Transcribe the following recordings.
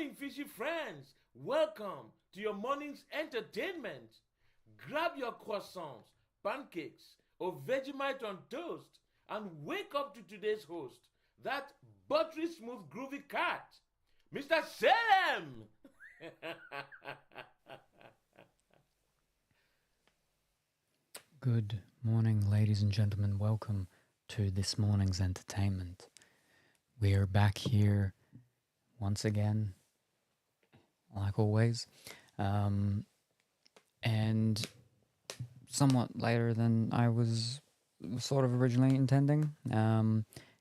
morning, fishy friends. Welcome to your morning's entertainment. Grab your croissants, pancakes, or Vegemite on toast and wake up to today's host, that buttery smooth groovy cat, Mr. Salem. Good morning, ladies and gentlemen. Welcome to this morning's entertainment. We are back here once again, like always, and somewhat later than I was sort of originally intending.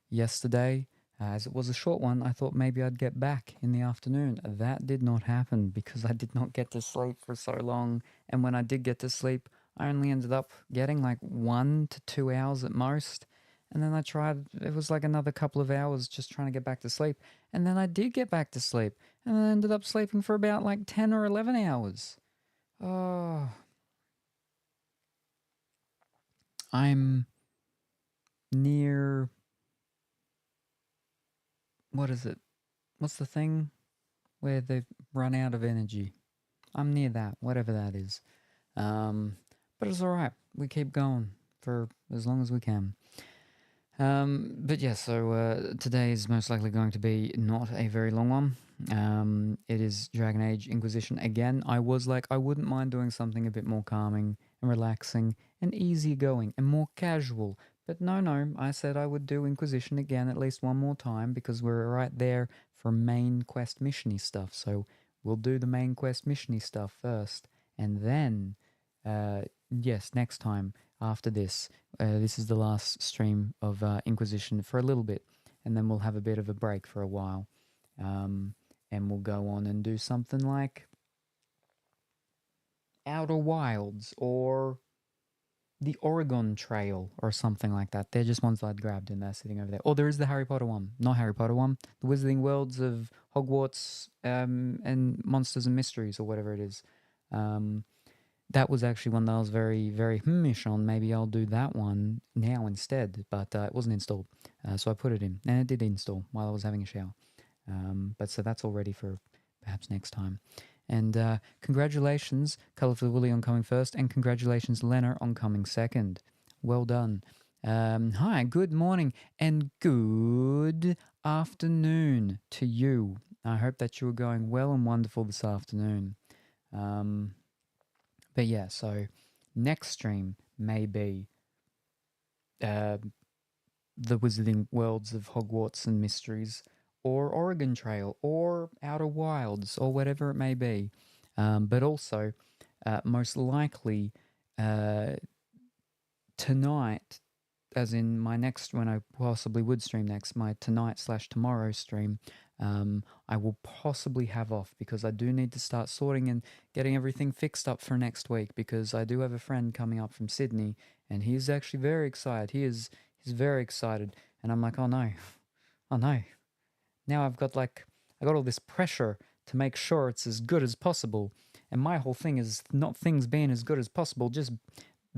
Yesterday, as it was a short one, I thought maybe I'd get back in the afternoon. That did not happen because I did not get to sleep for so long, and when I did get to sleep, I only ended up getting like 1 to 2 hours at most. And then it was like another couple of hours just trying to get back to sleep. And then I did get back to sleep. And then I ended up sleeping for about like 10 or 11 hours. Oh. I'm near. What is it? What's the thing where they've run out of energy? I'm near that, whatever that is. But it's alright. We keep going for as long as we can. But yeah, so today is most likely going to be not a very long one. It is Dragon Age Inquisition again. I was like, I wouldn't mind doing something a bit more calming and relaxing and easygoing and more casual. But no, I said I would do Inquisition again at least one more time because we're right there for main quest missiony stuff. So we'll do the main quest missiony stuff first, and then, yes, next time after this. This is the last stream of Inquisition for a little bit, and then we'll have a bit of a break for a while. And we'll go on and do something like Outer Wilds or the Oregon Trail or something like that. They're just ones I'd grabbed and they're sitting over there. Or there is the Harry Potter one. Not Harry Potter one. The Wizarding Worlds of Hogwarts and Monsters and Mysteries or whatever it is. That was actually one that I was very, very ish on. Maybe I'll do that one now instead, but it wasn't installed. So I put it in, and it did install while I was having a shower. But so that's all ready for perhaps next time. And congratulations, Colourful Willy, on coming first, and congratulations, Lena, on coming second. Well done. Hi, good morning, and good afternoon to you. I hope that you are going well and wonderful this afternoon. But yeah, so next stream may be the Wizarding Worlds of Hogwarts and Mysteries, or Oregon Trail, or Outer Wilds, or whatever it may be. But also, most likely, tonight, as in my next, when I possibly would stream next, my tonight/tomorrow stream, I will possibly have off because I do need to start sorting and getting everything fixed up for next week, because I do have a friend coming up from Sydney and he's actually very excited. He's very excited, and I'm like, oh no. Now I got all this pressure to make sure it's as good as possible. And my whole thing is not things being as good as possible, just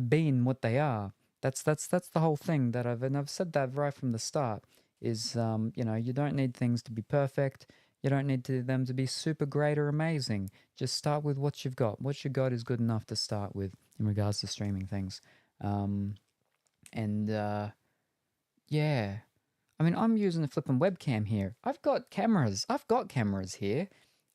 being what they are. That's the whole thing that I've said that right from the start. Is you don't need things to be perfect. You don't need them to be super great or amazing. Just start with what you've got. What you got is good enough to start with in regards to streaming things. Yeah. I mean, I'm using a flipping webcam here. I've got cameras here.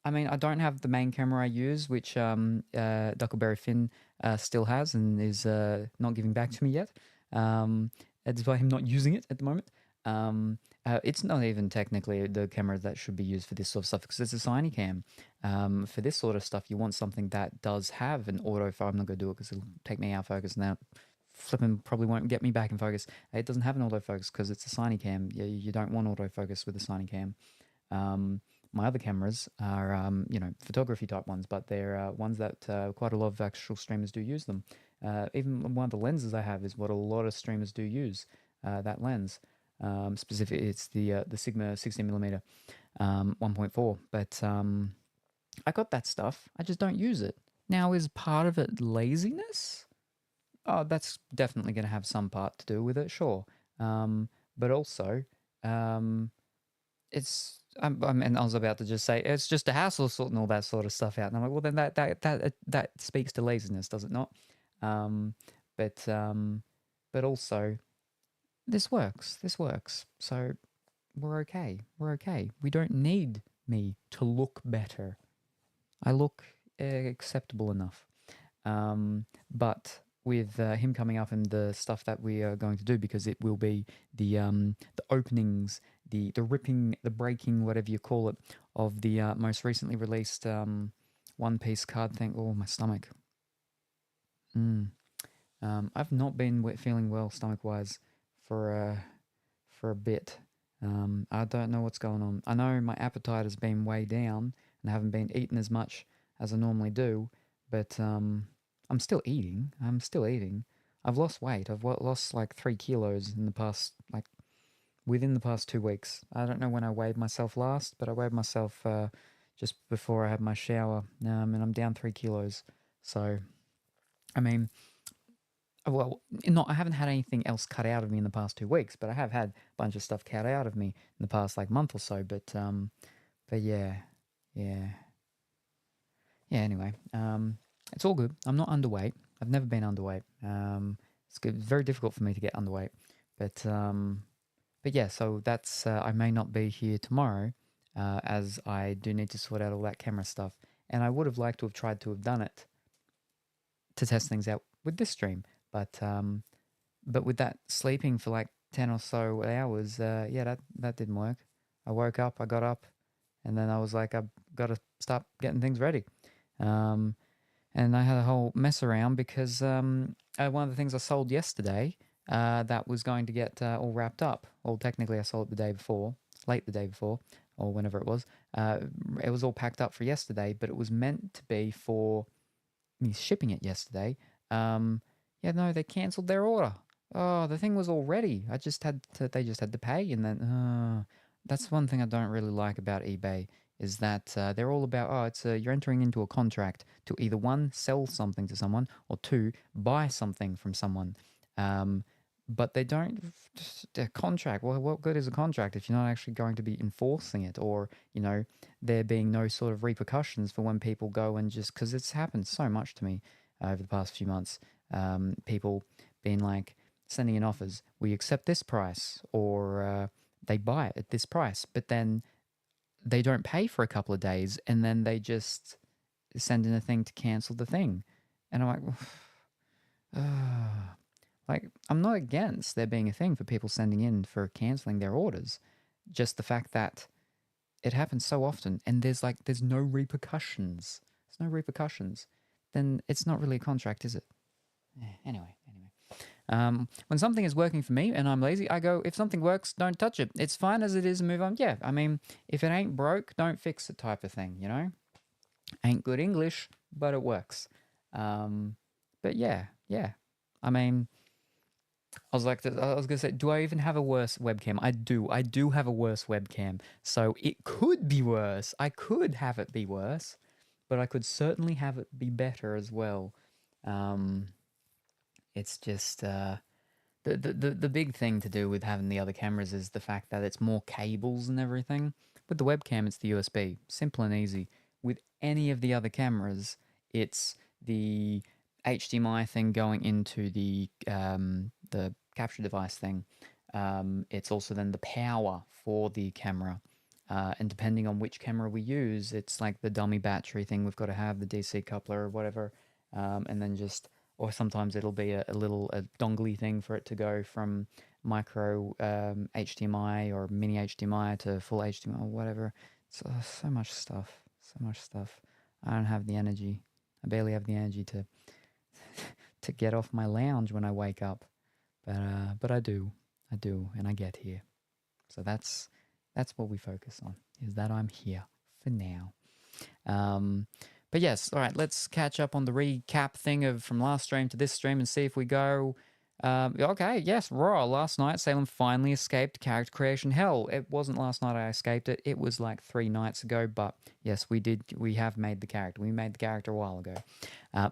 I mean, I don't have the main camera I use, which Duckleberry Finn still has and is not giving back to me yet. That's why I'm not using it at the moment. It's not even technically the camera that should be used for this sort of stuff, because it's a Cine cam. For this sort of stuff, you want something that does have an autofocus. I'm not going to do it because it'll take me out of focus, and that flipping probably won't get me back in focus. It doesn't have an autofocus because it's a Cine cam. You don't want autofocus with a Cine cam. My other cameras are, photography type ones, but they're ones that quite a lot of actual streamers do use them. Even one of the lenses I have is what a lot of streamers do use, that lens. Specifically, it's the Sigma 16mm 1.4. But I got that stuff. I just don't use it. Now, is part of it laziness? Oh, that's definitely going to have some part to do with it, sure. But also, it's and I was about to just say it's just a hassle sorting all that sort of stuff out, and I'm like, well, then that speaks to laziness, does it not? Um, but um, but also this works. This works. So we're okay. We're okay. We don't need me to look better. I look acceptable enough. But with him coming up and the stuff that we are going to do, because it will be the openings, the ripping, the breaking, whatever you call it, of the most recently released One Piece card thing. Oh, my stomach. I've not been feeling well stomach wise for a bit. I don't know what's going on. I know my appetite has been way down and I haven't been eating as much as I normally do, but I'm still eating. I'm still eating. I've lost weight. I've lost like 3 kilos in the past, like within the past 2 weeks. I don't know when I weighed myself last, but I weighed myself just before I had my shower, and I'm down 3 kilos. So, I mean, well, I haven't had anything else cut out of me in the past 2 weeks, but I have had a bunch of stuff cut out of me in the past like month or so. But yeah. Anyway, it's all good. I'm not underweight. I've never been underweight. It's good. It's very difficult for me to get underweight. But yeah. So that's I may not be here tomorrow, as I do need to sort out all that camera stuff. And I would have liked to have tried to have done it to test things out with this stream. But with that sleeping for like 10 or so hours, yeah, that didn't work. I woke up, I got up, and then I was like, I've got to start getting things ready. And I had a whole mess around because one of the things I sold yesterday that was going to get all wrapped up. Well, technically I sold it late the day before, or whenever it was. It was all packed up for yesterday, but it was meant to be for me shipping it yesterday. Yeah, no, they cancelled their order. Oh, the thing was all ready. They just had to pay, and then that's one thing I don't really like about eBay is that they're all about you're entering into a contract to either one, sell something to someone, or two, buy something from someone. But they don't. A contract. Well, what good is a contract if you're not actually going to be enforcing it, or there being no sort of repercussions for when people go and just because it's happened so much to me over the past few months. People being like sending in offers, we accept this price, or they buy it at this price, but then they don't pay for a couple of days, and then they just send in a thing to cancel the thing. And I'm like, I'm not against there being a thing for people sending in for canceling their orders. Just the fact that it happens so often, and there's no repercussions. There's no repercussions. Then it's not really a contract, is it? Anyway. When something is working for me and I'm lazy, I go, if something works, don't touch it. It's fine as it is and move on. Yeah, I mean, if it ain't broke, don't fix it type of thing, Ain't good English, but it works. But yeah. I mean, I was going to say, do I even have a worse webcam? I do have a worse webcam. So it could be worse. I could have it be worse, but I could certainly have it be better as well. It's just the big thing to do with having the other cameras is the fact that it's more cables and everything. With the webcam, it's the USB. Simple and easy. With any of the other cameras, it's the HDMI thing going into the capture device thing. It's also then the power for the camera. And depending on which camera we use, it's like the dummy battery thing we've got to have, the DC coupler or whatever. And then or sometimes it'll be a little dongly thing for it to go from micro HDMI or mini HDMI to full HDMI or whatever. So much stuff. I don't have the energy. I barely have the energy to get off my lounge when I wake up. But I do, and I get here. So that's what we focus on, is that I'm here for now. But yes, all right, let's catch up on the recap thing from last stream to this stream and see if we go... okay, yes, raw. Last night, Salem finally escaped character creation hell. It wasn't last night I escaped it. It was like 3 nights ago, but yes, we have made the character. We made the character a while ago.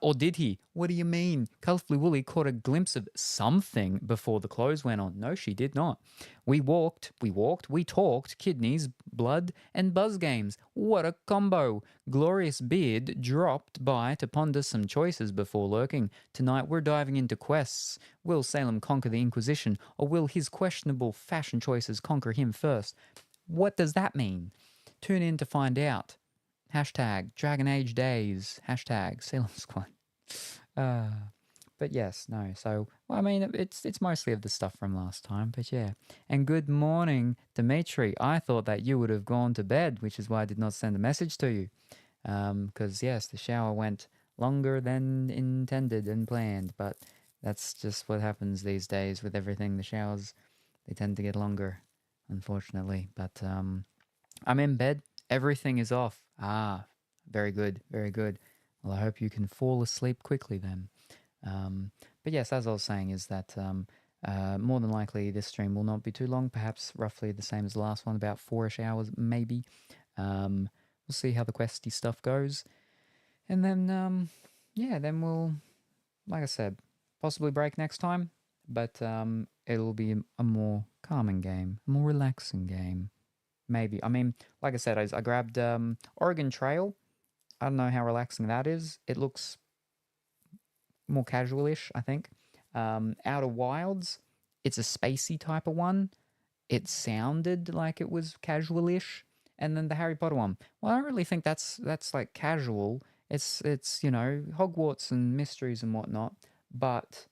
Or did he? What do you mean? Colorfully Woolly caught a glimpse of something before the clothes went on. No, she did not. We talked, kidneys, blood, and buzz games. What a combo. Glorious Beard dropped by to ponder some choices before lurking. Tonight we're diving into quests. Will Salem conquer the Inquisition, or will his questionable fashion choices conquer him first? What does that mean? Tune in to find out. Hashtag Dragon Age Days. Hashtag Salem Squad. But yes, no. So, well, I mean, it's mostly of the stuff from last time, but yeah. And good morning, Dimitri. I thought that you would have gone to bed, which is why I did not send a message to you. Because, yes, the shower went longer than intended and planned, but that's just what happens these days with everything. The showers, they tend to get longer, unfortunately. But I'm in bed. Everything is off. Ah, very good, very good. Well, I hope you can fall asleep quickly then. But yes, as I was saying, is that more than likely this stream will not be too long, perhaps roughly the same as the last one, about 4-ish hours maybe. We'll see how the questy stuff goes. And then, yeah, then we'll, like I said, possibly break next time, but it'll be a more calming game, a more relaxing game. Maybe. I mean, like I said, I grabbed Oregon Trail. I don't know how relaxing that is. It looks more casual-ish, I think. Outer Wilds, it's a spacey type of one. It sounded like it was casual-ish. And then the Harry Potter one. Well, I don't really think that's like casual. It's you know, Hogwarts and mysteries and whatnot. But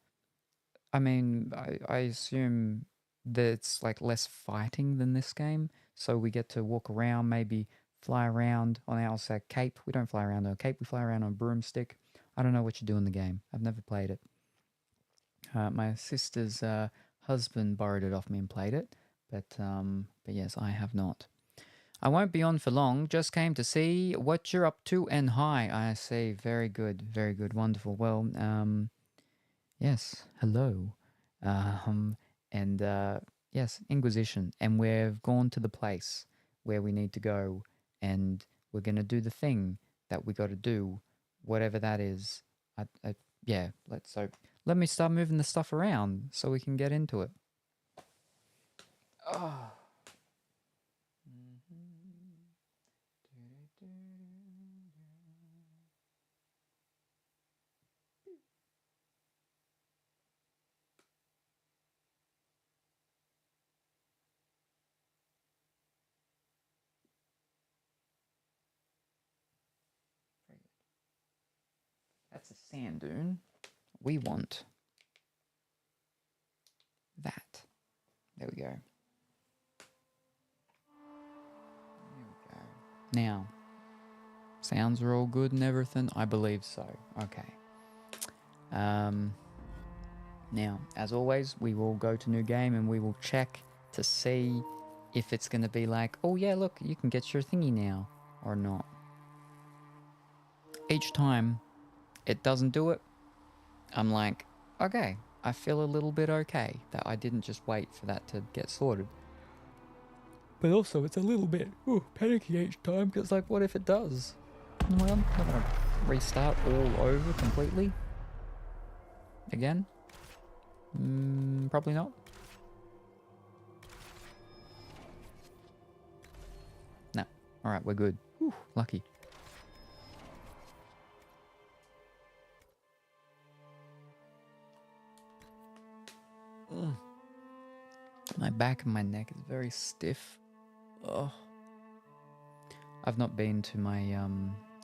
I mean, I assume that it's like less fighting than this game. So we get to walk around, maybe fly around on our cape. We don't fly around on a cape, we fly around on a broomstick. I don't know what you do in the game. I've never played it. My sister's husband borrowed it off me and played it. But yes, I have not. I won't be on for long. Just came to see what you're up to and hi. I see. Very good. Very good. Wonderful. Well, yes. Hello. And yes, Inquisition. And we've gone to the place where we need to go. And we're going to do the thing that we got to do, whatever that is. Yeah, let me start moving the stuff around so we can get into it. Oh. That's a sand dune. We want that. There we go. Now, sounds are all good and everything? I believe so. Okay. Now, as always, we will go to new game and we will check to see if it's going to be like, oh yeah, look, you can get your thingy now, or not. Each time it doesn't do it, I'm like, okay, I feel a little bit okay that I didn't just wait for that to get sorted. But also, it's a little bit panicky each time, because like, what if it does? Well, I'm not going to restart all over completely. Again? Probably not. No. Alright, we're good. Whew, lucky. My back and my neck is very stiff. Oh. I've not been to my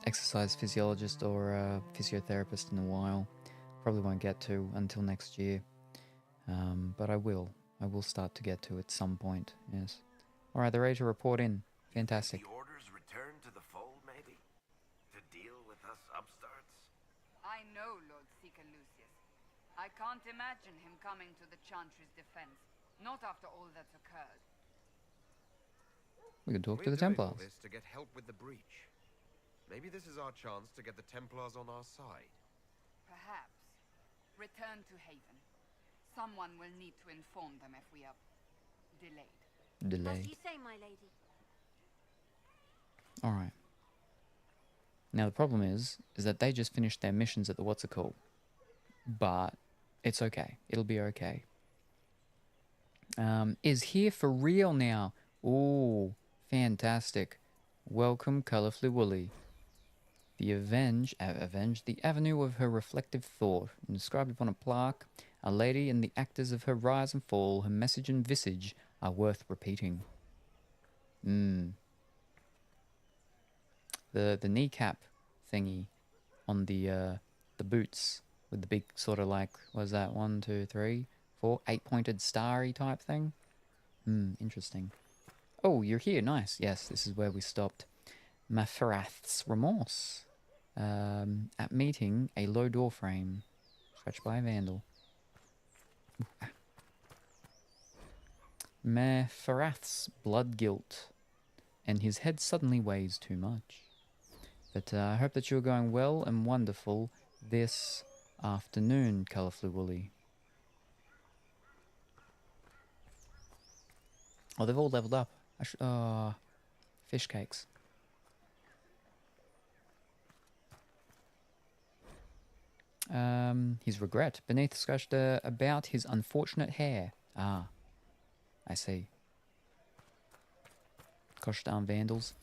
exercise physiologist or physiotherapist in a while. Probably won't get to until next year. But I will. I will start to get to at some point, yes. Alright, they're ready to report in. Fantastic. The orders return to the fold, maybe? To deal with us upstarts? I know Lord Seeker Lucius. I can't imagine him coming to the Chantry's defense. Not after all that's occurred. We can talk to We're the doing all Templars. this to get help with the breach. Maybe this is our chance to get the Templars on our side. Perhaps. Return to Haven. Someone will need to inform them if we are delayed. As Delayed. you say, my lady. Alright. Now the problem is that they just finished their missions at the what's-it-called. But it's okay. It'll be okay. Is here for real now. Ooh, fantastic. Welcome, Colorfully Woolly. The the avenue of her reflective thought, inscribed upon a plaque, a lady and the actors of her rise and fall, her message and visage are worth repeating. The kneecap thingy on the boots with the big sort of like, what is that, 1, 2, 3, 4, 8-pointed starry type thing. Interesting. Oh, you're here, nice. Yes, this is where we stopped. Mafarath's remorse. At meeting, a low door frame. Scratched by a vandal. Mafarath's blood guilt. And his head suddenly weighs too much. But I hope that you're going well and wonderful this afternoon, Colorfully Woolly. Oh, they've all leveled up. Fish cakes. His regret. Beneath scratched about his unfortunate hair. Ah, I see. Gosh darn vandals.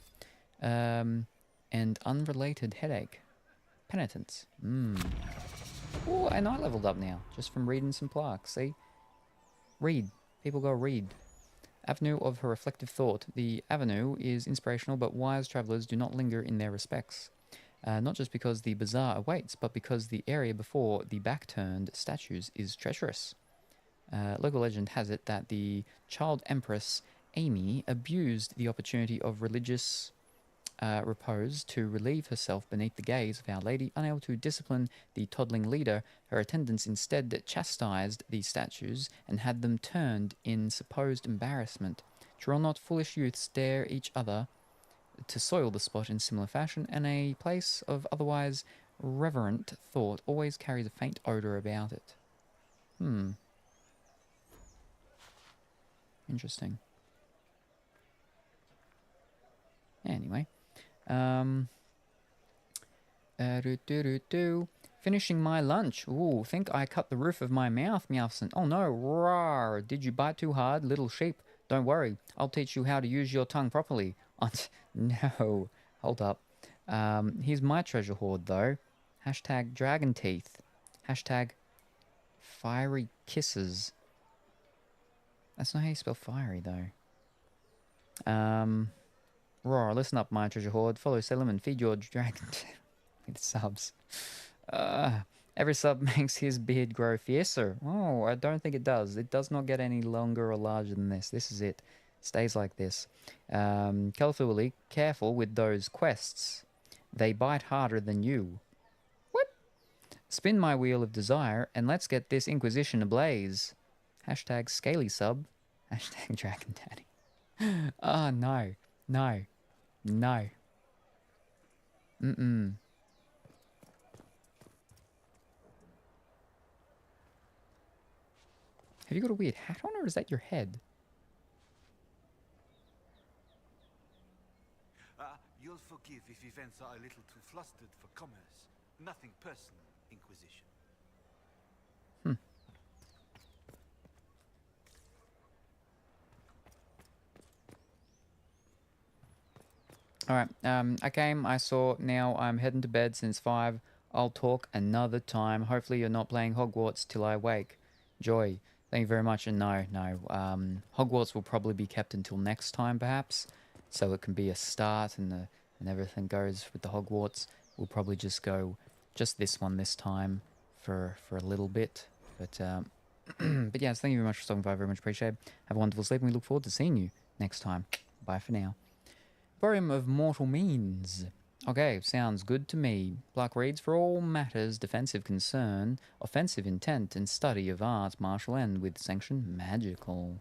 And unrelated headache. Penitence. Oh, and I leveled up now, just from reading some plaques, see? Read. People go read. Avenue of her reflective thought. The avenue is inspirational, but wise travellers do not linger in their respects. Not just because the bazaar awaits, but because the area before the back-turned statues is treacherous. Local legend has it that the child empress Amy abused the opportunity of religious repose to relieve herself beneath the gaze of Our Lady. Unable to discipline the toddling leader, her attendants instead chastised the statues and had them turned in supposed embarrassment. Shall not foolish youths dare each other to soil the spot in similar fashion, and a place of otherwise reverent thought always carries a faint odour about it. Interesting. Anyway. Finishing my lunch. Ooh, think I cut the roof of my mouth, Meowson. Oh no, rawr. Did you bite too hard, little sheep? Don't worry, I'll teach you how to use your tongue properly. No, hold up. Here's my treasure hoard, though. Hashtag dragon teeth. Hashtag fiery kisses. That's not how you spell fiery, though. Roar, listen up, my treasure hoard. Follow Salem and feed your dragon with subs. Every sub makes his beard grow fiercer. Oh, I don't think it does. It does not get any longer or larger than this. This is it. Stays like this. Califuli, careful with those quests. They bite harder than you. What? Spin my wheel of desire and let's get this Inquisition ablaze. Hashtag scaly sub. Hashtag dragon daddy. Oh, no. No. No. Mm-mm. Have you got a weird hat on, or is that your head? You'll forgive if events are a little too flustered for commerce. Nothing personal, Inquisition. Alright, I came, I saw, now I'm heading to bed since 5. I'll talk another time. Hopefully you're not playing Hogwarts till I wake. Joy, thank you very much, and no. Hogwarts will probably be kept until next time, perhaps, so it can be a start and everything goes with the Hogwarts. We'll probably just go just this one this time for a little bit, but yes, thank you very much for stopping by, very much appreciated. Have a wonderful sleep, and we look forward to seeing you next time. Bye for now. Barium of mortal means. Okay, sounds good to me. Black reads for all matters defensive concern, offensive intent, and study of art, martial end with sanction magical.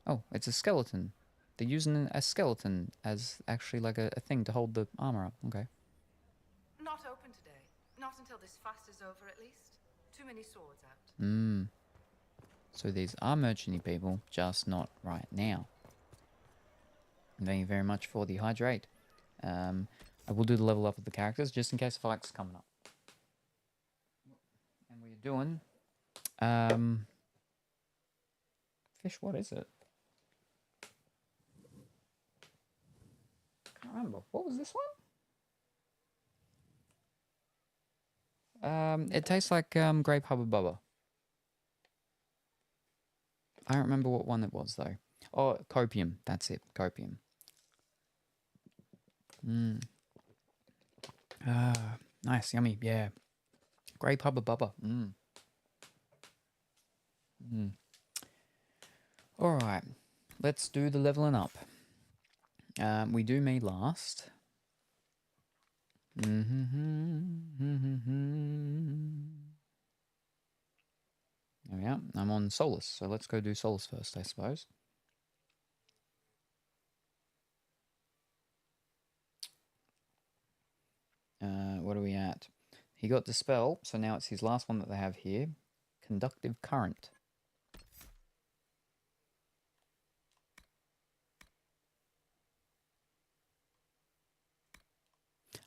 Oh, it's a skeleton. They're using a skeleton as actually like a thing to hold the armor up. Okay. Not open today. Not until this fast is over, at least. Too many swords out. So these are merchanty people, just not right now. Thank you very much for the hydrate. I will do the level up of the characters just in case the fight's coming up. And we're doing... fish, what is it? Can't remember. What was this one? It tastes like grape hubba bubba. I don't remember what one it was though. Oh, copium. That's it. Copium. Nice, yummy. Yeah. Grape hubba bubba. All right. Let's do the leveling up. We do me last. There we are. I'm on Solus, so let's go do Solus first, I suppose. What are we at? He got Dispel, so now it's his last one that they have here. Conductive Current.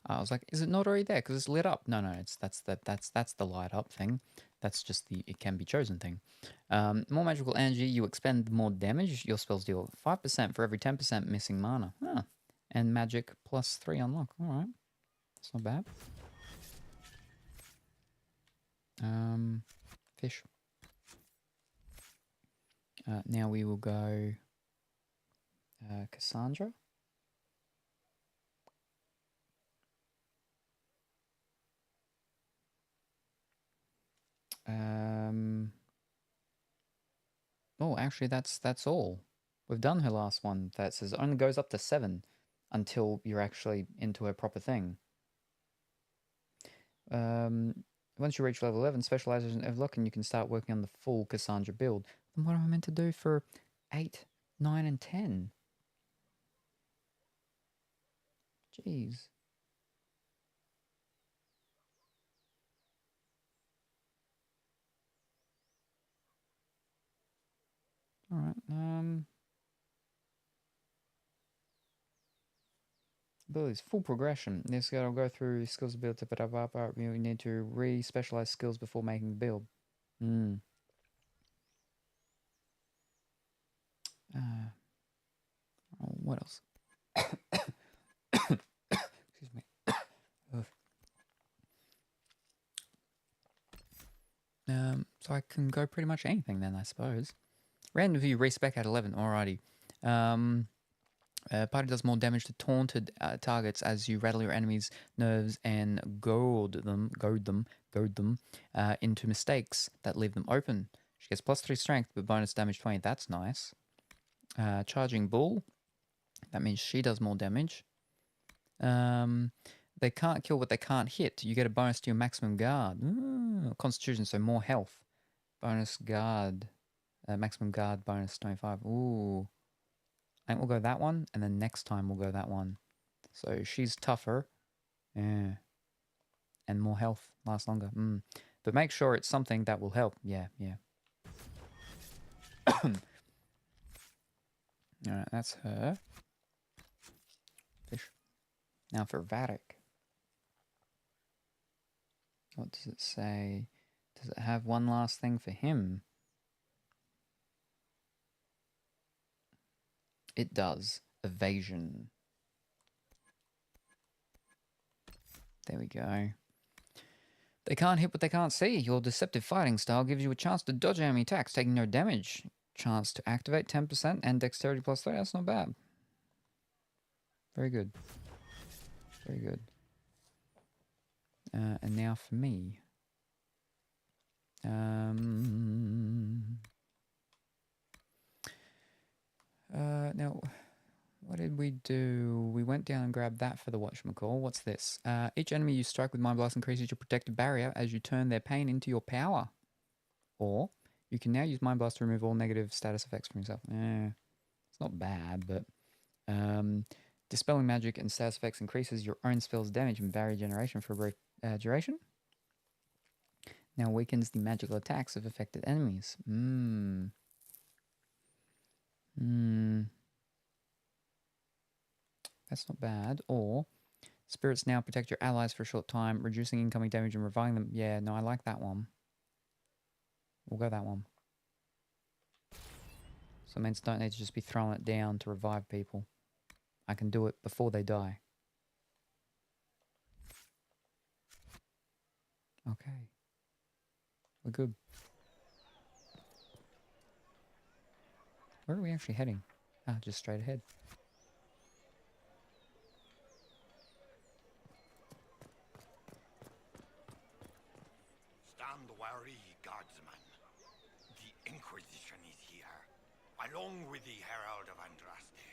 I was like, is it not already there? Because it's lit up. No, that's the light up thing. That's just the it can be chosen thing. More magical energy, you expend more damage. Your spells deal 5% for every 10% missing mana. Huh. And magic plus 3 unlock. Alright. That's not bad. Fish. Now we will go Cassandra. Oh, actually, that's all. We've done her last one. That says it only goes up to 7 until you're actually into a proper thing. Once you reach level 11, specialization of luck, and you can start working on the full Cassandra build. Then what am I meant to do for 8, 9, and 10? Jeez. Alright, abilities, full progression. This guy will go through skills build, you need to re-specialize skills before making the build. What else? Excuse me. So I can go pretty much anything then, I suppose. Random view, respec at 11, alrighty. Party does more damage to taunted targets as you rattle your enemies' nerves and goad them into mistakes that leave them open. She gets plus 3 strength, but bonus damage 20. That's nice. Charging bull. That means she does more damage. They can't kill what they can't hit. You get a bonus to your maximum guard. Constitution, so more health. Bonus guard. Maximum guard bonus 25. Ooh. I think we'll go that one, and then next time we'll go that one. So she's tougher. Yeah. And more health. Lasts longer. But make sure it's something that will help. Yeah. Alright, that's her. Fish. Now for Vatic. What does it say? Does it have one last thing for him? It does. Evasion. There we go. They can't hit what they can't see. Your deceptive fighting style gives you a chance to dodge enemy attacks, taking no damage. Chance to activate 10% and dexterity plus 3. That's not bad. Very good. Very good. And now for me. Now, what did we do? We went down and grabbed that for the whatchamacall. What's this? Each enemy you strike with Mind Blast increases your protective barrier as you turn their pain into your power. Or, you can now use Mind Blast to remove all negative status effects from yourself. It's not bad, but... Dispelling magic and status effects increases your own spell's damage and barrier generation for a brief duration. Now weakens the magical attacks of affected enemies. That's not bad. Or spirits now protect your allies for a short time, reducing incoming damage and reviving them. Yeah, no, I like that one. We'll go that one. So it means don't need to just be throwing it down to revive people. I can do it before they die. Okay. We're good. Where are we actually heading? Ah, just straight ahead. Stand wary, guardsman. The Inquisition is here, along with the Herald of Andraste.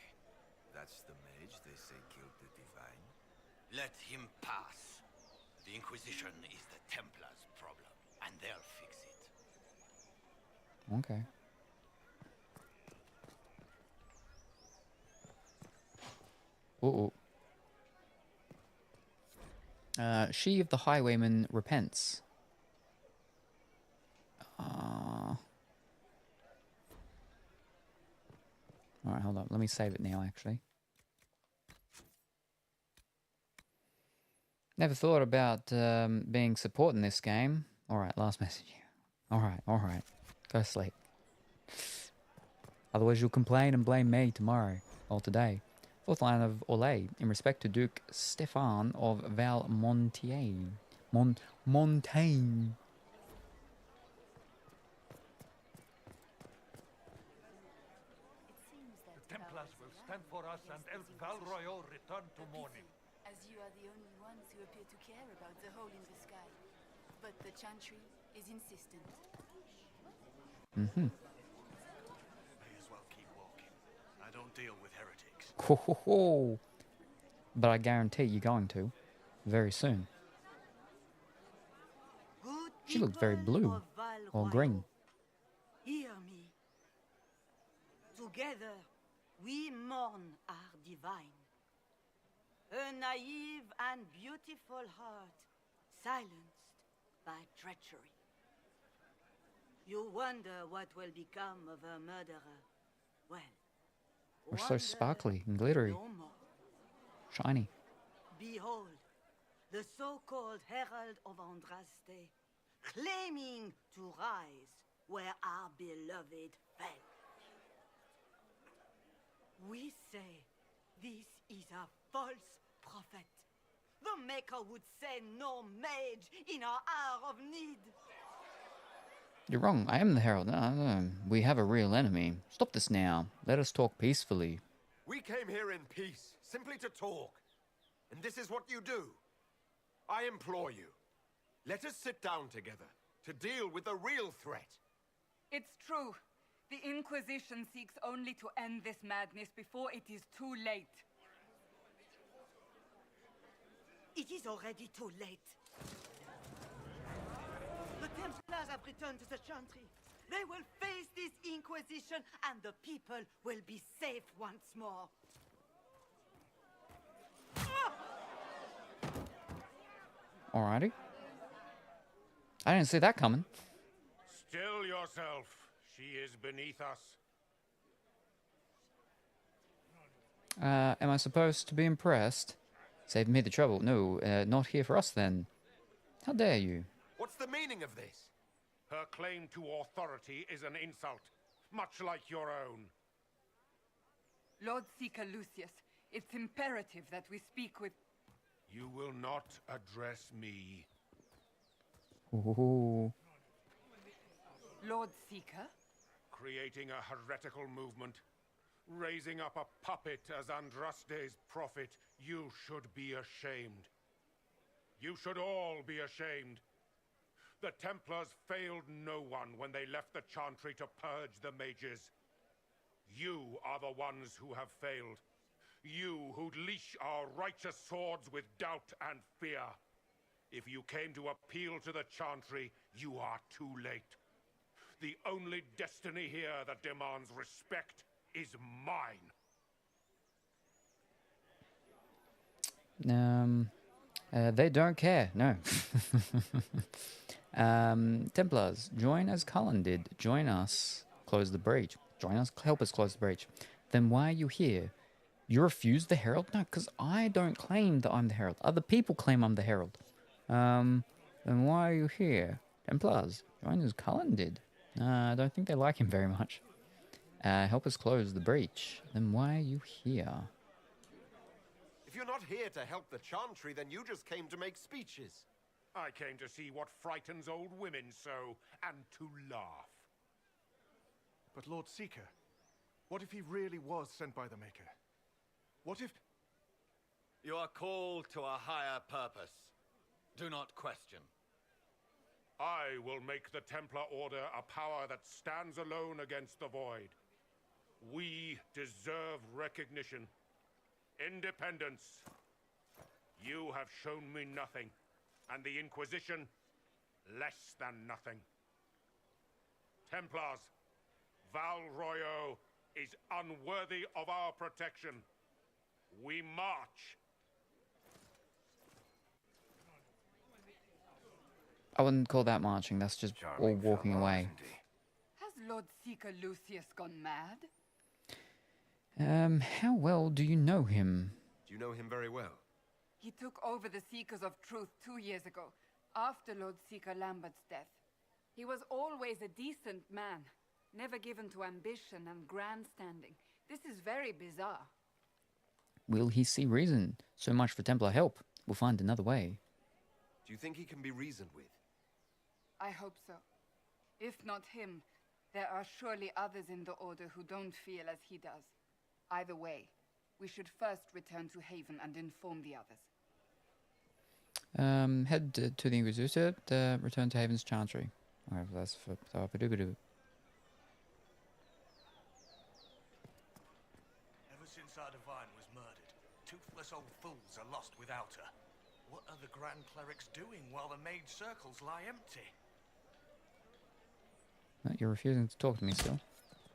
That's the mage they say killed the divine? Let him pass. The Inquisition is the Templars' problem, and they'll fix it. Okay. Uh-oh. She of the Highwayman repents. Alright, hold up. Let me save it now, actually. Never thought about being support in this game. Alright, last message. Alright. Go sleep. Otherwise you'll complain and blame me tomorrow. Or today. Fourth line of Orlais. In respect to Duke Stefan of Valmontaigne. Montaigne. The Templars will stand for us and else Valroyo return to mourning. As you are the only ones who appear to care about the hole in the sky. But the Chantry is insistent. May as well keep walking. I don't deal with heretics. Ho ho ho. But I guarantee you're going to. Very soon. Good She looked very people blue. of Or Valroyo, green. hear me. Together, we mourn our divine. A naive and beautiful heart, silenced by treachery. You wonder what will become of a murderer. Well, We're so wonder sparkly and glittery. no more. Shiny. Behold, the so-called Herald of Andraste, claiming to rise where our beloved fell. We say this is a false prophet. The Maker would send no mage in our hour of need. You're wrong. I am the Herald. No. We have a real enemy. Stop this now. Let us talk peacefully. We came here in peace, simply to talk. And this is what you do. I implore you, let us sit down together to deal with the real threat. It's true. The Inquisition seeks only to end this madness before it is too late. It is already too late. The Templars have returned to the Chantry. They will face this Inquisition and the people will be safe once more. Alrighty. I didn't see that coming. Still yourself. She is beneath us. Am I supposed to be impressed? Save me the trouble. No, not here for us then. How dare you? What's the meaning of this? Her claim to authority is an insult, much like your own. Lord Seeker Lucius, it's imperative that we speak with... You will not address me. Ooh. Lord Seeker? Creating a heretical movement, raising up a puppet as Andraste's prophet, you should be ashamed. You should all be ashamed. The Templars failed no one when they left the Chantry to purge the mages. You are the ones who have failed. You who'd leash our righteous swords with doubt and fear. If you came to appeal to the Chantry, you are too late. The only destiny here that demands respect is mine. They don't care, no. Templars, join as Cullen did. Join us, close the breach. Join us, help us close the breach. Then why are you here? You refuse the Herald? No, because I don't claim that I'm the Herald. Other people claim I'm the Herald. Then why are you here? Templars, join as Cullen did. I don't think they like him very much. Help us close the breach. Then why are you here? If you're not here to help the Chantry, then you just came to make speeches. I came to see what frightens old women so, and to laugh. But Lord Seeker, what if he really was sent by the Maker? What if... You are called to a higher purpose. Do not question. I will make the Templar Order a power that stands alone against the Void. We deserve recognition. Independence. You have shown me nothing, and the Inquisition, less than nothing. Templars, Val Royo is unworthy of our protection. We march. I wouldn't call that marching, that's just all walking away. Has Lord Seeker Lucius gone mad? How well do you know him? Do you know him very well? He took over the Seekers of Truth 2 years ago, after Lord Seeker Lambert's death. He was always a decent man, never given to ambition and grandstanding. This is very bizarre. Will he see reason? So much for Templar help. We'll find another way. Do you think he can be reasoned with? I hope so. If not him, there are surely others in the Order who don't feel as he does. Either way, we should first return to Haven and inform the others. Head to the Inquisitor, return to Haven's Chantry. Alright, that's for Padugadoo. Ever since our Divine was murdered, toothless old fools are lost without her. What are the Grand Clerics doing while the Mage Circles lie empty? You're refusing to talk to me still.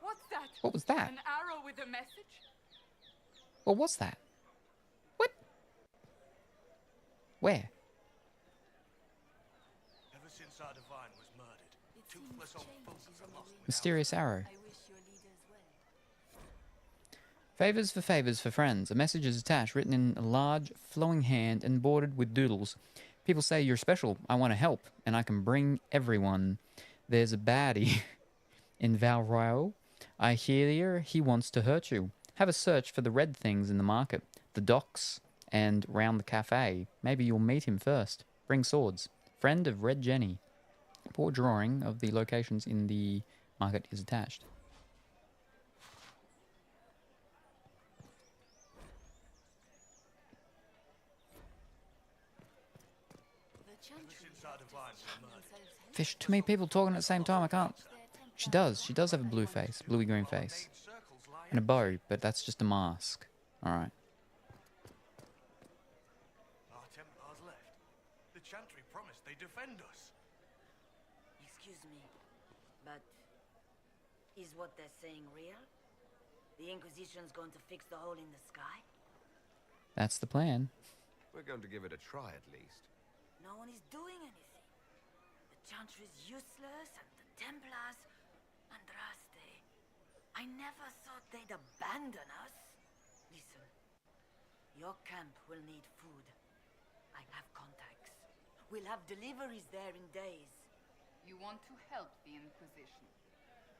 What's that? What was that? An arrow with a message? What was that? What? Where? Ever since our Divine was murdered, toothless old fools are lost without Mysterious arrow. I wish your leaders well. Favors for friends. A message is attached, written in a large, flowing hand and bordered with doodles. People say you're special. I want to help, and I can bring everyone. There's a baddie in Val Royo. I hear he wants to hurt you. Have a search for the red things in the market, the docks, and round the cafe. Maybe you'll meet him first. Bring swords. Friend of Red Jenny. Poor drawing of the locations in the market is attached. The Chantry since our Divine was murdered. Fish, too many people talking at the same time, I can't. She does have a blue face, bluey-green face. And a bow, but that's just a mask. Alright. Our Templars left. The Chantry promised they'd defend us. Excuse me, but is what they're saying real? The Inquisition's going to fix the hole in the sky? That's the plan. We're going to give it a try at least. No one is doing anything. The Chantry's useless, and the Templars... Andraste. I never thought they'd abandon us. Listen, your camp will need food. I have contacts. We'll have deliveries there in days. You want to help the Inquisition?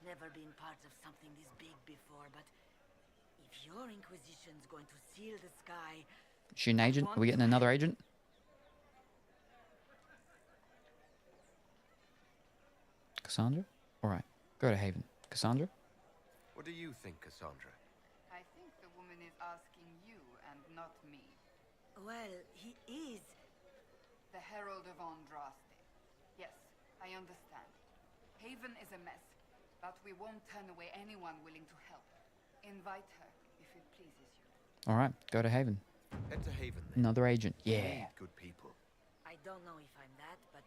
Never been part of something this big before, but if your Inquisition's going to seal the sky... Is she an agent? Are we getting another agent? Cassandra? Alright, go to Haven. Cassandra? What do you think, Cassandra? I think the woman is asking you and not me. Well, he is. The Herald of Andraste. Yes, I understand. Haven is a mess, but we won't turn away anyone willing to help. Invite her, if it pleases you. Alright, go to Haven. Head to Haven then. Another agent. We Yeah. need good people. I don't know if I'm that, but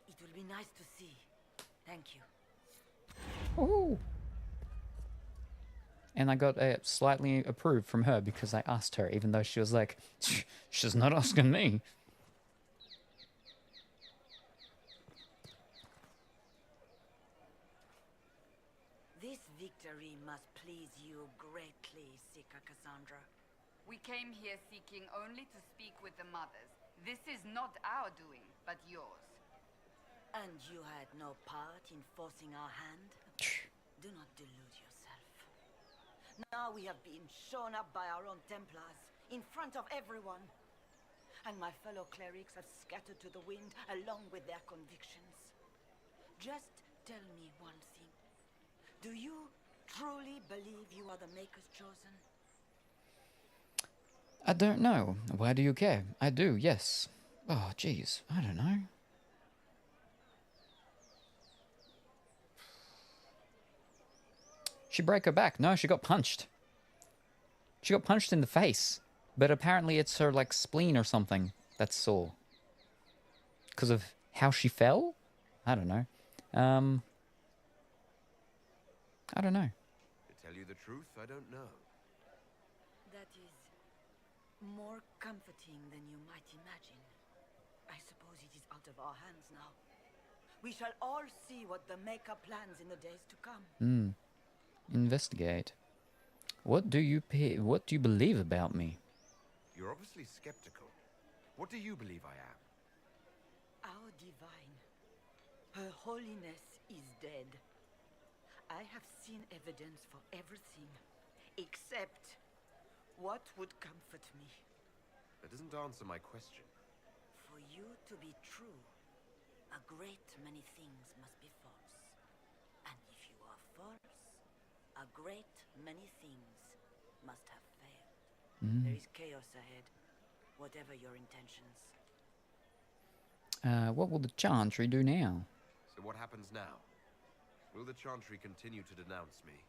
it will be nice to see. Thank you. Ooh. And I got slightly approved from her because I asked her, even though she was like, she's not asking me. must please you greatly, Seeker Cassandra. We came here seeking only to speak with the mothers. This is not our doing, but yours. And you had no part in forcing our hand? Do not delude yourself. Now we have been shown up by our own Templars, in front of everyone. And my fellow clerics have scattered to the wind along with their convictions. Just tell me one thing. Do you truly believe you are the Maker's chosen? I don't know. Why do you care? I do, yes. Oh, jeez. I don't know. She broke her back. No, she got punched. She got punched in the face. But apparently it's her, like, spleen or something that's sore. Because of how she fell? I don't know. I don't know. To tell you the truth, I don't know. That is more comforting than you might imagine. I suppose it is out of our hands now. We shall all see what the Maker plans in the days to come. Investigate. What do you believe about me? You're obviously skeptical. What do you believe I am? Our divine. Her holiness is dead. I have seen evidence for everything, except what would comfort me. That doesn't answer my question. For you to be true, a great many things must be false. And if you are false, a great many things must have failed. There is chaos ahead, whatever your intentions. What will the Chantry do now? So what happens now? Will the Chantry continue to denounce me?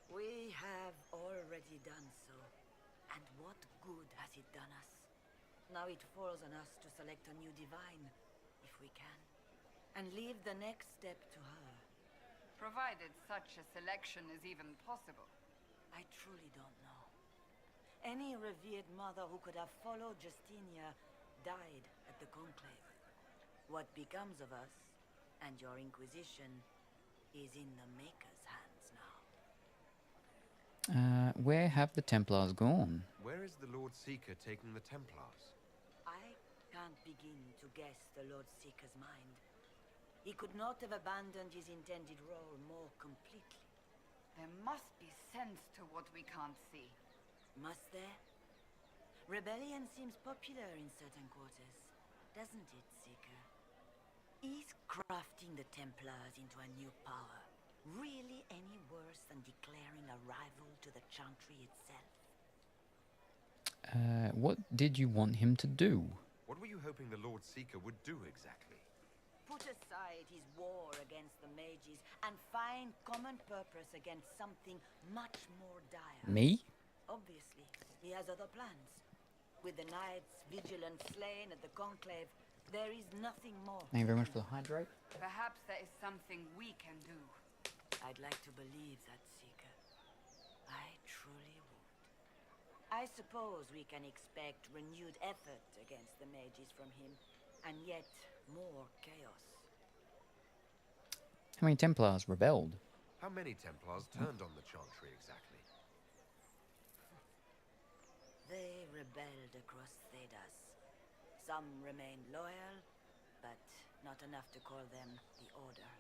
We have already done so. And what good has it done us? Now it falls on us to select a new divine, if we can. And leave the next step to her. Provided such a selection is even possible. I truly don't know. Any revered mother who could have followed Justinia died at the Conclave. What becomes of us, and your Inquisition, is in the Maker's hands now. Where have the Templars gone? Where is the Lord Seeker taking the Templars? I can't begin to guess the Lord Seeker's mind. He could not have abandoned his intended role more completely. There must be sense to what we can't see. Must there? Rebellion seems popular in certain quarters, doesn't it, Seeker? Is crafting the Templars into a new power really any worse than declaring a rival to the Chantry itself? What did you want him to do? What were you hoping the Lord Seeker would do exactly? Put aside his war against the mages and find common purpose against something much more dire. Me? Obviously, he has other plans. With the knights vigilant slain at the Conclave, there is nothing more. Thank you very much for the hydrate. Perhaps there is something we can do. I'd like to believe that, Seeker. I truly would. I suppose we can expect renewed effort against the mages from him, and yet more chaos. How many Templars rebelled? How many Templars turned on the Chantry exactly? They rebelled across Thedas. Some remained loyal, but not enough to call them the Order.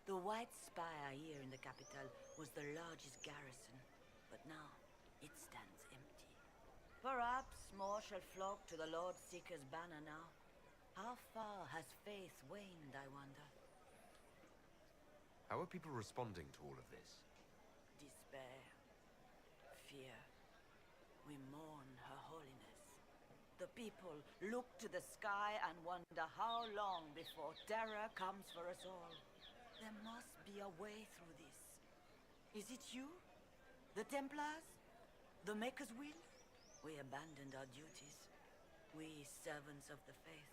The White Spire here in the capital was the largest garrison, but now it stands empty. Perhaps more shall flock to the Lord Seeker's banner now. How far has faith waned, I wonder? How are people responding to all of this? Despair. Fear. We mourn her holiness. The people look to the sky and wonder how long before terror comes for us all. There must be a way through this. Is it you? The Templars? The Maker's will? We abandoned our duties. We servants of the faith.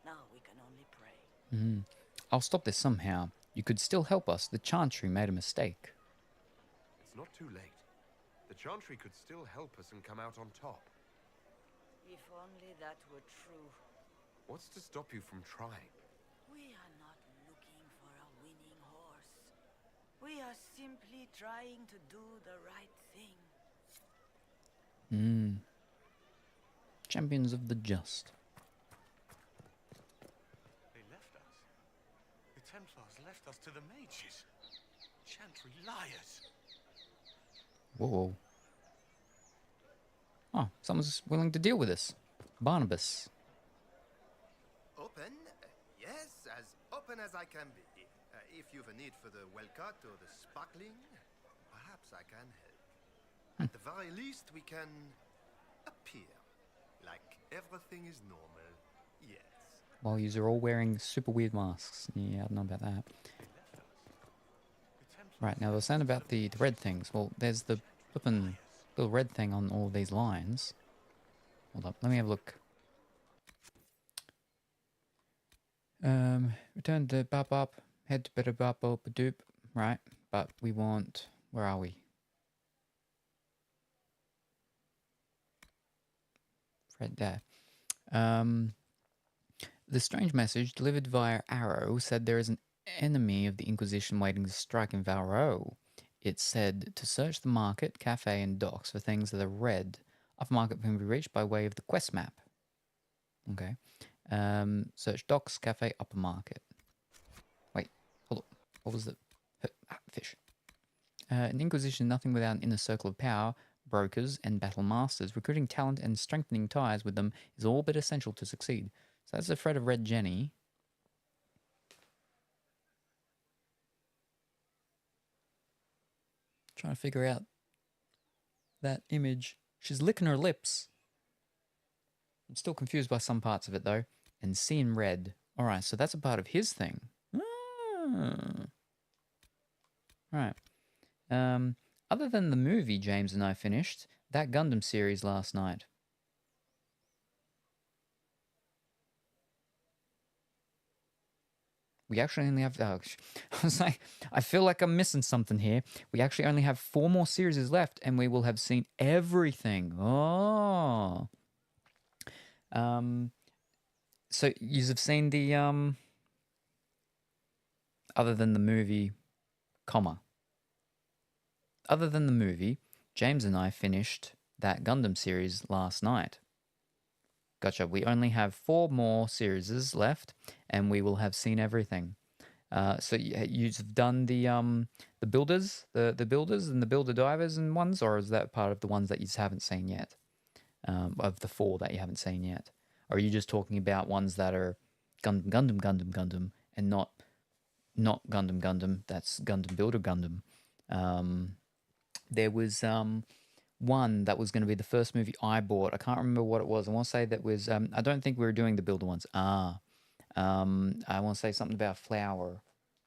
Now we can only pray. I'll stop this somehow. You could still help us. The Chantry made a mistake. It's not too late. The Chantry could still help us and come out on top. If only that were true. What's to stop you from trying? We are not looking for a winning horse. We are simply trying to do the right thing. Champions of the just. They left us. The Templars left us to the mages. Chantry liars. Whoa. Oh, someone's willing to deal with this. Barnabas. Open? Yes, as open as I can be. If you've a need for the well-cut or the sparkling, perhaps I can help. At the very least, we can appear like everything is normal. Yes. While you're all wearing super weird masks. Yeah, I don't know about that. Right, now the saying about the red things. Well, there's the flippin' little red thing on all these lines. Hold up, let me have a look. Return to bop, head to better bop, doop. Right, but we want, where are we? Right there. The strange message delivered via arrow said there is an enemy of the Inquisition waiting to strike in Valro. It said to search the market, cafe, and docks for things that are red. Upper market can be reached by way of the quest map. Okay. Search docks, cafe, upper market. Wait, hold up. What was the... fish. In Inquisition, nothing without an inner circle of power, brokers, and battle masters. Recruiting talent and strengthening ties with them is all but essential to succeed. So that's the threat of Red Jenny. Trying to figure out that image. She's licking her lips. I'm still confused by some parts of it, though. And seeing red. Alright, so that's a part of his thing. Right. Other than the movie James and I finished, that Gundam series last night. We actually only have... Oh, I was like, I feel like I'm missing something here. We actually only have 4 more series left, and we will have seen everything. Oh. So you have seen the... Other than the movie, comma. Other than the movie, James and I finished that Gundam series last night. Gotcha. We only have 4 more series left, and we will have seen everything. So you've done the builders, the builders and the builder divers and ones, or is that part of the ones that you just haven't seen yet? Of the 4 that you haven't seen yet, or are you just talking about ones that are Gundam, and not Gundam? That's Gundam Builder Gundam. There was one that was going to be the first movie I bought. I can't remember what it was. I want to say that was... I don't think we were doing the builder ones. I want to say something about flower.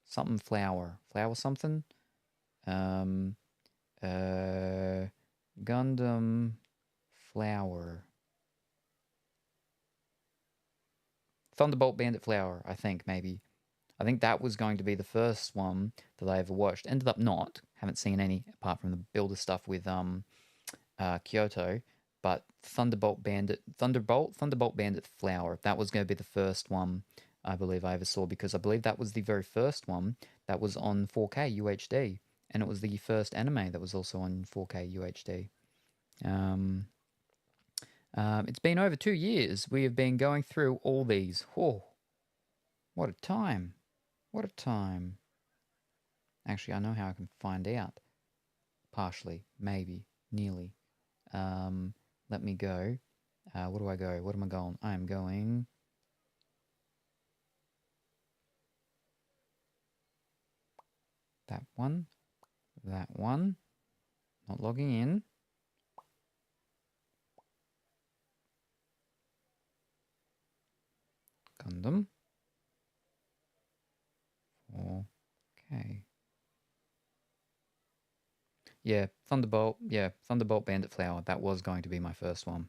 Something flower. Flower something? Gundam flower. Thunderbolt Bandit Flower, I think, maybe. I think that was going to be the first one that I ever watched. Ended up not. Haven't seen any apart from the builder stuff with Kyoto. But Thunderbolt Bandit Flower. That was going to be the first one I believe I ever saw, because I believe that was the very first one that was on 4K UHD, and it was the first anime that was also on 4K UHD. It's been over 2 years. We have been going through all these. Oh, what a time. What a time. Actually, I know how I can find out. Partially, maybe, nearly. Let me go. Where do I go? What am I going? I am going... That one. That one. Not logging in. Gundam. Okay. Yeah, Thunderbolt. Yeah, Thunderbolt Bandit Flower. That was going to be my first one.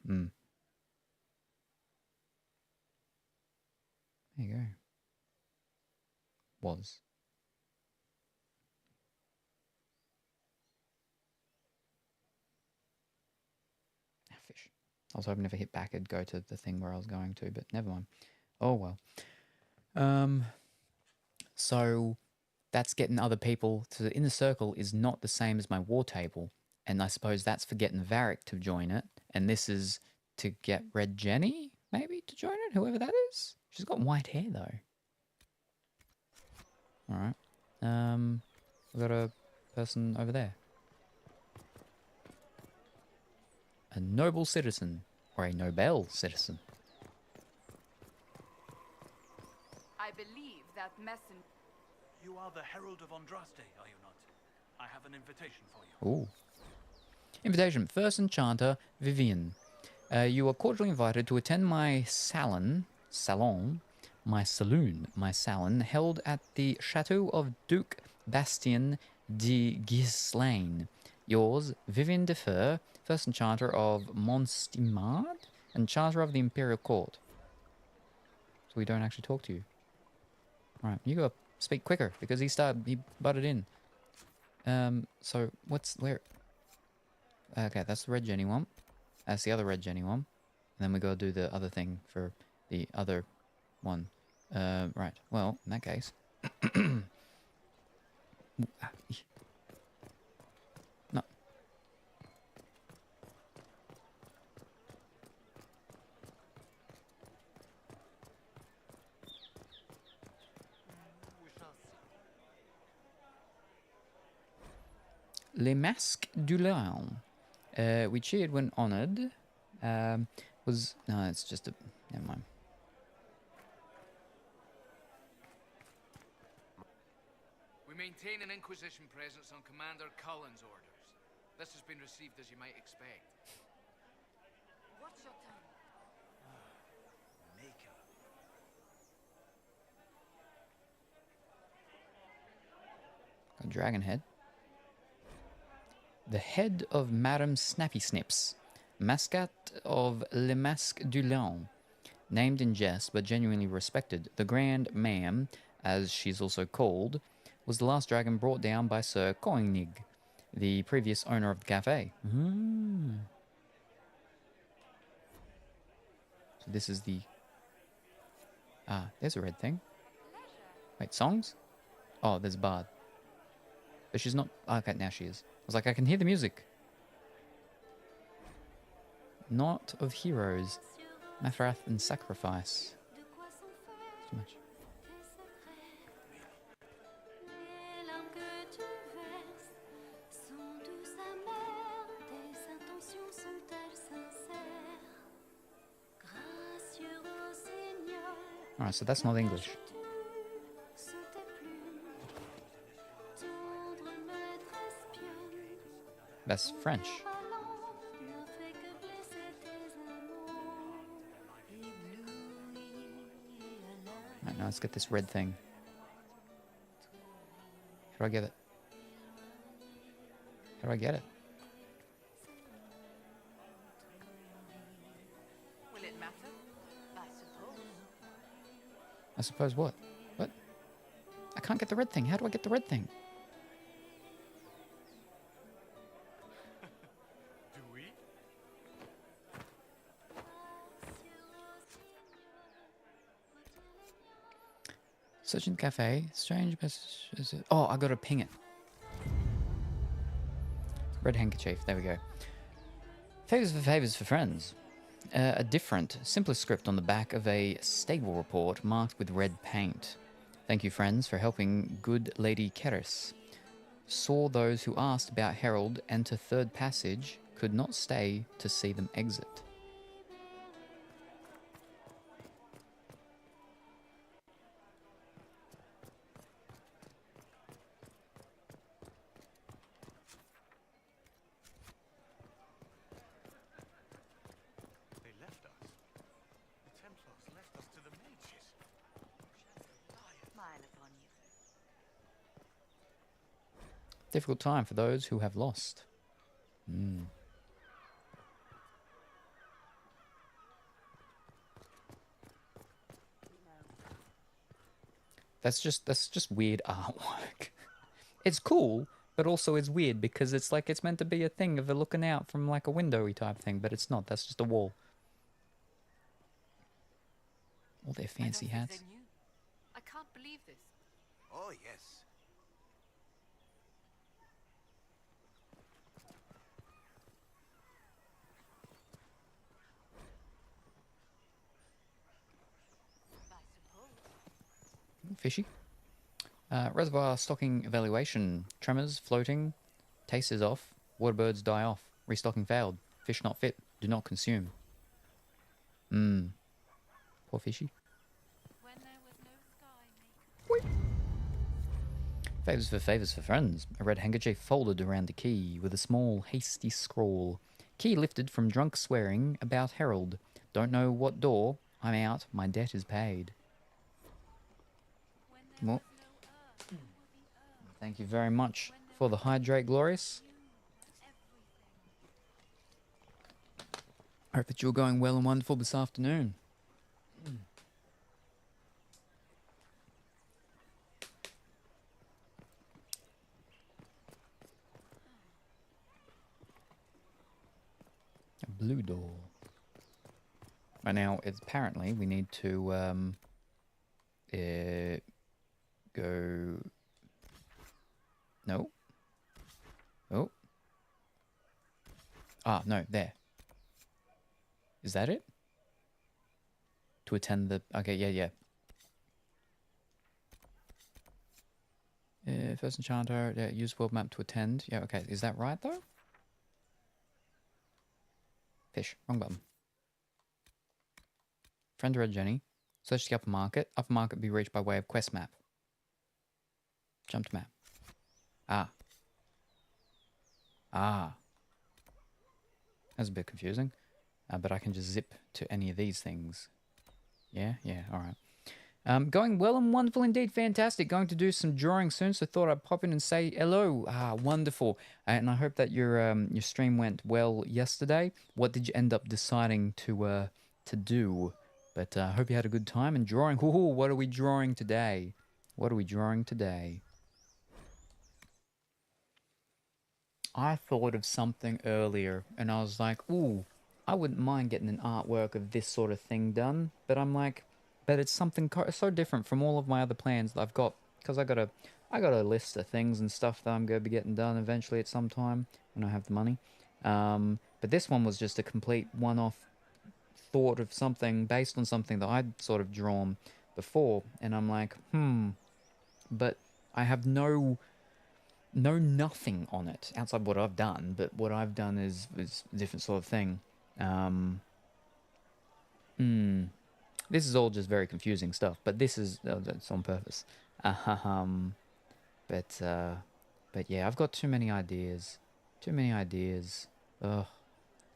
There you go. Was. Fish. I was hoping if I hit back it'd go to the thing where I was going to, but never mind. Oh well. So that's getting other people to the inner circle is not the same as my war table. And I suppose that's for getting Varric to join it. And this is to get Red Jenny, maybe, to join it, whoever that is. She's got white hair, though. Alright. We've got a person over there. A noble citizen. Or a Nobel citizen. I believe that messenger... You are the Herald of Andraste, are you not? I have an invitation for you. Ooh. Invitation. First Enchanter, Vivian. You are cordially invited to attend my salon, my salon, held at the Chateau of Duke Bastien de Gislaine. Yours, Vivian de Fer, First Enchanter of Monstimard, Enchanter of the Imperial Court. So we don't actually talk to you. Right, you gotta speak quicker, because he butted in. So, where? Okay, that's the Red Jenny one. That's the other Red Jenny one. And then we gotta do the other thing for the other one. Right, well, in that case... No. Les Masques du Lion. We cheered when honored. Was... No, it's just a... Never mind. We maintain an Inquisition presence on Commander Cullen's orders. This has been received as you might expect. What's your time? Maker. A dragon head. The head of Madame Snappy Snips, mascot of Le Masque du Lion. Named in jest but genuinely respected, the Grand Ma'am, as she's also called, was the last dragon brought down by Sir Koenig, the previous owner of the cafe. So this is the... Ah, there's a red thing. Wait, songs? Oh, there's a bard. But she's not... Okay, now she is. I was like, I can hear the music. Not of heroes. Mathrath and sacrifice. Too much. Alright, so that's not English. That's French. Right, now let's get this red thing. How do I get it? How do I get it? Will it matter? I suppose. I suppose what? What? I can't get the red thing. How do I get the red thing? Do we? Searching the cafe. Strange message. Oh, I gotta ping it. Red handkerchief. There we go. Favors for friends. A different, simpler script on the back of a stable report marked with red paint. Thank you, friends, for helping good Lady Keris. Saw those who asked about Herald enter third passage, could not stay to see them exit. They left us. The Templars left us to the mages. Smile upon you. Difficult time for those who have lost. That's just weird artwork. It's cool, but also it's weird because it's like it's meant to be a thing of a looking out from like a windowy type thing, but it's not. That's just a wall. All their fancy hats. I can't believe this. Oh, yes. fishy. Reservoir stocking evaluation. Tremors, floating. Taste is off. Waterbirds die off. Restocking failed. Fish not fit. Do not consume. Poor fishy. Favors for friends. A red handkerchief folded around the key with a small, hasty scrawl. Key lifted from drunk swearing about Herald. Don't know what door. I'm out. My debt is paid. Well, thank you very much for the hydrate, Glorious. I hope that you're going well and wonderful this afternoon. A blue door. Right now, it's apparently we need to go. No. Oh. Ah, no, there. Is that it? To attend the... Okay, yeah. First enchanter, yeah, use world map to attend. Yeah, okay. Is that right, though? Fish. Wrong button. Friend Red Jenny. Search the upper market. Upper market be reached by way of quest map. Jump to map. That's a bit confusing. But I can just zip to any of these things. Yeah, alright. Going well and wonderful indeed, fantastic. Going to do some drawing soon, so thought I'd pop in and say hello. Wonderful. And I hope that your stream went well yesterday. What did you end up deciding to do? But I hope you had a good time and drawing. Ooh, what are we drawing today? I thought of something earlier, and I was like, ooh, I wouldn't mind getting an artwork of this sort of thing done. But I'm like, but it's something so different from all of my other plans that I've got. Because I got a list of things and stuff that I'm going to be getting done eventually at some time when I have the money. But this one was just a complete one-off thought of something based on something that I'd sort of drawn before. And I'm like, but I have nothing on it outside what I've done, but what I've done is a different sort of thing. This is all just very confusing stuff, but this is that's on purpose. But yeah, I've got too many ideas. Ugh.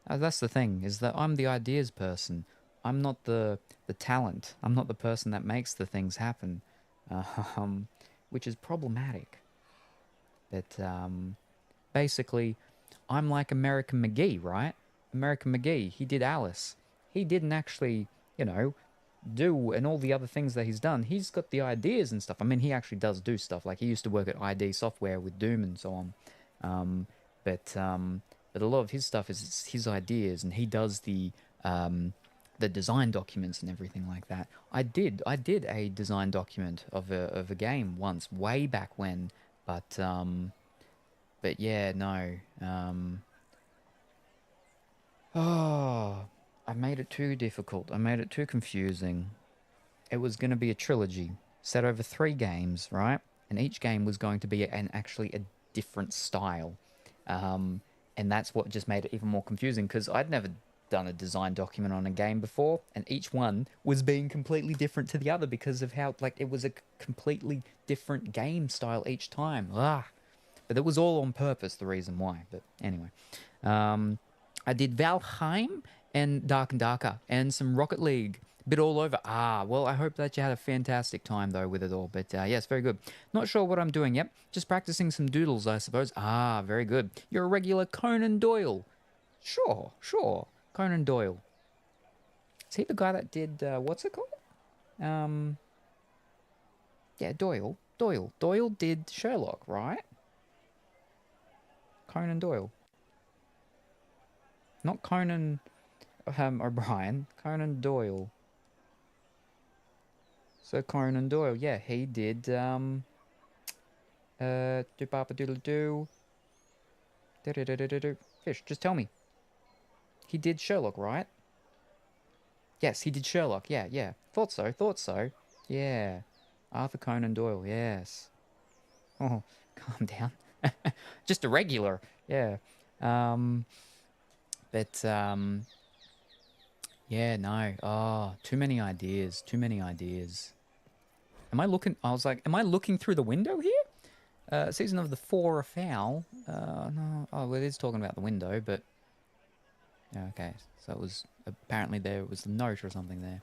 That's the thing, is that I'm the ideas person. I'm not the talent. I'm not the person that makes the things happen, which is problematic. But basically, I'm like American McGee, right? American McGee, he did Alice. He didn't actually, do and all the other things that he's done. He's got the ideas and stuff. I mean, he actually does do stuff. Like, he used to work at ID Software with Doom and so on. But a lot of his stuff is his ideas, and he does the design documents and everything like that. I did a design document of a game once, way back when. But yeah, no. I made it too difficult. I made it too confusing. It was going to be a trilogy set over 3 games, right? And each game was going to be actually a different style. And that's what just made it even more confusing, because I'd never done a design document on a game before, and each one was being completely different to the other because of how, it was a completely different game style each time. But it was all on purpose, the reason why. But anyway. I did Valheim and Dark and Darker and some Rocket League. Bit all over. Well, I hope that you had a fantastic time, though, with it all. But, yes, very good. Not sure what I'm doing yet. Just practicing some doodles, I suppose. Very good. You're a regular Conan Doyle. Sure. Conan Doyle. Is he the guy that did, what's it called? Yeah, Doyle. Doyle did Sherlock, right? Conan Doyle. Not Conan O'Brien. Conan Doyle. So Conan Doyle, yeah, he did, do-ba-ba-doodle-doo. Fish, just tell me. He did Sherlock, right? Yes, he did Sherlock, yeah. Thought so. Yeah. Arthur Conan Doyle, yes. Oh, calm down. Just a regular, yeah. Yeah, no. Oh, too many ideas. Too many ideas. Am I looking? I was like, am I looking through the window here? Season of the Four afoul. No. Oh, well, it is talking about the window, but yeah, okay. So it was apparently there was a note or something there.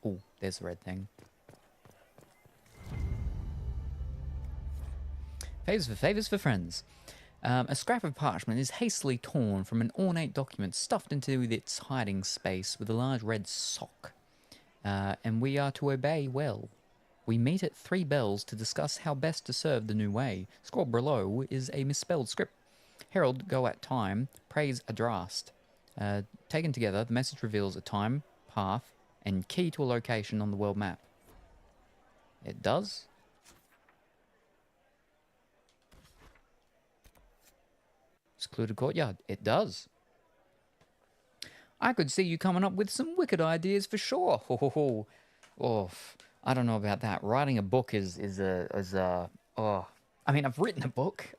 Oh, there's the red thing. Favors for friends. A scrap of parchment is hastily torn from an ornate document stuffed into its hiding space with a large red sock. And we are to obey well. We meet at 3 bells to discuss how best to serve the new way. Scroll below is a misspelled script. Herald, go at time, praise adrast. Taken together, the message reveals a time, path, and key to a location on the world map. It does? Secluded courtyard. It does. I could see you coming up with some wicked ideas for sure. Oh, I don't know about that. Writing a book is oh. I mean, I've written a book,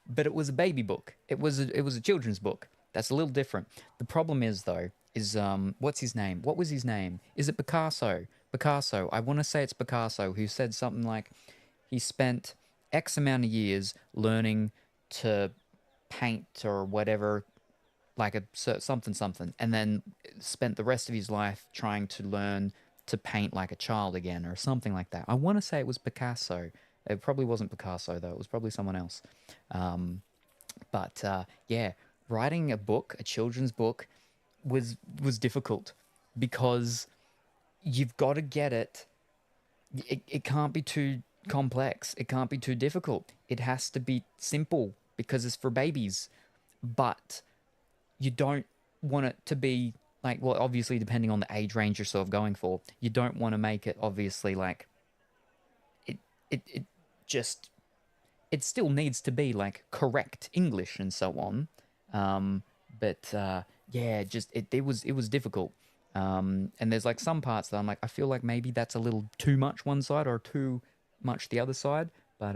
but it was a baby book. It was a children's book. That's a little different. The problem is though, what's his name? What was his name? Is it Picasso? Picasso. I want to say it's Picasso who said something like he spent X amount of years learning to paint or whatever, like a something, and then spent the rest of his life trying to learn to paint like a child again or something like that. I want to say it was Picasso. It probably wasn't Picasso though. It was probably someone else. Yeah, writing a book, a children's book, was difficult because you've got to get it. It can't be too complex. It can't be too difficult. It has to be simple because it's for babies. But you don't want it to be like, well, obviously depending on the age range you're sort of going for, you don't want to make it obviously like it still needs to be like correct English and so on. Yeah, it was difficult. And there's like some parts that I'm like, I feel like maybe that's a little too much one side or too much the other side. But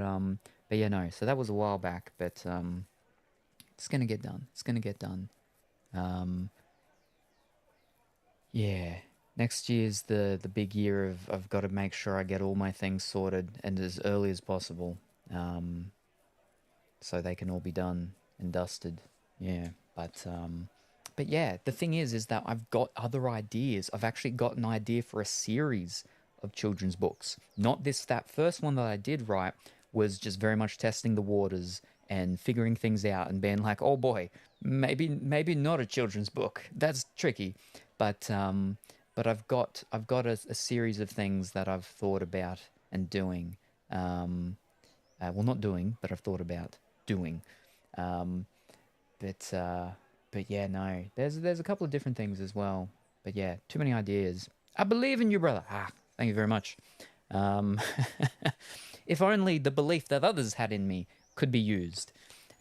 yeah, no. So that was a while back, but it's gonna get done. It's gonna get done. Yeah. Next year's the big year of I've got to make sure I get all my things sorted and as early as possible. So they can all be done and dusted. Yeah. But yeah, the thing is that I've got other ideas. I've actually got an idea for a series of children's books. Not that first one that I did write was just very much testing the waters and figuring things out and being like, oh boy, maybe not a children's book. That's tricky. But I've got a series of things that I've thought about and doing. Well, not doing, but I've thought about doing. But yeah, no. There's a couple of different things as well. But yeah, too many ideas. I believe in you, brother. Thank you very much. If only the belief that others had in me could be used.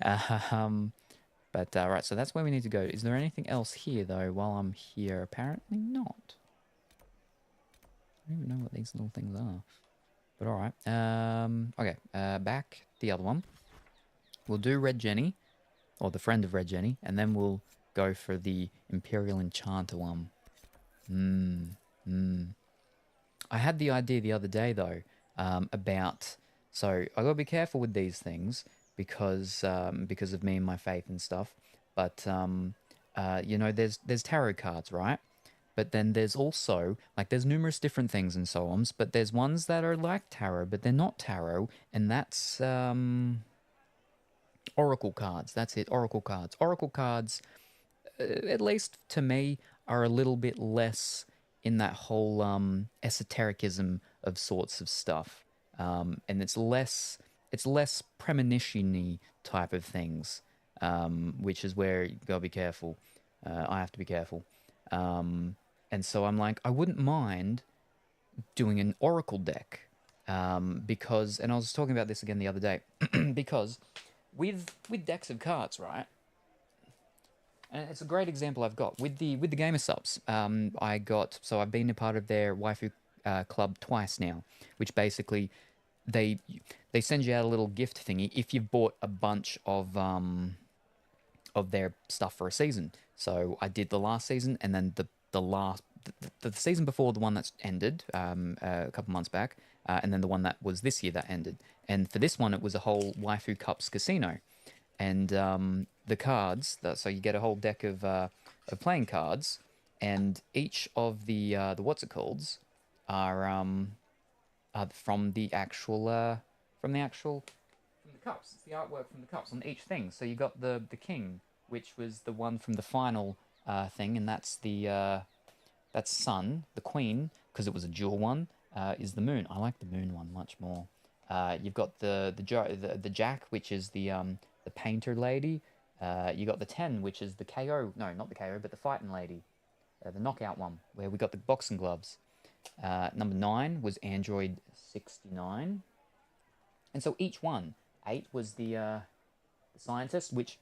Right, so that's where we need to go. Is there anything else here, though, while I'm here? Apparently not. I don't even know what these little things are. But alright. Okay, back the other one. We'll do Red Jenny, or the friend of Red Jenny, and then we'll go for the Imperial Enchanter one. I had the idea the other day, though, about... So, I gotta be careful with these things, because of me and my faith and stuff. But, you know, there's tarot cards, right? But then there's also, like, there's numerous different things and so on, but there's ones that are like tarot, but they're not tarot, and that's, oracle cards. That's it, oracle cards. Oracle cards, at least to me, are a little bit less in that whole, esotericism of sorts of stuff. And it's less premonition-y type of things, which is where you gotta be careful. I have to be careful. And so I'm like, I wouldn't mind doing an oracle deck, because, and I was talking about this again the other day, because with decks of cards, right? And it's a great example I've got with the gamer subs. I've been a part of their waifu club twice now, which basically they send you out a little gift thingy if you've bought a bunch of their stuff for a season. So I did the last season, and then the season before the one that's ended a couple months back, and then the one that was this year that ended. And for this one, it was a whole Waifu Cups casino, and the cards. So you get a whole deck of playing cards, and each of the what's it called are from the actual from the cups. It's the artwork from the cups on each thing. So you got the king, which was the one from the final thing, and that's that's sun. The queen, because it was a dual one, is the moon. I like the moon one much more. You've got the jack, which is the painter lady. You got the 10, which is the KO. No, not the KO, but the fighting lady, the knockout one, where we got the boxing gloves. Number 9 was Android 69, and so each one. 8 was the scientist, which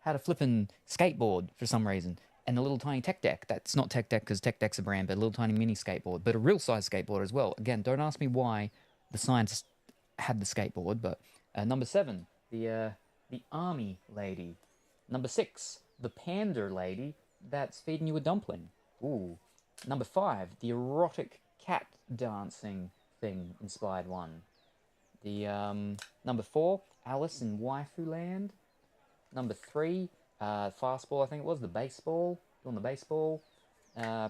had a flippin' skateboard for some reason, and a little tiny tech deck. That's not tech deck because tech deck's a brand, but a little tiny mini skateboard, but a real size skateboard as well. Again, don't ask me why the scientist had the skateboard, but number 7, the army lady. Number 6, the pander lady that's feeding you a dumpling. Ooh. Number 5, the erotic cat dancing thing inspired one. The number 4, Alice in Waifu Land. Number 3, fastball, I think it was, the baseball, doing the baseball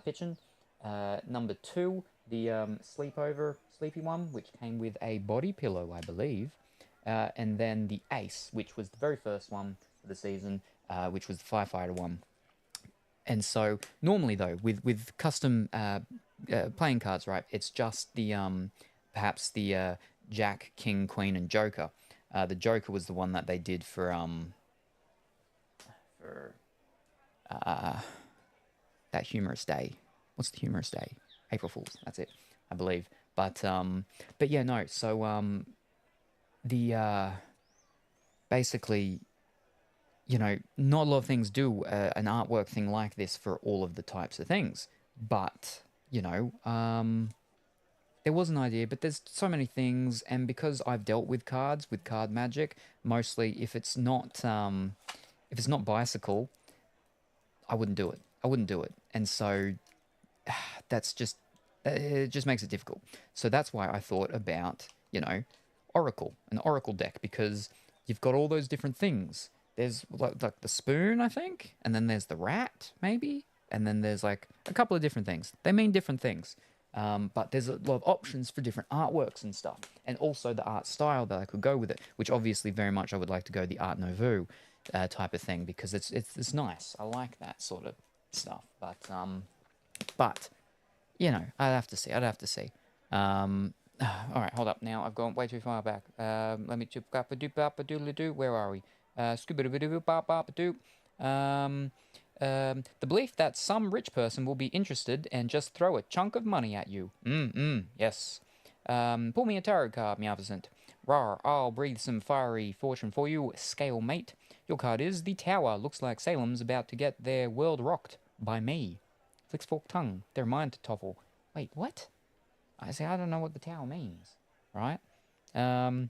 pitching. Number 2, the sleepy one, which came with a body pillow, I believe. And then the ace, which was the very first one for the season, which was the firefighter one. And so normally though, with custom playing cards, right, it's just the perhaps the Jack, King, Queen, and Joker. The Joker was the one that they did for that humorous day. What's the humorous day? April Fool's. That's it, I believe. But yeah, no. So the basically, you know, not a lot of things do an artwork thing like this for all of the types of things. But you know, there was an idea, but there's so many things, and because I've dealt with cards, with card magic, mostly if it's not bicycle, I wouldn't do it. I wouldn't do it, and so that's just it just makes it difficult. So that's why I thought about, you know, Oracle, an Oracle deck, because you've got all those different things. There's like the spoon, I think, and then there's the rat, maybe, and then there's like a couple of different things. They mean different things. But there's a lot of options for different artworks and stuff, and also the art style that I could go with it, which obviously very much I would like to go the Art Nouveau type of thing, because it's nice. I like that sort of stuff. But you know, I'd have to see. All right, hold up. Now I've gone way too far back. Let me do. Where are we? The belief that some rich person will be interested and just throw a chunk of money at you. Yes. Pull me a tarot card, Meowpercent. Rawr, I'll breathe some fiery fortune for you, scale mate. Your card is the Tower. Looks like Salem's about to get their world rocked by me. Flicks fork tongue. Their mind to toffle. Wait, what? I say I don't know what the Tower means. Right? No,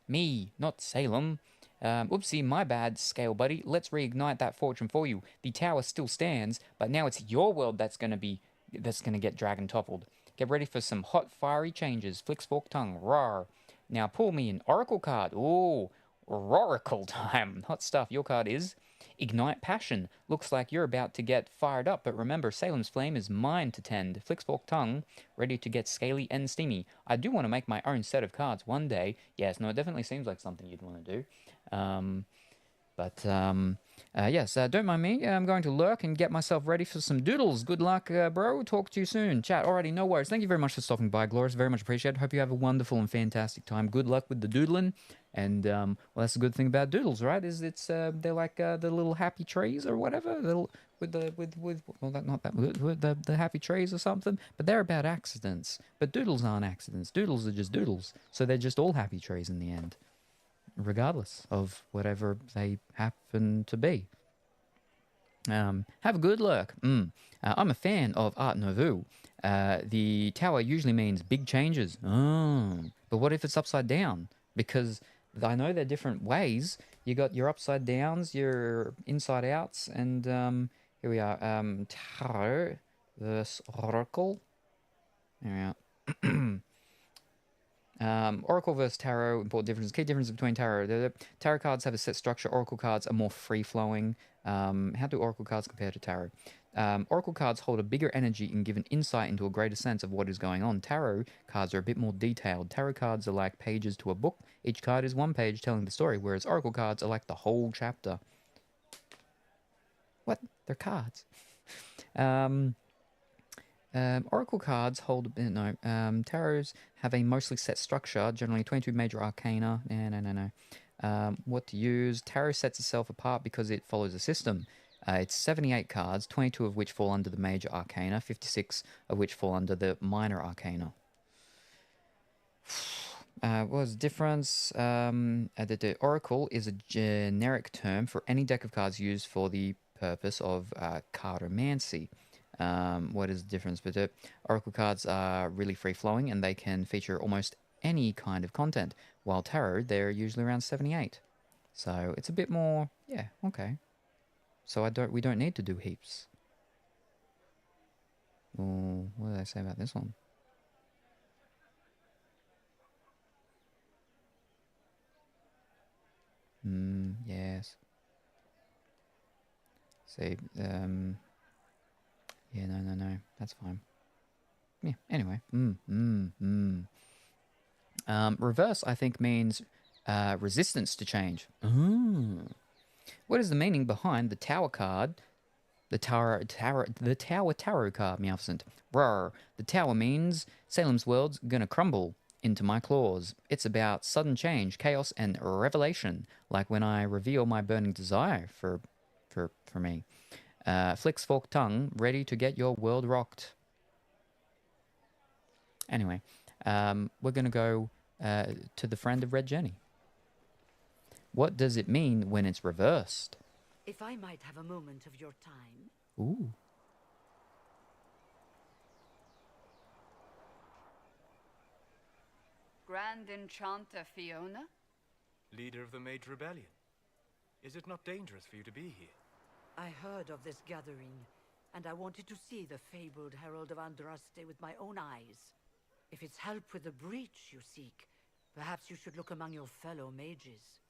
me, not Salem. Oopsie, my bad, Scale Buddy. Let's reignite that fortune for you. The tower still stands, but now it's your world that's gonna get dragon toppled. Get ready for some hot, fiery changes. Flicks fork tongue. Rawr. Now pull me an Oracle card. Ooh, Roracle time. Hot stuff. Your card is Ignite Passion. Looks like you're about to get fired up, but remember, Salem's flame is mine to tend. Flicks fork tongue. Ready to get scaly and steamy. I do want to make my own set of cards one day. Yes, no, it definitely seems like something you'd want to do. Yes, don't mind me. I'm going to lurk and get myself ready for some doodles. Good luck, bro. Talk to you soon. Chat. Alrighty, no worries. Thank you very much for stopping by, Glorious. Very much appreciated. Hope you have a wonderful and fantastic time. Good luck with the doodling. And well, that's the good thing about doodles, right? Is they're like the little happy trees or whatever. The happy trees or something. But they're about accidents. But doodles aren't accidents. Doodles are just doodles. So they're just all happy trees in the end, regardless of whatever they happen to be. Have a good lurk. I'm a fan of Art Nouveau. The tower usually means big changes. Oh, but what if it's upside down? Because I know there are different ways. You got your upside downs, your inside outs, and here we are. Tarot versus Oracle. There we are. Oracle versus Tarot, important differences. Key differences between Tarot. The Tarot cards have a set structure. Oracle cards are more free-flowing. How do Oracle cards compare to Tarot? Oracle cards hold a bigger energy and give an insight into a greater sense of what is going on. Tarot cards are a bit more detailed. Tarot cards are like pages to a book. Each card is one page telling the story, whereas Oracle cards are like the whole chapter. What? They're cards. Oracle cards hold... No. Tarots have a mostly set structure, generally 22 major arcana. No. What to use? Tarot sets itself apart because it follows a system. It's 78 cards, 22 of which fall under the major arcana, 56 of which fall under the minor arcana. What was the difference? The Oracle is a generic term for any deck of cards used for the purpose of cartomancy. What is the difference? But Oracle cards are really free-flowing and they can feature almost any kind of content, while Tarot, they're usually around 78. So it's a bit more, yeah, okay. So we don't need to do heaps. Oh, what did I say about this one? Yes. See, yeah, no, that's fine. Yeah, anyway. Reverse, I think, means resistance to change. Ooh. What is the meaning behind the Tower card? The Tower Tarot card, Meowfcent. Roar. The Tower means Salem's world's gonna crumble into my claws. It's about sudden change, chaos, and revelation, like when I reveal my burning desire for me. Flick's forked tongue, ready to get your world rocked. Anyway, we're gonna go to the friend of Red Jenny. What does it mean when it's reversed? If I might have a moment of your time. Ooh. Grand Enchanter Fiona? Leader of the Mage Rebellion. Is it not dangerous for you to be here? I heard of this gathering, and I wanted to see the fabled Herald of Andraste with my own eyes. If it's help with the breach you seek, perhaps you should look among your fellow mages.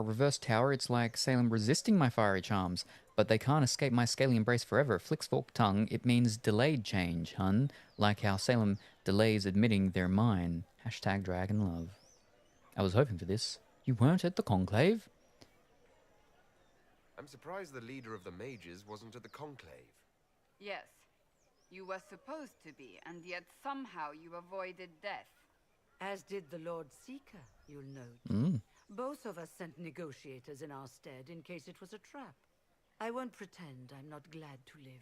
Reverse Tower, it's like Salem resisting my fiery charms, but they can't escape my scaly embrace forever. Flick's forked tongue, it means delayed change, hun. Like how Salem delays admitting they're mine. Hashtag dragon love. I was hoping for this. You weren't at the conclave? I'm surprised the leader of the mages wasn't at the conclave. Yes. You were supposed to be, and yet somehow you avoided death. As did the Lord Seeker, you'll note. Mm. Both of us sent negotiators in our stead in case it was a trap. I won't pretend I'm not glad to live.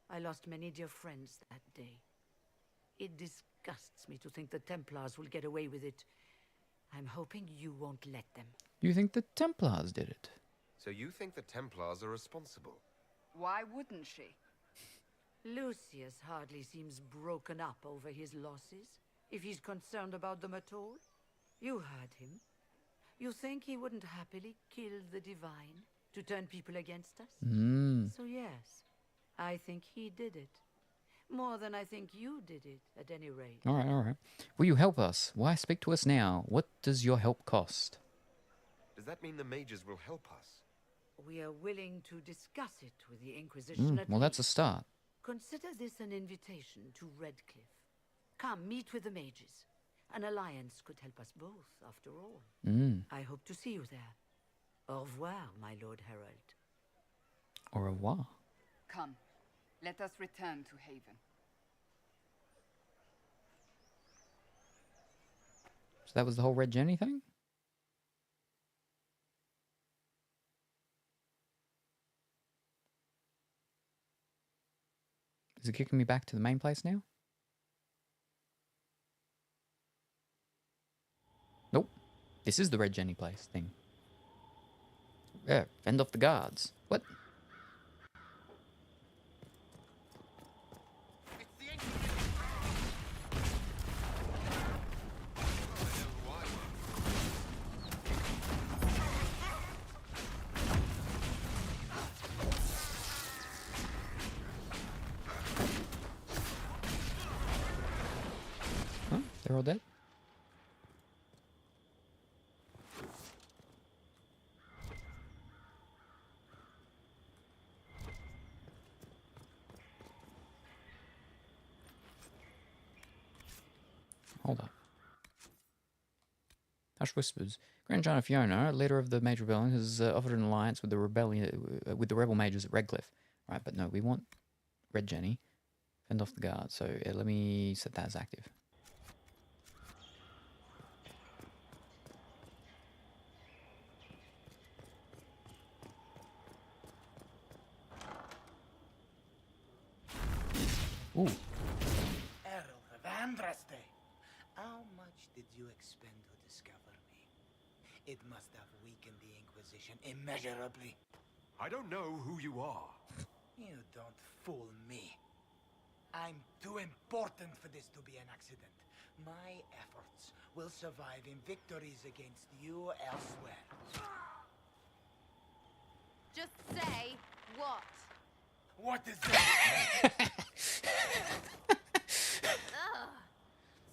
I lost many dear friends that day. It disgusts me to think the Templars will get away with it. I'm hoping you won't let them. You think the Templars did it? So you think the Templars are responsible? Why wouldn't she? Lucius hardly seems broken up over his losses, if he's concerned about them at all. You heard him. You think he wouldn't happily kill the Divine to turn people against us? So yes, I think he did it. More than I think you did it, at any rate. All right. Will you help us? Why speak to us now? What does your help cost? Does that mean the mages will help us? We are willing to discuss it with the Inquisition at Well, that's a start. Consider this an invitation to Redcliffe. Come, meet with the mages. An alliance could help us both, after all. I hope to see you there. Au revoir, my Lord Herald. Au revoir. Come, let us return to Haven. So that was the whole Red Jenny thing? Is it kicking me back to the main place now? Nope. This is the Red Jenny place thing. Yeah, fend off the guards. What? they're all dead? Hold up. Hush whispers. Grand China Fiona, leader of the Mage Rebellion, has offered an alliance with the rebel mages at Redcliffe. Right, but no, we want Red Jenny. Fend off the guard. So let me set that as active. Ooh. Herald of Andraste, how much did you expend to discover me? It must have weakened the Inquisition immeasurably. I don't know who you are. You don't fool me. I'm too important for this to be an accident. My efforts will survive in victories against you elsewhere. Just say what? What is that? Ugh.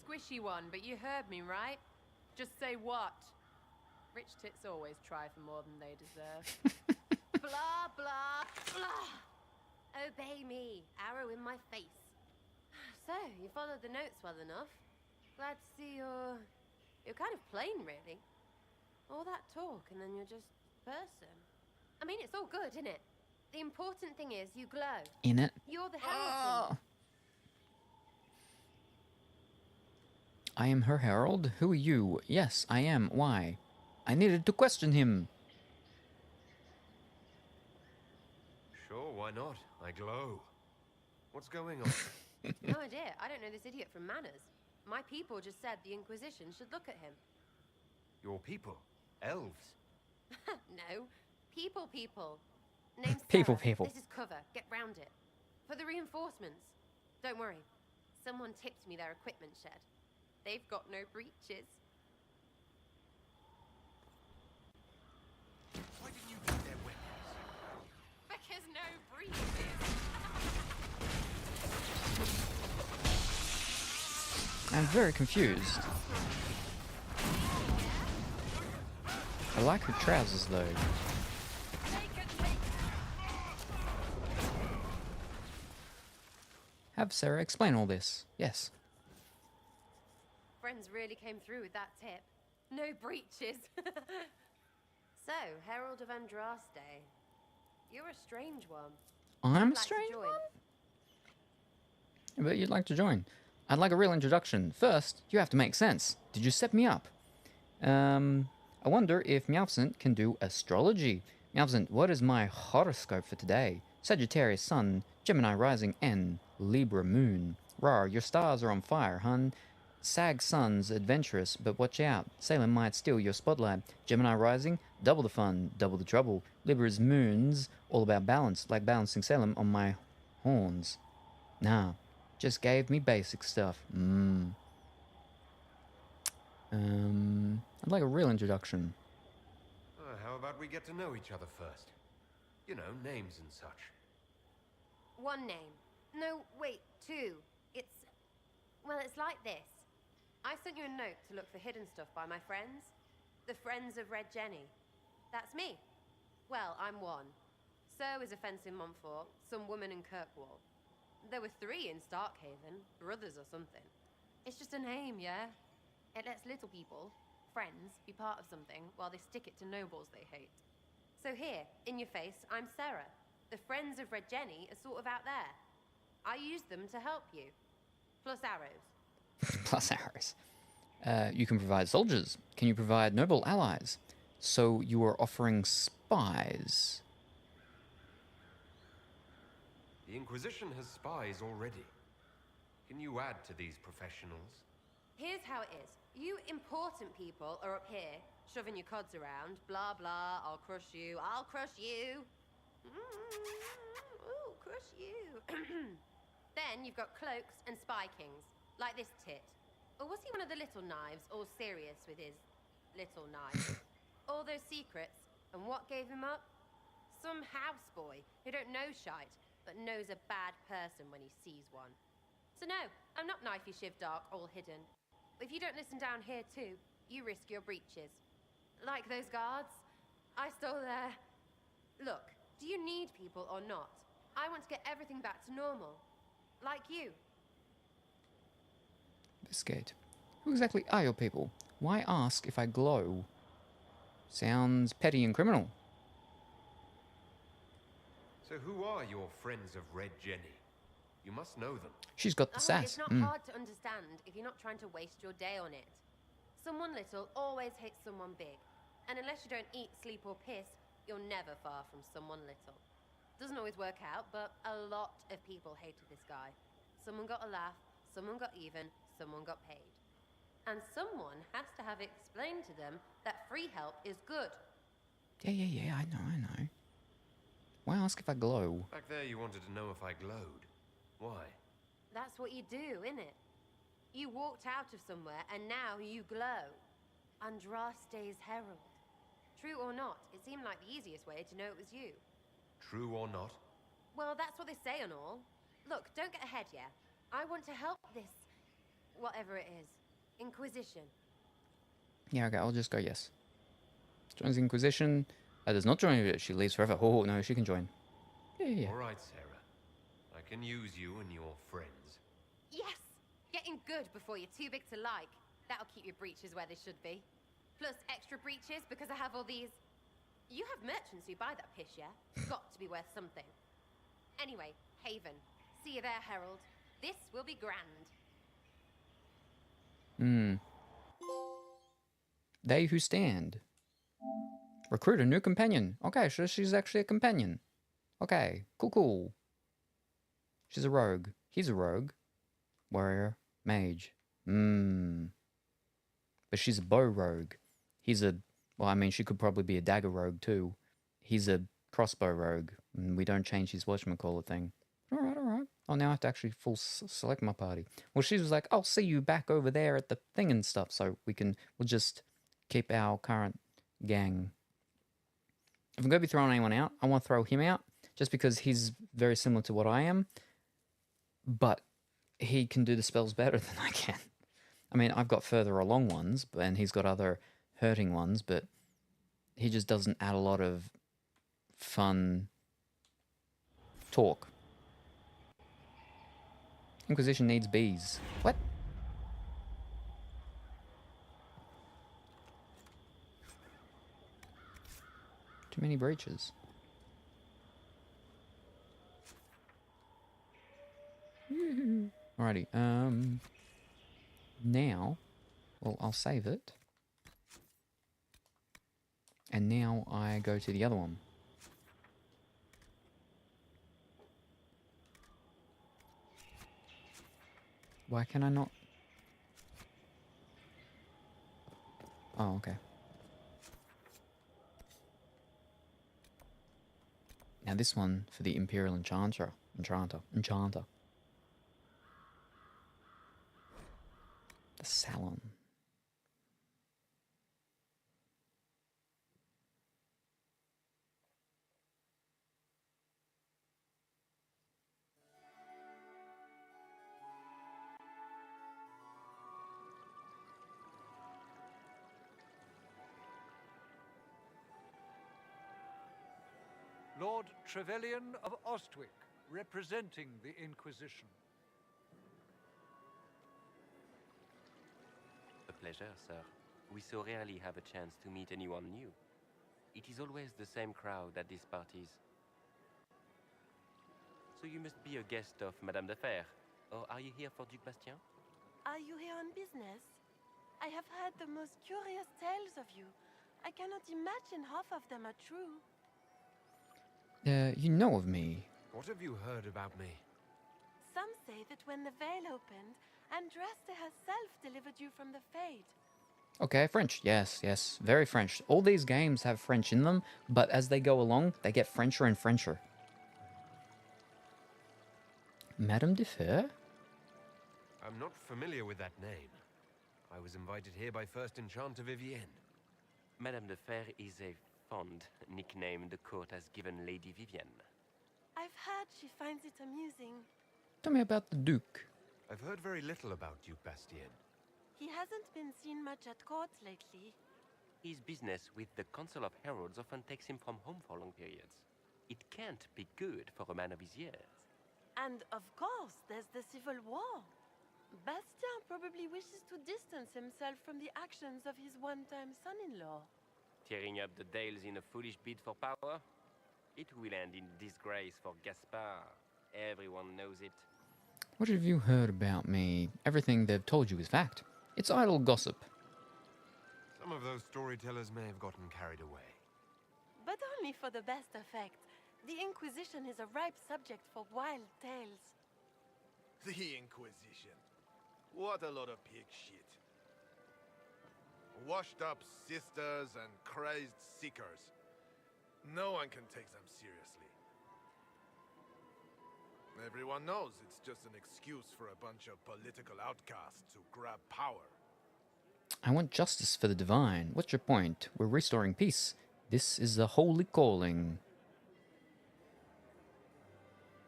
Squishy one, but you heard me, right? Just say what? Rich tits always try for more than they deserve. Blah, blah, blah. Obey me. Arrow in my face. So, you followed the notes well enough. Glad to see you're kind of plain, really. All that talk and then you're just person. I mean, it's all good, isn't it? The important thing is you glow. In it. You're the herald. I am her herald. Who are you? Yes, I am. Why? I needed to question him. Sure, why not? I glow. What's going on? No idea. I don't know this idiot from Manners. My people just said the Inquisition should look at him. Your people? Elves? No. People. Name's People. This is cover. Get round it. For the reinforcements. Don't worry. Someone tipped me their equipment shed. They've got no breaches. Why didn't you take their weapons? Because no breaches. I'm very confused. I like her trousers though. Have Sarah explain all this. Yes. Friends really came through with that tip. No breaches. So, Herald of Andraste. You're a strange one. I'm I'd a like to strange join. one? But you'd like to join. I'd like a real introduction. First, you have to make sense. Did you set me up? I wonder if Meowsant can do astrology. Meowsant, what is my horoscope for today? Sagittarius Sun, Gemini Rising N, Libra Moon. Rar, your stars are on fire, hun. Sag Sun's adventurous, but watch out. Salem might steal your spotlight. Gemini Rising, double the fun, double the trouble. Libra's Moon's all about balance, like balancing Salem on my horns. Nah, just gave me basic stuff. I'd like a real introduction. How about we get to know each other first? You know, names and such. One name. No, wait, two. Well, it's like this. I sent you a note to look for hidden stuff by my friends. The Friends of Red Jenny. That's me. Well, I'm one. So is a fence in Montfort, some woman in Kirkwall. There were 3 in Starkhaven, brothers or something. It's just a name, yeah? It lets little people, friends, be part of something while they stick it to nobles they hate. So here, in your face, I'm Sarah. The Friends of Red Jenny are sort of out there. I use them to help you. Plus arrows. Plus arrows. You can provide soldiers. Can you provide noble allies? So you are offering spies. The Inquisition has spies already. Can you add to these professionals? Here's how it is. You important people are up here, shoving your cods around. Blah, blah, I'll crush you. Ooh, crush you. Then you've got cloaks and spy kings, like this tit. Or was he one of the little knives, all serious with his little knives? All those secrets, and what gave him up? Some houseboy who don't know shite, but knows a bad person when he sees one. So no, I'm not knifey shiv dark, all hidden. if you don't listen down here too, you risk your breeches. Like those guards. I stole their... Look, do you need people or not? I want to get everything back to normal. Like you. Investigate. Who exactly are your people? Why ask if I glow? Sounds petty and criminal. So who are your friends of Red Jenny? You must know them. She's got the sass. It's not hard to understand if you're not trying to waste your day on it. Someone little always hates someone big. And unless you don't eat, sleep or piss, you're never far from someone little. Doesn't always work out, but a lot of people hated this guy. Someone got a laugh, someone got even, someone got paid. And someone has to have explained to them that free help is good. Yeah, I know. Why ask if I glow? Back there you wanted to know if I glowed. Why? That's what you do, innit? You walked out of somewhere and now you glow. Andraste's herald. True or not, it seemed like the easiest way to know it was you. True or not? Well, that's what they say and all. Look, don't get ahead, yeah? I want to help this... whatever it is. Inquisition. Yeah, okay, I'll just go yes. Joins the Inquisition. Does not join it. She leaves forever. Oh, no, she can join. Yeah. All right, Sarah. I can use you and your friends. Yes! Getting good before you're too big to like. That'll keep your breeches where they should be. Plus extra breeches because I have all these... You have merchants who buy that piss, yeah? Got to be worth something. Anyway, Haven. See you there, Herald. This will be grand. They who stand. Recruit a new companion. Okay, so she's actually a companion. Okay, cool. She's a rogue. He's a rogue. Warrior. Mage. But she's a bow rogue. He's a... Well, I mean, she could probably be a dagger rogue too. He's a crossbow rogue. And we don't change his whatchamacallit thing. Alright. Oh, now I have to actually full select my party. Well, she was like, I'll see you back over there at the thing and stuff. So we'll just keep our current gang. If I'm going to be throwing anyone out, I want to throw him out. Just because he's very similar to what I am. But he can do the spells better than I can. I mean, I've got further along ones, and he's got other hurting ones, but he just doesn't add a lot of fun talk. Inquisition needs bees. What? Too many breaches. Alrighty, now, well, I'll save it. And now I go to the other one. Why can I not? Oh, okay. Now this one for the Imperial Enchanter. The Salem. Lord Trevelyan of Ostwick, representing the Inquisition. A pleasure, sir. We so rarely have a chance to meet anyone new. It is always the same crowd at these parties. So you must be a guest of Madame de Fer, or are you here for Duc Bastien? Are you here on business? I have heard the most curious tales of you. I cannot imagine half of them are true. You know of me. What have you heard about me? Some say that when the veil opened, Andraste herself delivered you from the Fade. Okay, French. Yes. Very French. All these games have French in them, but as they go along, they get Frencher and Frencher. Madame de Fer? I'm not familiar with that name. I was invited here by First Enchanter Vivienne. Madame de Fer is a fond nickname the court has given Lady Vivienne. I've heard she finds it amusing. Tell me about the Duke. I've heard very little about Duke Bastien. He hasn't been seen much at court lately. His business with the Council of Heralds often takes him from home for long periods. It can't be good for a man of his years. And of course, there's the civil war. Bastien probably wishes to distance himself from the actions of his one-time son-in-law. Tearing up the Dales in a foolish bid for power? It will end in disgrace for Gaspard. Everyone knows it. What have you heard about me? Everything they've told you is fact. It's idle gossip. Some of those storytellers may have gotten carried away. But only for the best effect. The Inquisition is a ripe subject for wild tales. The Inquisition. What a lot of pig shit. Washed up sisters and crazed seekers. No one can take them seriously. Everyone knows it's just an excuse for a bunch of political outcasts to grab power. I want justice for the divine. What's your point? We're restoring peace. This is a holy calling.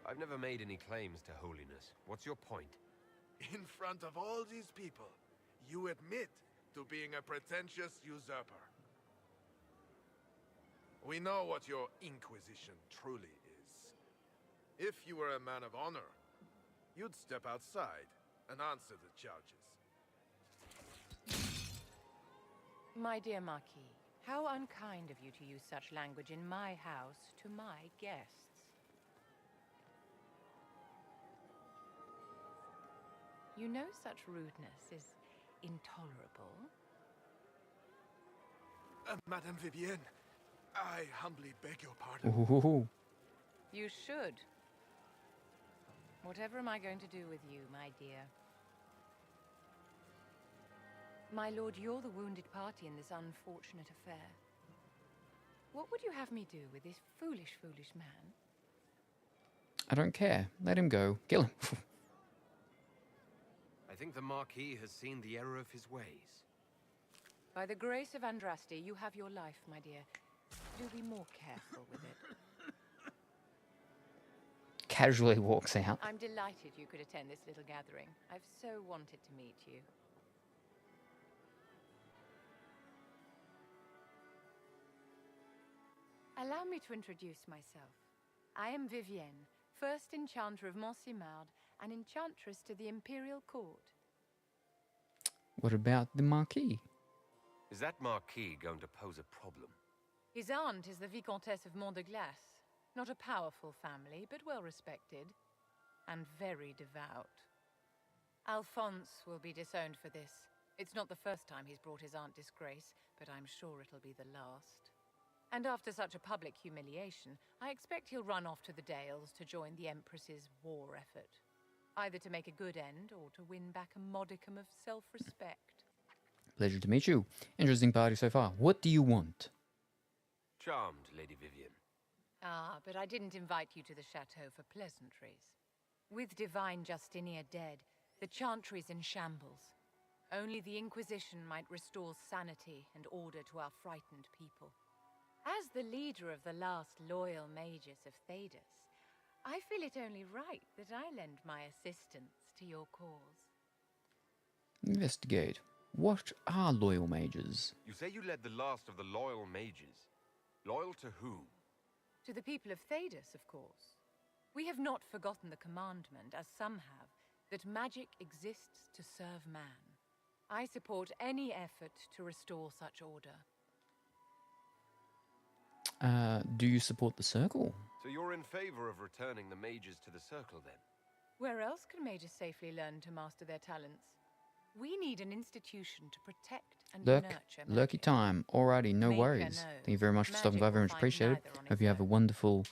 I've never made any claims to holiness. What's your point? In front of all these people, you admit to being a pretentious usurper. We know what your Inquisition truly is. If you were a man of honor, you'd step outside and answer the charges. My dear Marquis, how unkind of you to use such language in my house to my guests. You know such rudeness is intolerable. Madame Vivienne, I humbly beg your pardon. Ooh. You should. Whatever am I going to do with you, my dear? My lord, you're the wounded party in this unfortunate affair. What would you have me do with this foolish, foolish man? I don't care. Let him go. Kill him. I think the Marquis has seen the error of his ways. By the grace of Andraste, you have your life, my dear. Do be more careful with it. Casually walks out. I'm delighted you could attend this little gathering. I've so wanted to meet you. Allow me to introduce myself. I am Vivienne, first Enchanter of Montsimard and Enchantress to the Imperial Court. What about the Marquis? Is that Marquis going to pose a problem? His aunt is the Vicomtesse of Mont de Glace. Not a powerful family, but well respected. And very devout. Alphonse will be disowned for this. It's not the first time he's brought his aunt disgrace, but I'm sure it'll be the last. And after such a public humiliation, I expect he'll run off to the Dales to join the Empress's war effort. Either to make a good end, or to win back a modicum of self-respect. Pleasure to meet you. Interesting party so far. What do you want? Charmed, Lady Vivienne. Ah, but I didn't invite you to the chateau for pleasantries. With Divine Justinia dead, the Chantry's in shambles. Only the Inquisition might restore sanity and order to our frightened people. As the leader of the last loyal mages of Thedas, I feel it only right that I lend my assistance to your cause. Investigate. What are loyal mages? You say you led the last of the loyal mages. Loyal to whom? To the people of Thedas, of course. We have not forgotten the commandment, as some have, that magic exists to serve man. I support any effort to restore such order. Do you support the Circle? So you're in favor of returning the mages to the Circle, then? Where else can mages safely learn to master their talents? We need an institution to protect and nurture magic. Lurky time. Alrighty, no Maker worries. knows. Thank you very much for stopping by. Magic Very will much find appreciated. neither on Hope its you have a own. wonderful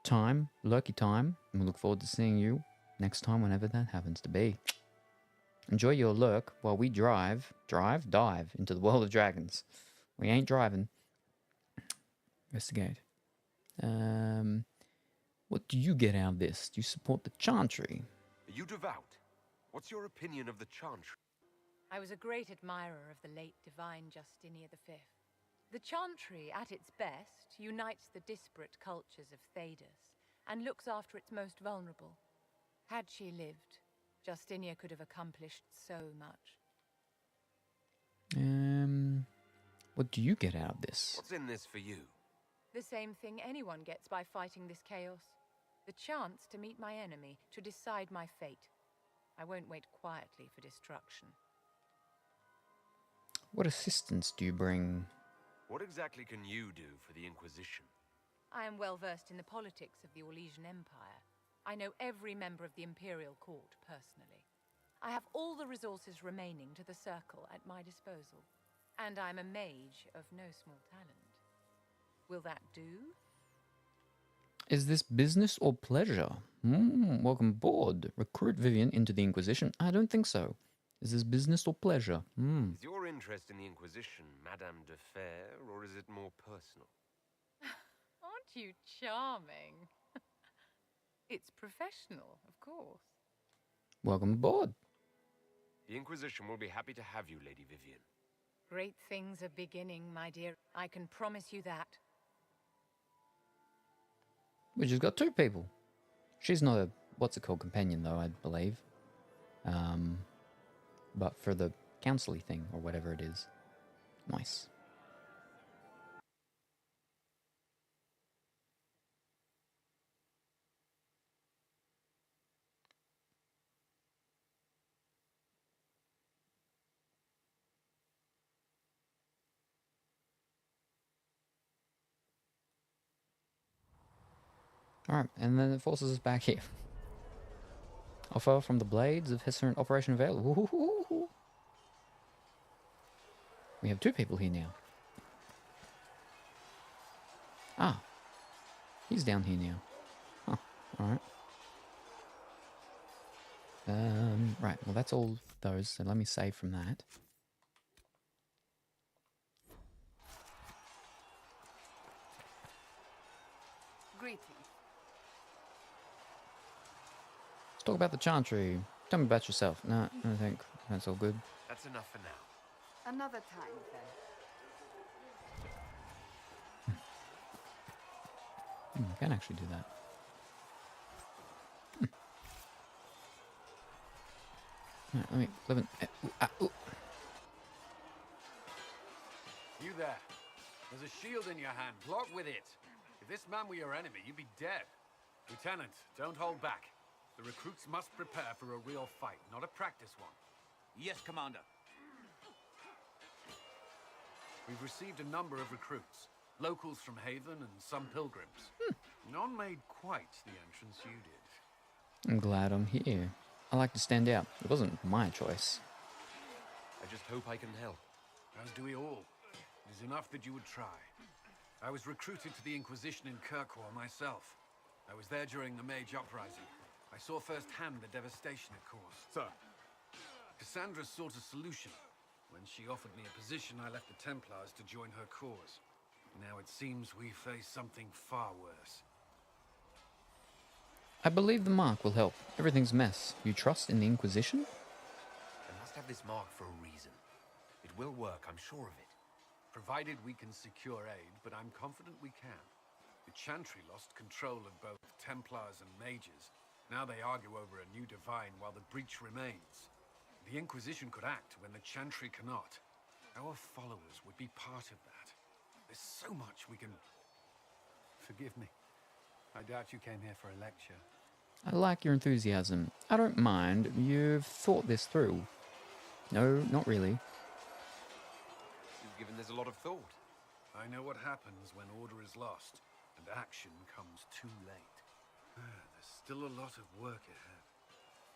time, lurky time, and we look forward to seeing you next time, whenever that happens to be. Enjoy your lurk while we dive into the world of dragons. We ain't driving. Investigate. What do you get out of this? Do you support the Chantry? Are you devout? What's your opinion of the Chantry? I was a great admirer of the late Divine Justinia V. The Chantry, at its best, unites the disparate cultures of Thedas and looks after its most vulnerable. Had she lived, Justinia could have accomplished so much. What do you get out of this? What's in this for you? The same thing anyone gets by fighting this chaos. The chance to meet my enemy, to decide my fate. I won't wait quietly for destruction. What assistance do you bring? What exactly can you do for the Inquisition? I am well versed in the politics of the Orlesian Empire. I know every member of the Imperial Court personally. I have all the resources remaining to the Circle at my disposal. And I'm a mage of no small talent. Will that do? Is this business or pleasure? Welcome aboard. Recruit Vivian into the Inquisition? I don't think so. Is this business or pleasure? Is your interest in the Inquisition Madame de Fer, or is it more personal? Aren't you charming? It's professional, of course. Welcome aboard. The Inquisition will be happy to have you, Lady Vivian. Great things are beginning, my dear. I can promise you that. We just got 2 people. She's not a, what's it called, companion though, I believe. But for the council-y thing, or whatever it is. Nice. Alright, and then it forces us back here. Offer from the Blades of Hessern Operation available. Ooh. We have 2 people here now. Ah. He's down here now. Huh. Alright. Right, well that's all those, so let me save from that. Greetings. Let's talk about the Chantry. Tell me about yourself. No, I think that's all good. That's enough for now. Another time, then. I can actually do that. Right, let me live in. You there. There's a shield in your hand. Block with it. If this man were your enemy, you'd be dead. Lieutenant, don't hold back. The recruits must prepare for a real fight, not a practice one. Yes, Commander. We've received a number of recruits. Locals from Haven and some pilgrims. None made quite the entrance you did. I'm glad I'm here. I like to stand out. It wasn't my choice. I just hope I can help. As do we all. It is enough that you would try. I was recruited to the Inquisition in Kirkwall myself. I was there during the Mage Uprising. I saw firsthand the devastation it caused. Sir. Cassandra sought a solution. When she offered me a position, I left the Templars to join her cause. Now it seems we face something far worse. I believe the mark will help. Everything's a mess. You trust in the Inquisition? I must have this mark for a reason. It will work, I'm sure of it. Provided we can secure aid, but I'm confident we can. The Chantry lost control of both Templars and Mages. Now they argue over a new divine while the breach remains. The Inquisition could act when the Chantry cannot. Our followers would be part of that. There's so much we can... Forgive me. I doubt you came here for a lecture. I like your enthusiasm. I don't mind. You've thought this through. No, not really. You've given this a lot of thought. I know what happens when order is lost, and action comes too late. There's still a lot of work ahead.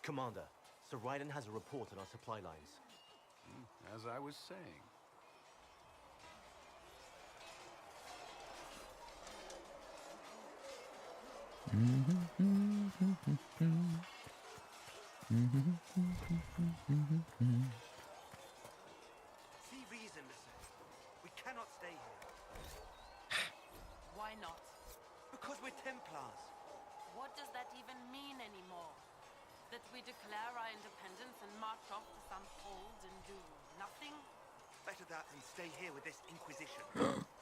Commander, Sir Raiden has a report on our supply lines. As I was saying. See reason, sir. We cannot stay here. Why not? Because we're Templars. What does that even mean anymore? That we declare our independence and march off to some fold and do nothing? Better that than stay here with this Inquisition.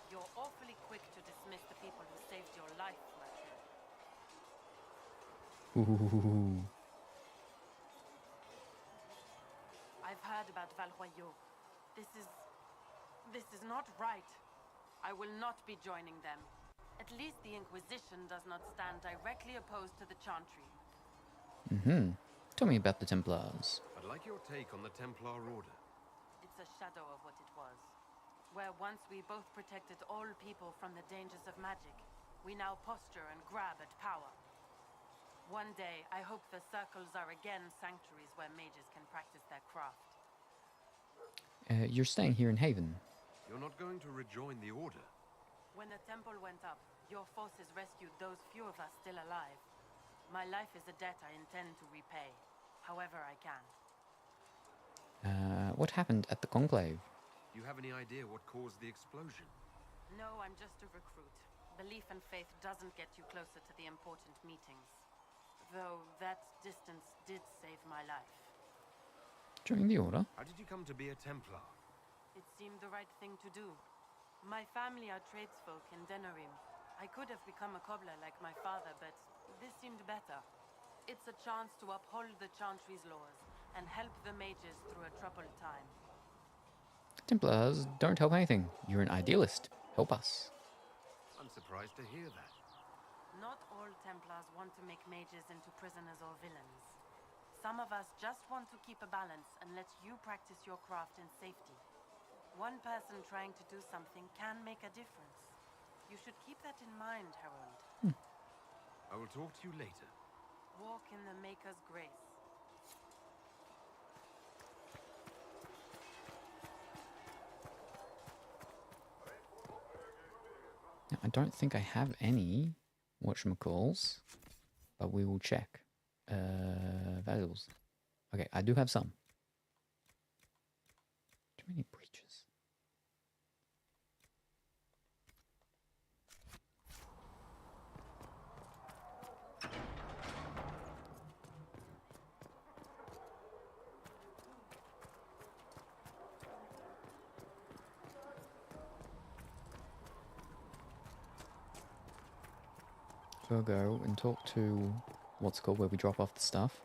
You're awfully quick to dismiss the people who saved your life, Ratchet. Ooh. I've heard about Val Royaux. This is not right. I will not be joining them. At least the Inquisition does not stand directly opposed to the Chantry. Tell me about the Templars. I'd like your take on the Templar Order. It's a shadow of what it was. Where once we both protected all people from the dangers of magic, we now posture and grab at power. One day, I hope the circles are again sanctuaries where mages can practice their craft. You're staying here in Haven. You're not going to rejoin the Order? When the temple went up, your forces rescued those few of us still alive. My life is a debt I intend to repay, however I can. What happened at the Conclave? Do you have any idea what caused the explosion? No, I'm just a recruit. Belief and faith doesn't get you closer to the important meetings. Though that distance did save my life. During the Order? How did you come to be a Templar? It seemed the right thing to do. My family are tradesfolk in Denerim. I could have become a cobbler like my father, but this seemed better. It's a chance to uphold the Chantry's laws and help the mages through a troubled time. Templars don't help anything. You're an idealist. Help us. I'm surprised to hear that. Not all Templars want to make mages into prisoners or villains. Some of us just want to keep a balance and let you practice your craft in safety. One person trying to do something can make a difference. You should keep that in mind, Harold. I will talk to you later. Walk in the Maker's grace. Now, I don't think I have any whatchamacalls, but we will check. Valuables. Okay, I do have some. Too many breaches. We'll go and talk to what's it called, where we drop off the stuff,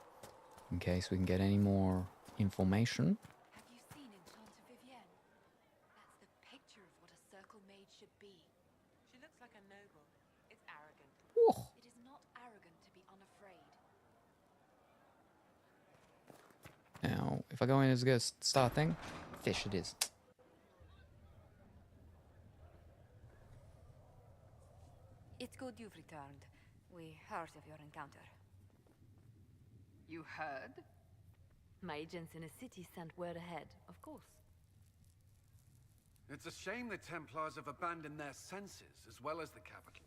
in case we can get any more information. Have you seen Enchanter Vivienne? That's the picture of what a circle mage should be. She looks like a noble. It's arrogant. Whoa. It is not arrogant to be unafraid. Now, if I go in as a star thing, fish it is. It's good you've returned. We heard of your encounter. You heard? My agents in the city sent word ahead, of course. It's a shame the Templars have abandoned their senses, as well as the capital.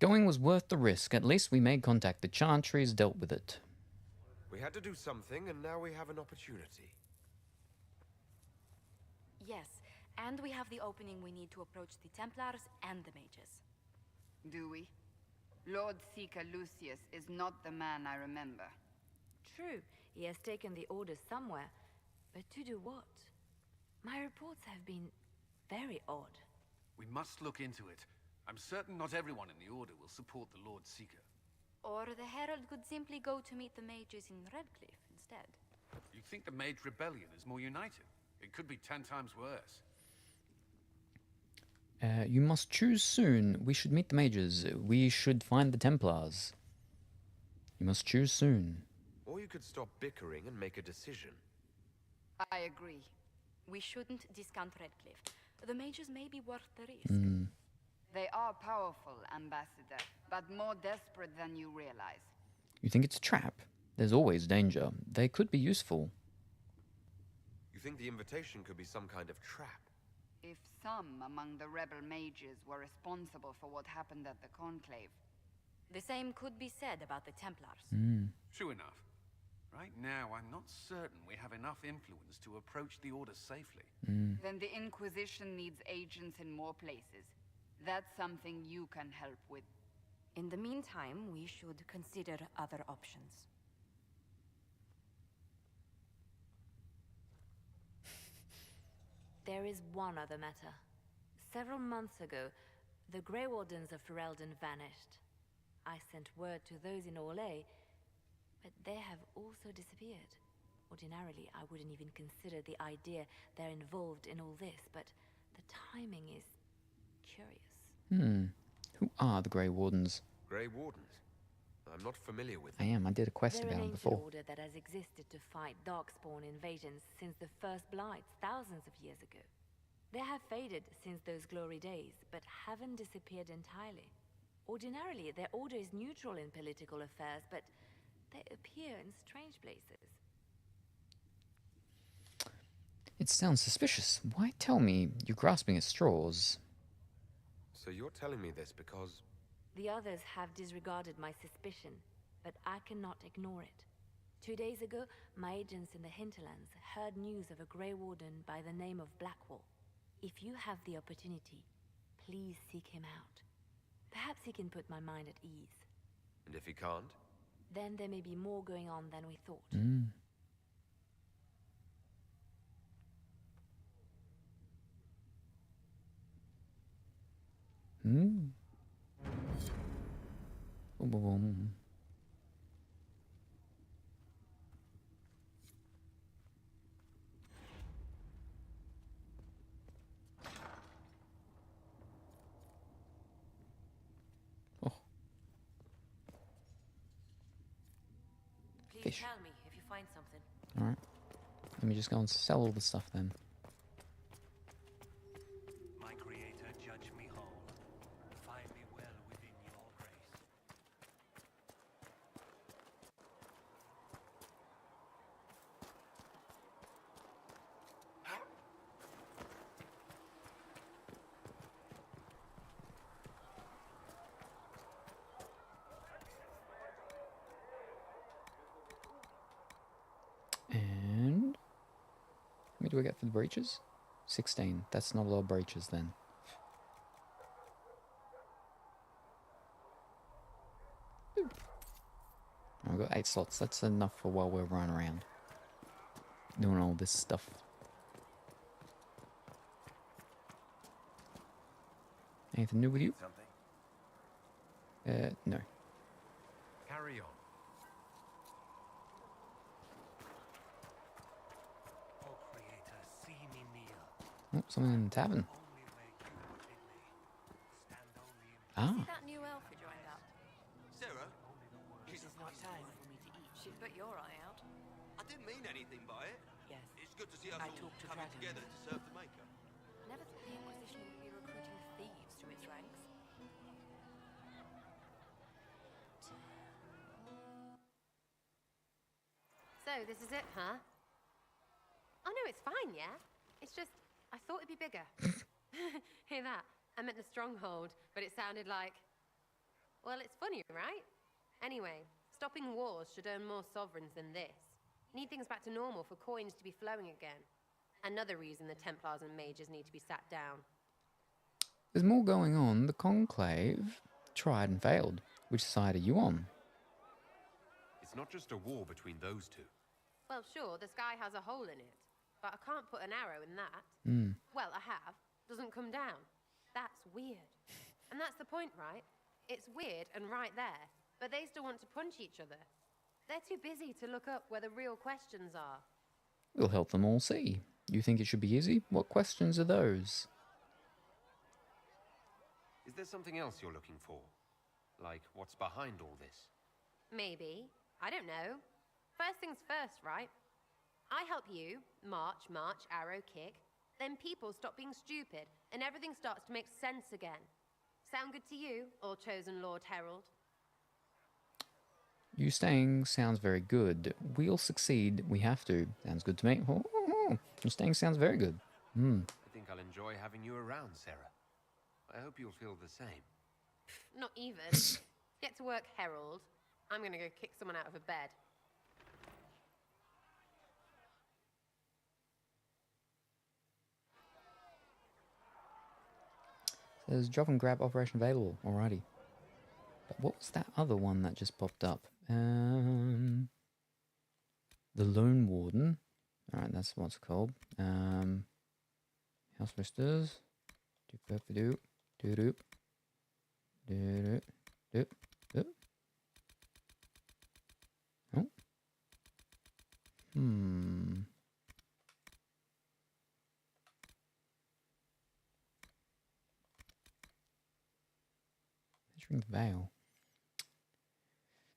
Going was worth the risk. At least we made contact. The Chantry's dealt with it. We had to do something, and now we have an opportunity. Yes, and we have the opening we need to approach the Templars and the mages. Do we? Lord Seeker Lucius is not the man I remember. True, he has taken the orders somewhere. But to do what? My reports have been very odd. We must look into it. I'm certain not everyone in the Order will support the Lord Seeker. Or the Herald could simply go to meet the mages in Redcliffe instead. You think the Mage Rebellion is more united? It could be 10 times worse. You must choose soon. We should meet the mages. We should find the Templars. You must choose soon. Or you could stop bickering and make a decision. I agree. We shouldn't discount Redcliffe. The mages may be worth the risk. They are powerful, Ambassador, but more desperate than you realize. You think it's a trap? There's always danger. They could be useful. You think the invitation could be some kind of trap? If some among the rebel mages were responsible for what happened at the Conclave. The same could be said about the Templars. True enough. Right now, I'm not certain we have enough influence to approach the Order safely. Then the Inquisition needs agents in more places. That's something you can help with. In the meantime, we should consider other options. There is one other matter. Several months ago, the Grey Wardens of Ferelden vanished. I sent word to those in Orlais, but they have also disappeared. Ordinarily, I wouldn't even consider the idea they're involved in all this, but the timing is curious. Who are the Grey Wardens? Grey Wardens? I'm not familiar with I them. am. I did a quest They're about an them ancient before. order that has existed to fight Darkspawn invasions since the first Blights thousands of years ago. They have faded since those glory days, but haven't disappeared entirely. Ordinarily, their order is neutral in political affairs, but they appear in strange places. It sounds suspicious. Why tell me? You're grasping at straws. So you're telling me this because... The others have disregarded my suspicion, but I cannot ignore it. 2 days ago, my agents in the hinterlands heard news of a Grey Warden by the name of Blackwall. If you have the opportunity, please seek him out. Perhaps he can put my mind at ease. And if he can't? Then there may be more going on than we thought. Boom, boom, boom. Please Fish. tell me if you find something. Alright. Let me just go and sell all the stuff then. My creator, judge me whole. Find me well within your grace. And... how many do I get for the breaches? 16. That's not a lot of breaches then. I've got 8 slots. That's enough for while we're running around. Doing all this stuff. Anything new with you? No. Carry on. Oh, creator, see me near. Oh, someone in the tavern. Ah. See that new elf who joined up? Sarah? This is not time for me to eat. She'd put your eye out. I didn't mean anything by it. Yes. It's good to see us I all talked to coming dragons. together to serve the Maker. Never thought the Inquisition would be recruiting thieves to its ranks. So, this is it, huh? Oh no, it's fine, yeah? It's just, I thought it'd be bigger. Hear that? I meant the stronghold, but it sounded like... Well, it's funny, right? Anyway, stopping wars should earn more sovereigns than this. Need things back to normal for coins to be flowing again. Another reason the Templars and mages need to be sat down. There's more going on. The Conclave tried and failed. Which side are you on? It's not just a war between those two. Well, sure, the sky has a hole in it, but I can't put an arrow in that. Well, I have. Doesn't come down. That's weird. And that's the point, right? It's weird and right there, but they still want to punch each other. They're too busy to look up where the real questions are. We'll help them all see. You think it should be easy? What questions are those? Is there something else you're looking for? Like, what's behind all this? Maybe. I don't know. First things first, right? I help you, march, arrow, kick. Then people stop being stupid, and everything starts to make sense again. Sound good to you, all chosen Lord Herald? You staying sounds very good. We'll succeed. We have to. Sounds good to me. You staying sounds very good. I think I'll enjoy having you around, Sarah. I hope you'll feel the same. Not even. Get to work, Herald. I'm gonna go kick someone out of a bed. Says drop and grab operation available. Alrighty. But what was that other one that just popped up? The Lone Warden. Alright, that's what's called. House Misters. Doop. Doop. Doop. Doop. Doop. Oh.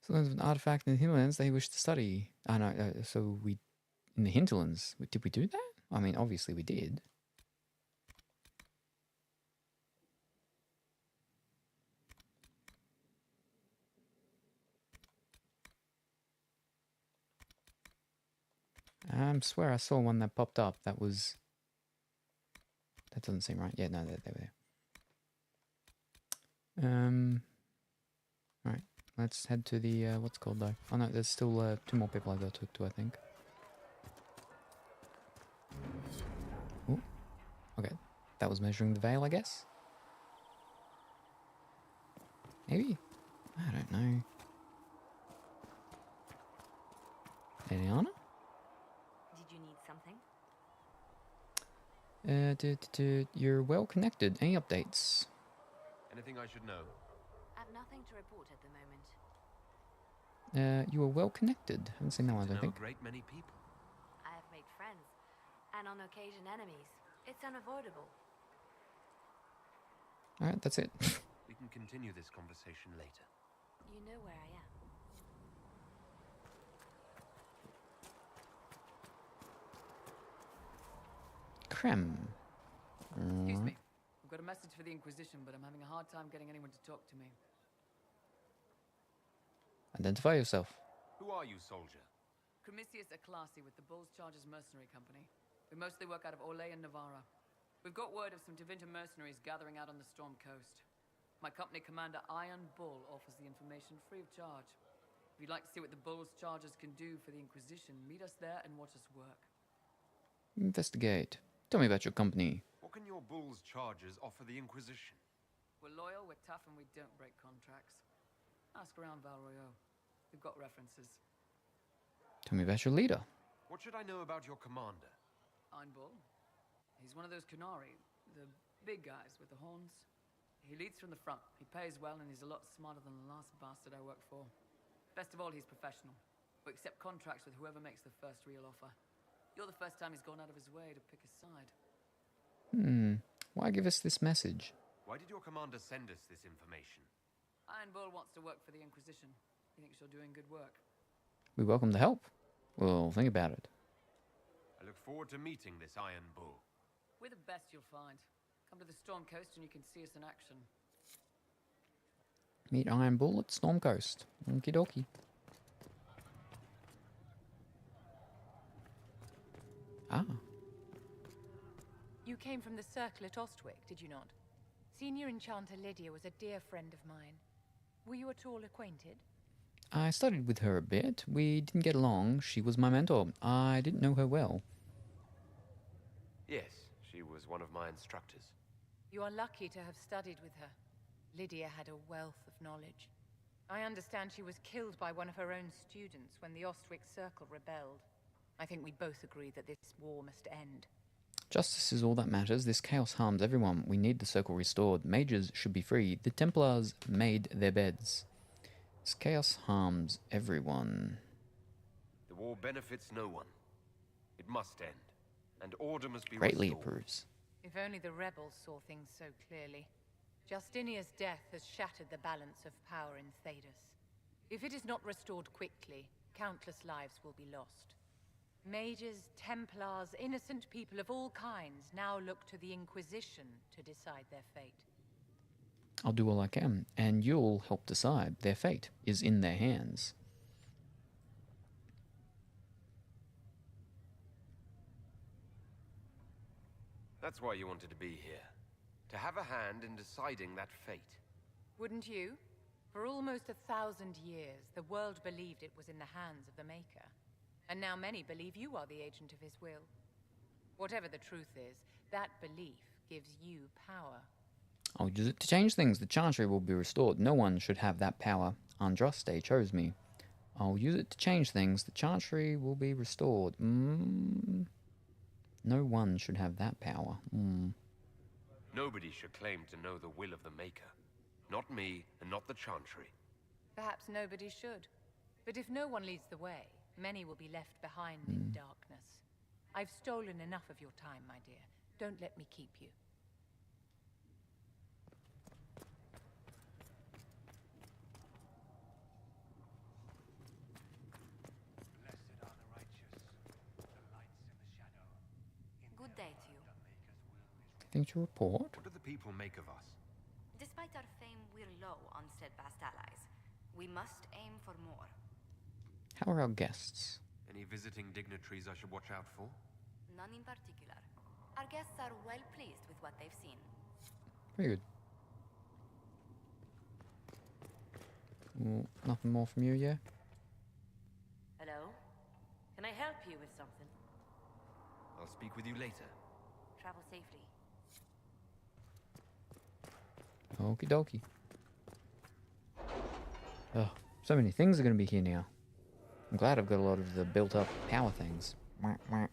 So there's an artifact in the hinterlands they wish to study. Oh no, so we... In the hinterlands, did we do that? I mean, obviously we did. I swear I saw one that popped up that was... That doesn't seem right. Yeah, no, there. Alright, let's head to the, what's it called though? Oh no, there's still 2 more people I gotta talk to, I think. Ooh. Okay, that was measuring the veil, I guess? Maybe? I don't know. Eliana? Did you need something? You're well connected. Any updates? Anything I should know? I've nothing to report at the moment. You are well connected. Haven't seen that one, I don't think. A great many people. I have made friends, and on occasion enemies. It's unavoidable. Alright, that's it. We can continue this conversation later. You know where I am. Creme. Excuse me. I've got a message for the Inquisition, but I'm having a hard time getting anyone to talk to me. Identify yourself. Who are you, soldier? Cremisius Aclasi with the Bulls Chargers Mercenary Company. We mostly work out of Orlais and Navarra. We've got word of some Tevinter mercenaries gathering out on the Storm Coast. My company commander, Iron Bull, offers the information free of charge. If you'd like to see what the Bulls Chargers can do for the Inquisition, meet us there and watch us work. Investigate. Tell me about your company. What can your Bull's Chargers offer the Inquisition? We're loyal, we're tough, and we don't break contracts. Ask around Val Royeaux. We've got references. Tell me about your leader. What should I know about your commander? Iron Bull. He's one of those Kunari, the big guys with the horns. He leads from the front. He pays well, and he's a lot smarter than the last bastard I worked for. Best of all, he's professional. We accept contracts with whoever makes the first real offer. You're the first time he's gone out of his way to pick a side. Why give us this message? Why did your commander send us this information? Iron Bull wants to work for the Inquisition. He thinks you're doing good work. We welcome the help. We'll think about it. I look forward to meeting this Iron Bull. We're the best you'll find. Come to the Storm Coast and you can see us in action. Meet Iron Bull at Storm Coast. Okie dokie. Ah. You came from the Circle at Ostwick, did you not? Senior Enchanter Lydia was a dear friend of mine. Were you at all acquainted? I studied with her a bit. We didn't get along. She was my mentor. I didn't know her well. Yes, she was one of my instructors. You are lucky to have studied with her. Lydia had a wealth of knowledge. I understand she was killed by one of her own students when the Ostwick Circle rebelled. I think we both agree that this war must end. Justice is all that matters. This chaos harms everyone. We need the circle restored. Mages should be free. The Templars made their beds. This chaos harms everyone. The war benefits no one. It must end, and order must be Greatly restored. approves. If only the rebels saw things so clearly. Justinia's death has shattered the balance of power in Thedas. If it is not restored quickly, countless lives will be lost. Mages, Templars, innocent people of all kinds now look to the Inquisition to decide their fate. I'll do all I can, and you'll help decide. Their fate is in their hands. That's why you wanted to be here. To have a hand in deciding that fate. Wouldn't you? For almost 1,000 years, the world believed it was in the hands of the Maker. And now many believe you are the agent of his will. Whatever the truth is, that belief gives you power. I'll use it to change things. The Chantry will be restored. No one should have that power. Andraste chose me. I'll use it to change things. The Chantry will be restored. No one should have that power. Nobody should claim to know the will of the Maker. Not me, and not the Chantry. Perhaps nobody should. But if no one leads the way, many will be left behind in darkness. I've stolen enough of your time, my dear. Don't let me keep you. Good day to you. Anything to report? What do the people make of us? Despite our fame, we're low on steadfast allies. We must aim for more. How are our guests? Any visiting dignitaries I should watch out for? None in particular. Our guests are well pleased with what they've seen. Very good. Nothing more from you, yeah? Hello? Can I help you with something? I'll speak with you later. Travel safely. Okie dokie. Oh, so many things are going to be here now. I'm glad I've got a lot of the built-up power things. Wah, wah.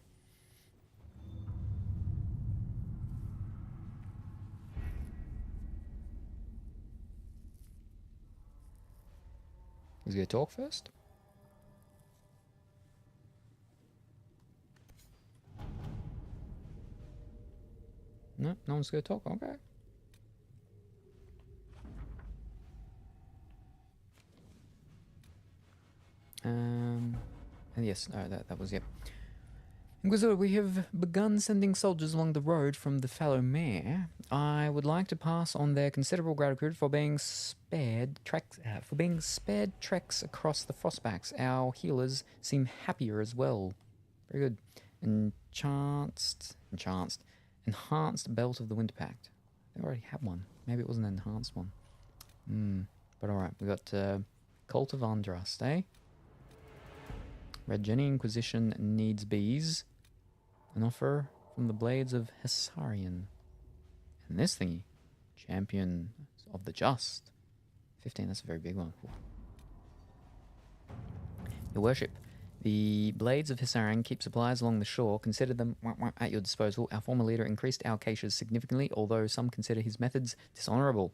Was he going to talk first? No, no one's going to talk? Okay. And yes, no, that was it. Inquisitor, we have begun sending soldiers along the road from the fallow mare. I would like to pass on their considerable gratitude for being spared treks across the frostbacks. Our healers seem happier as well. Very good. Enhanced belt of the Winter Pact. They already had one. Maybe it was an enhanced one. But alright, we got Cult of Andraste. Red Jenny Inquisition needs bees. An offer from the Blades of Hessarian. And this thingy, Champion of the Just. 15, that's a very big one. Your worship, the Blades of Hessarian keep supplies along the shore. Consider them at your disposal. Our former leader increased our caches significantly, although some consider his methods dishonorable.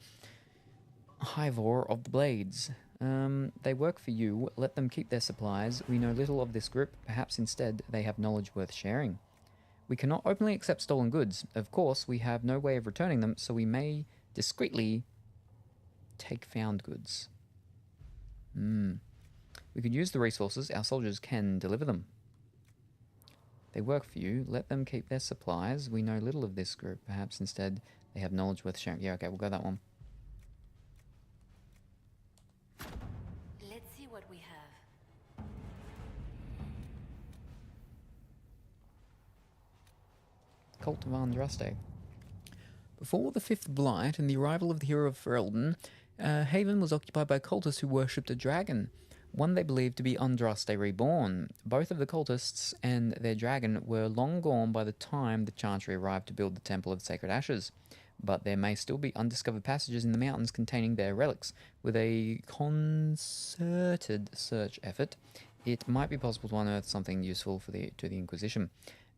Hivor of the Blades. They work for you. Let them keep their supplies. We know little of this group. Perhaps instead they have knowledge worth sharing. We cannot openly accept stolen goods. Of course, we have no way of returning them, so we may discreetly take found goods. We could use the resources. Our soldiers can deliver them. They work for you. Let them keep their supplies. We know little of this group. Perhaps instead they have knowledge worth sharing. Yeah, okay, we'll go that one. Let's see what we have. Cult of Andraste. Before the Fifth Blight and the arrival of the hero of Ferelden, Haven was occupied by cultists who worshipped a dragon, one they believed to be Andraste reborn. Both of the cultists and their dragon were long gone by the time the Chantry arrived to build the Temple of Sacred Ashes, but there may still be undiscovered passages in the mountains containing their relics. With a concerted search effort, it might be possible to unearth something useful to the Inquisition.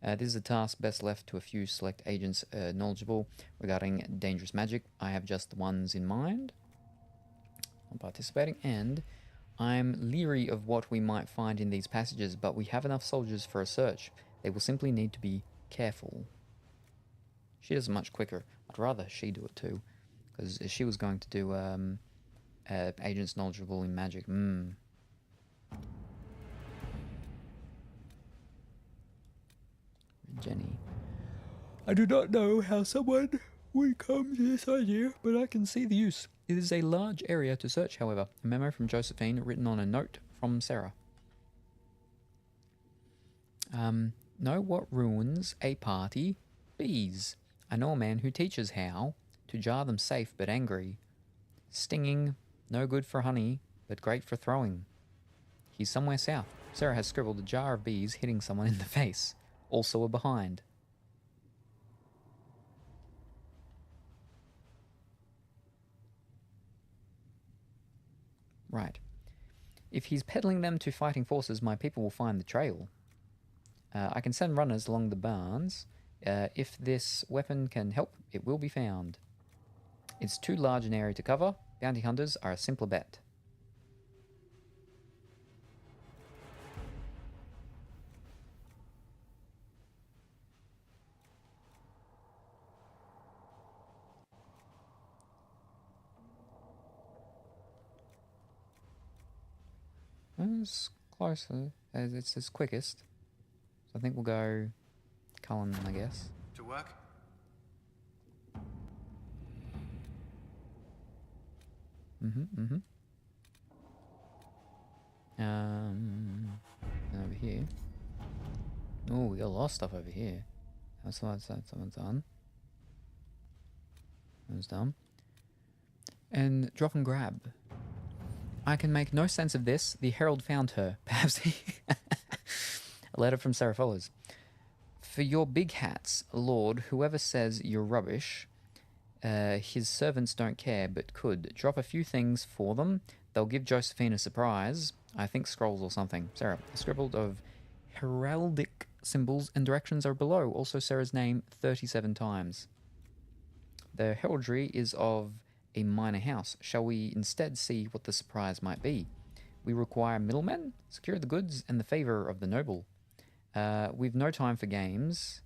This is a task best left to a few select agents knowledgeable regarding dangerous magic. I have just the ones in mind. I'm participating, and I'm leery of what we might find in these passages, but we have enough soldiers for a search. They will simply need to be careful. She does it much quicker. I'd rather she do it too, because she was going to do agents knowledgeable in magic. Jenny. I do not know how someone would come to this idea, but I can see the use. It is a large area to search, however. A memo from Josephine written on a note from Sarah. Know what ruins a party? Bees. I know a man who teaches how to jar them safe but angry. Stinging, no good for honey, but great for throwing. He's somewhere south. Sarah has scribbled a jar of bees hitting someone in the face. Also a behind. Right. If he's peddling them to fighting forces, my people will find the trail. I can send runners along the barns. If this weapon can help, it will be found. It's too large an area to cover. Bounty hunters are a simpler bet. It's closer, as it's quickest. So I think we'll go Cullen, I guess. To work? And over here. Oh, we got a lot of stuff over here. That's what someone's done. That was done. And drop and grab. I can make no sense of this. The herald found her. Perhaps he... A letter from Sarah follows. For your big hats, Lord, whoever says you're rubbish, his servants don't care, but could. Drop a few things for them. They'll give Josephine a surprise. I think scrolls or something. Sarah, scribbled of heraldic symbols and directions are below. Also Sarah's name 37 times. The heraldry is of a minor house. Shall we instead see what the surprise might be? We require middlemen, secure the goods, and the favour of the noble. We've no time for games.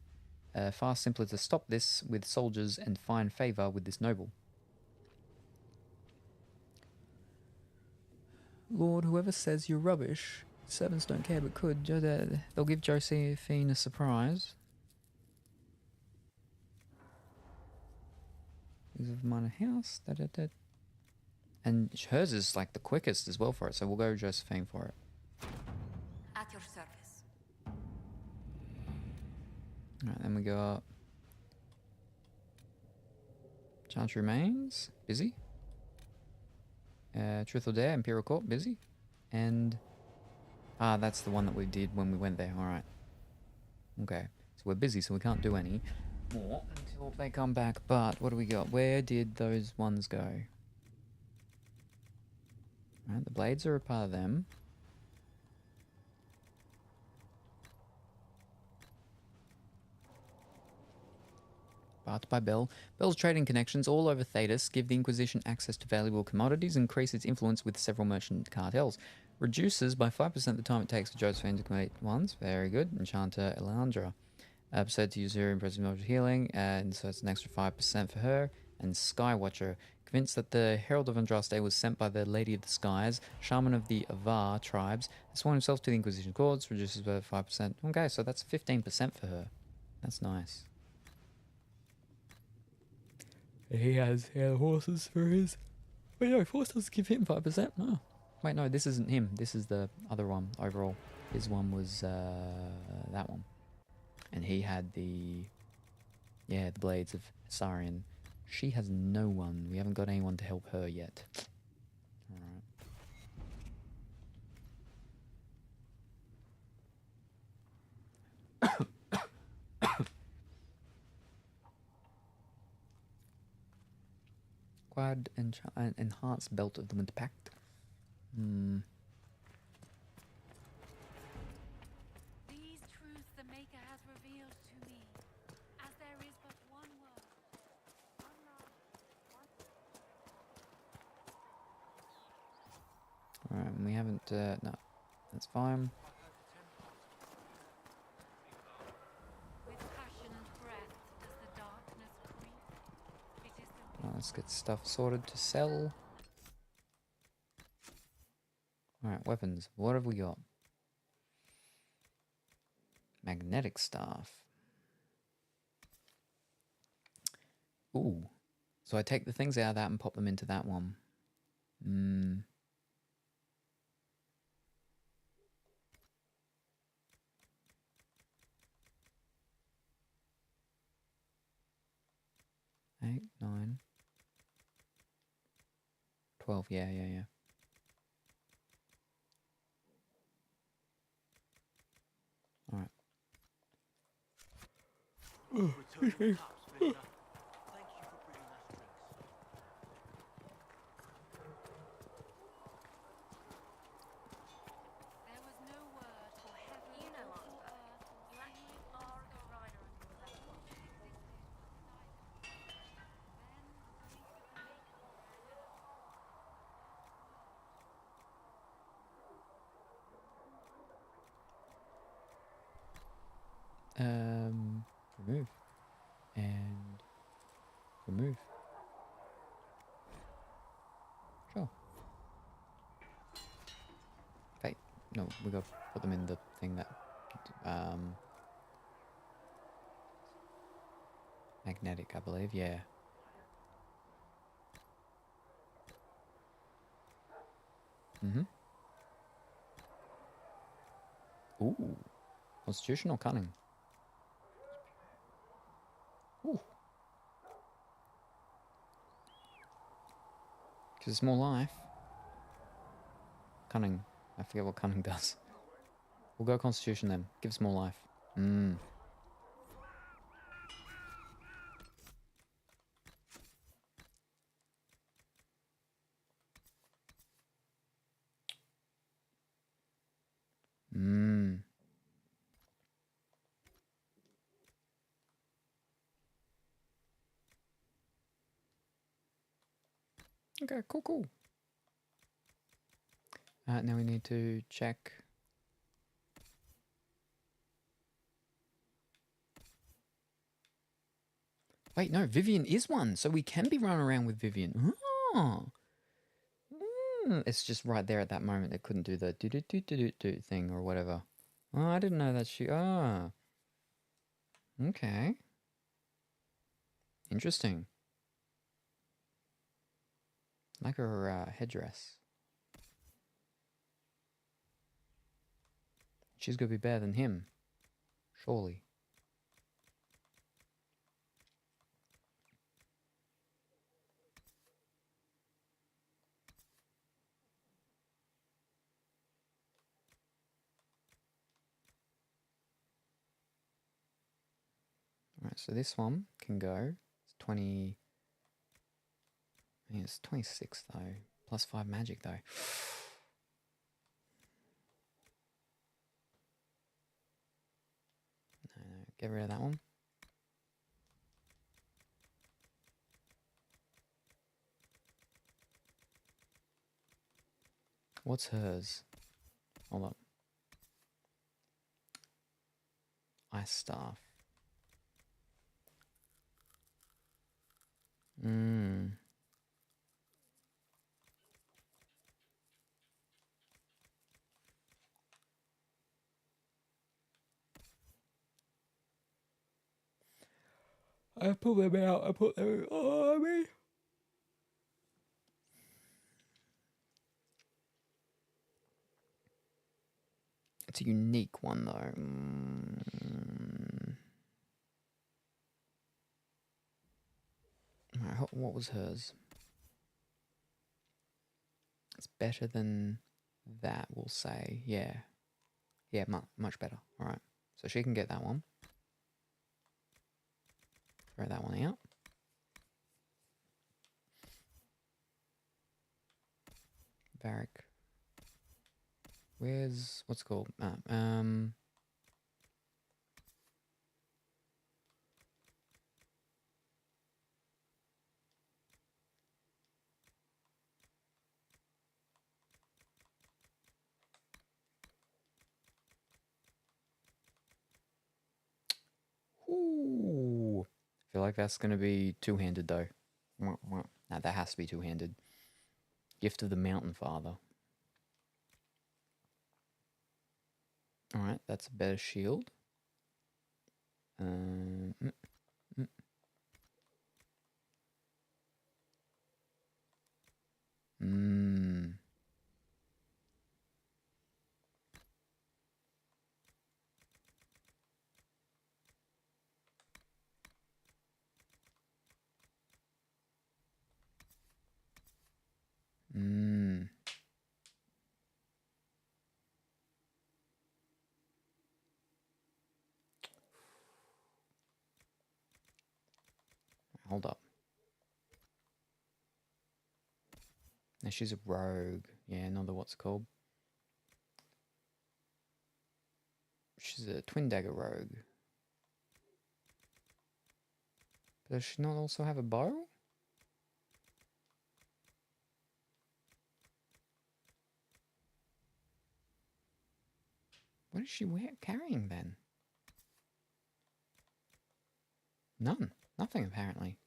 Far simpler to stop this with soldiers and find favour with this noble. Lord, whoever says you're rubbish, servants don't care but could. They'll give Josephine a surprise. Is of minor house. And hers is like the quickest as well for it, so we'll go Josephine for it. At your service. Alright, then we go up. Chance remains. Busy. Truth or Dare, Imperial Court, busy. And... that's the one that we did when we went there. Alright. Okay. So we're busy, so we can't do any more until they come back. But what do we got? Where did those ones go? Alright, the blades are a part of them. Barked by Bell. Bell's trading connections all over Thedas give the Inquisition access to valuable commodities and increase its influence with several merchant cartels. Reduces by 5% the time it takes for Josephine to complete ones. Very good. Enchanter Elandra. Said to use her impressive knowledge of healing, and so it's an extra 5% for her. And Skywatcher. Convinced that the Herald of Andraste was sent by the Lady of the Skies, shaman of the Avar tribes, has sworn himself to the Inquisition courts, reduces by 5%. Okay, so that's 15% for her. That's nice. He has horses for his... Wait, no, horses give him 5%? Oh. Wait, no, this isn't him. This is the other one overall. His one was that one. And he had the... Yeah, the Blades of Sarian. She has no one. We haven't got anyone to help her yet. Alright. Quad enhanced belt of the Winter Pact. These truths the Maker has revealed to me, as there is but one word. Alright, we haven't, no, that's fine. With passion and breath does the darkness creep. It is the Let's get stuff sorted to sell. Alright, weapons. What have we got? Magnetic staff. Ooh. So I take the things out of that and pop them into that one. 8, 9, 12. Yeah. All right. Remove. And remove. Sure. Wait, no, we gotta put them in the thing that, Magnetic, I believe, yeah. Mm-hmm. Ooh. Constitution or cunning? Ooh. Because it's more life. Cunning. I forget what cunning does. We'll go Constitution then. Gives more life. Mmm. Mmm. Okay, cool, cool. Now we need to check. Wait, no, Vivian is one, so we can be running around with Vivian. Oh. It's just right there at that moment. It couldn't do the do thing or whatever. Oh, I didn't know that she. Ah. Okay. Interesting. Like her headdress. She's gonna be better than him. Surely. Alright, so this one can go. It's 20. I mean, it's 26 though. Plus 5 magic though. No, get rid of that one. What's hers? Hold up. Ice staff. Mmm. I pull them out. I put them on me. It's a unique one though. Right, what was hers? It's better than that, we'll say. Yeah. Yeah, much better. Alright. So she can get that one. Throw that one out. Barrack. Where's... What's it called? Ooh. I feel like that's going to be two-handed though. No, that has to be two-handed. Gift of the Mountain Father. Alright, that's a better shield. Hold up. Now she's a rogue. Yeah, another what's it called. She's a twin dagger rogue. But does she not also have a bow? What is she carrying then? None. Nothing apparently.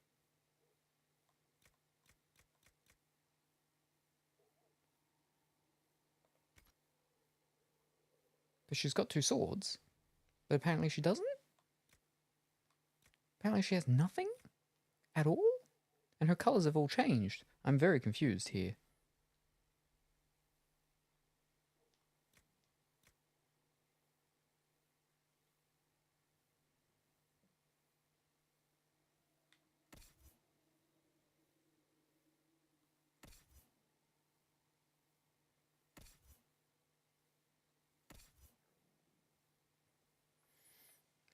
But she's got two swords. But apparently she doesn't? Apparently she has nothing at all? And her colours have all changed. I'm very confused here.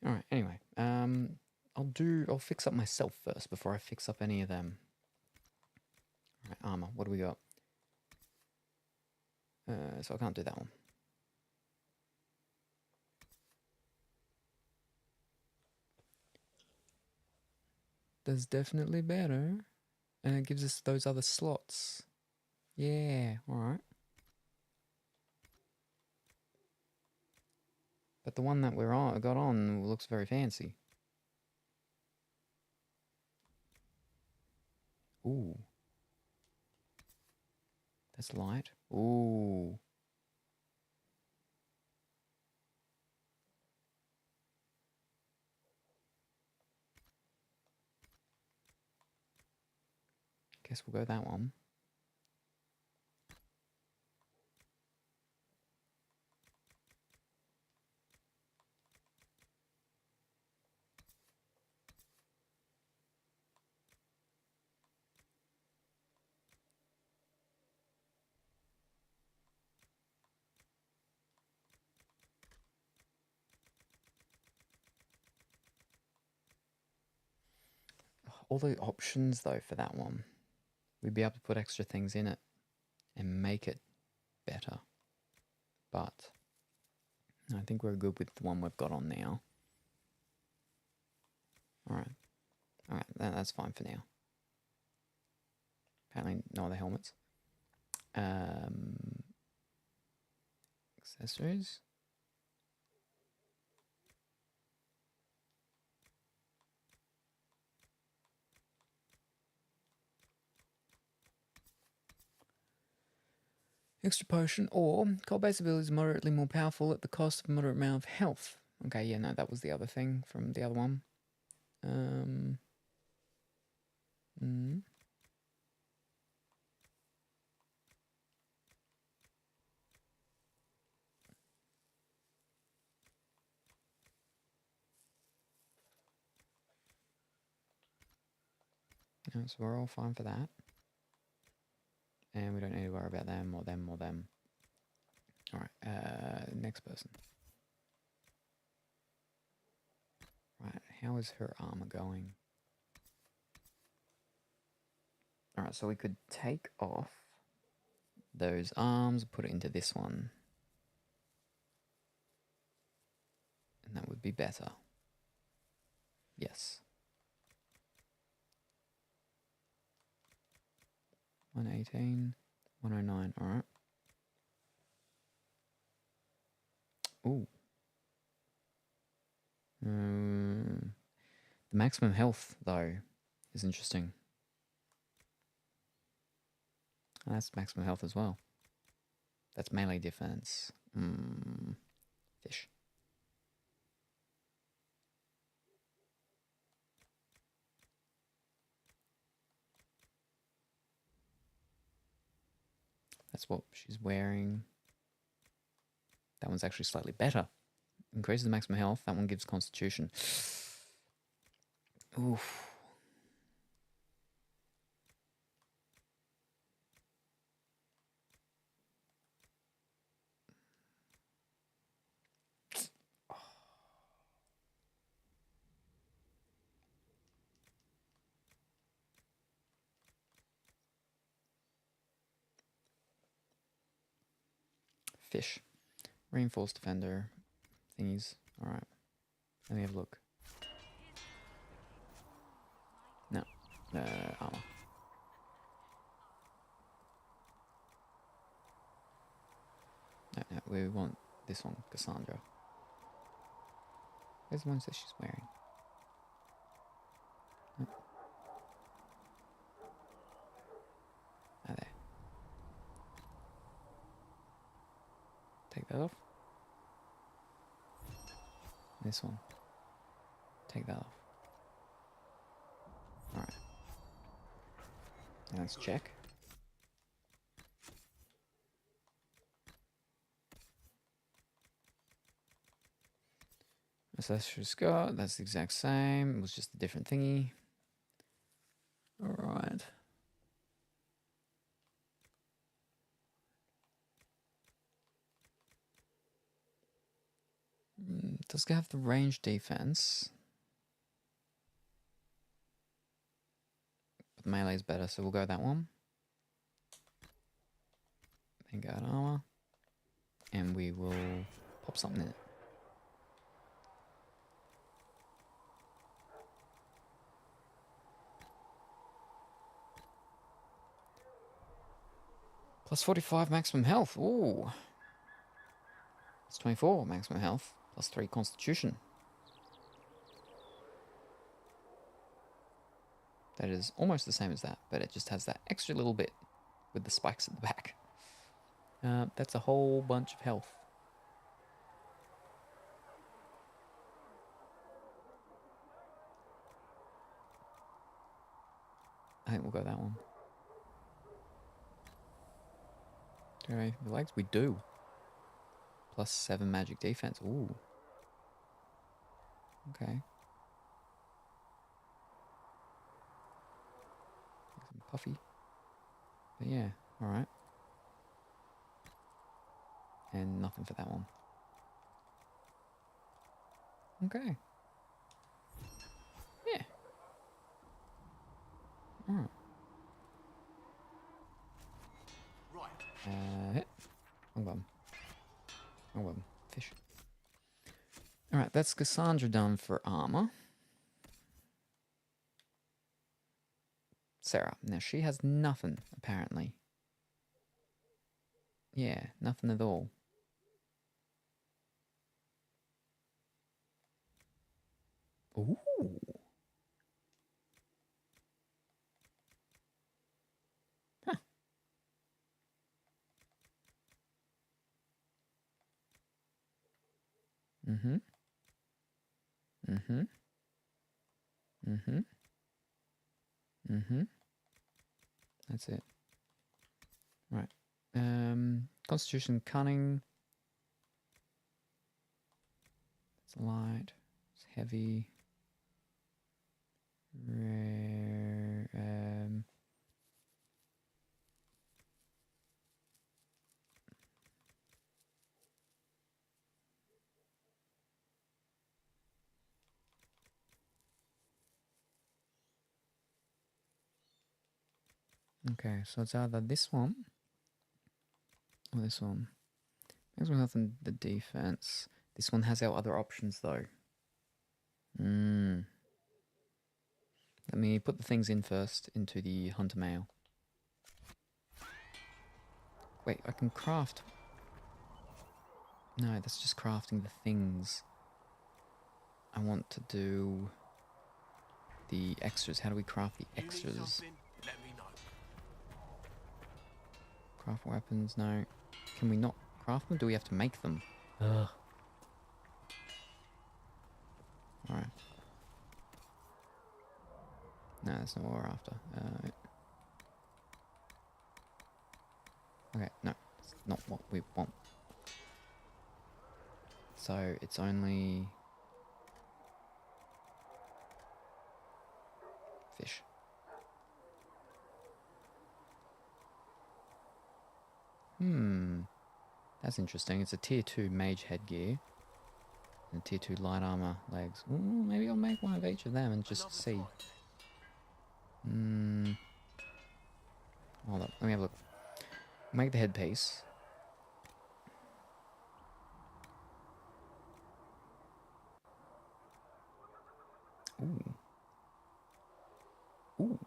Alright, anyway. I'll fix up myself first before I fix up any of them. Alright, armor. What do we got? So I can't do that one. That's definitely better. And it gives us those other slots. Yeah, alright. But the one that got on looks very fancy. Ooh. That's light. Ooh. Guess we'll go that one. All the options though for that one. We'd be able to put extra things in it and make it better. But I think we're good with the one we've got on now. Alright. Alright, that's fine for now. Apparently no other helmets. Accessories. Extra potion or coal-based abilities moderately more powerful at the cost of a moderate amount of health. Okay, yeah, no, that was the other thing from the other one. Yeah, so we're all fine for that. And we don't need to worry about them or them or them. Alright, next person. Right, how is her armor going? Alright, so we could take off those arms, put it into this one. And that would be better. Yes. 118, 109, alright. Ooh. The maximum health, though, is interesting. Oh, that's maximum health as well. That's melee defense. Fish. That's what she's wearing. That one's actually slightly better. Increases the maximum health. That one gives constitution. Oof. Fish. Reinforced defender. Thingies. Alright. Let me have a look. No. Armor. No, we want this one, Cassandra. Where's the ones that she's wearing? No. Ah, there. Take that off. This one. Take that off. Let's check. Ancestral Scar, that's the exact same. It was just a different thingy. Alright. Does it have the range defense? But melee is better, so we'll go that one. Vanguard armor. And we will pop something in it. Plus 45 maximum health. Ooh. Plus 24 maximum health. Plus 3 constitution. That is almost the same as that, but it just has that extra little bit with the spikes at the back. That's a whole bunch of health. I think we'll go that one. Do we have anything for legs? We do. Plus 7 magic defense. Ooh. Okay. Some puffy. But yeah, alright. And nothing for that one. Okay. Yeah. Alright. Hit. Wrong button. Wrong button. Fish. Alright, that's Cassandra done for armor. Sarah. Now, she has nothing, apparently. Yeah, nothing at all. Ooh. Huh. Mm-hmm. Mm-hmm. Mm-hmm. Mm-hmm. That's it. Right. Constitution cunning. It's light. It's heavy. Rare. Okay, so it's either this one or this one. Maximum health and the defense. This one has our other options though. Let me put the things in first into the hunter mail. Wait, I can craft. No, that's just crafting the things. I want to do the extras. How do we craft the extras? Craft weapons, no. Can we not craft them? Do we have to make them? Ugh. Alright. No, that's not what we're after. Okay, no. That's not what we want. So, it's only... fish. That's interesting. It's a tier 2 mage headgear. And tier 2 light armor legs. Ooh, maybe I'll make one of each of them and just see. Hold up. Let me have a look. Make the headpiece. Ooh. Ooh.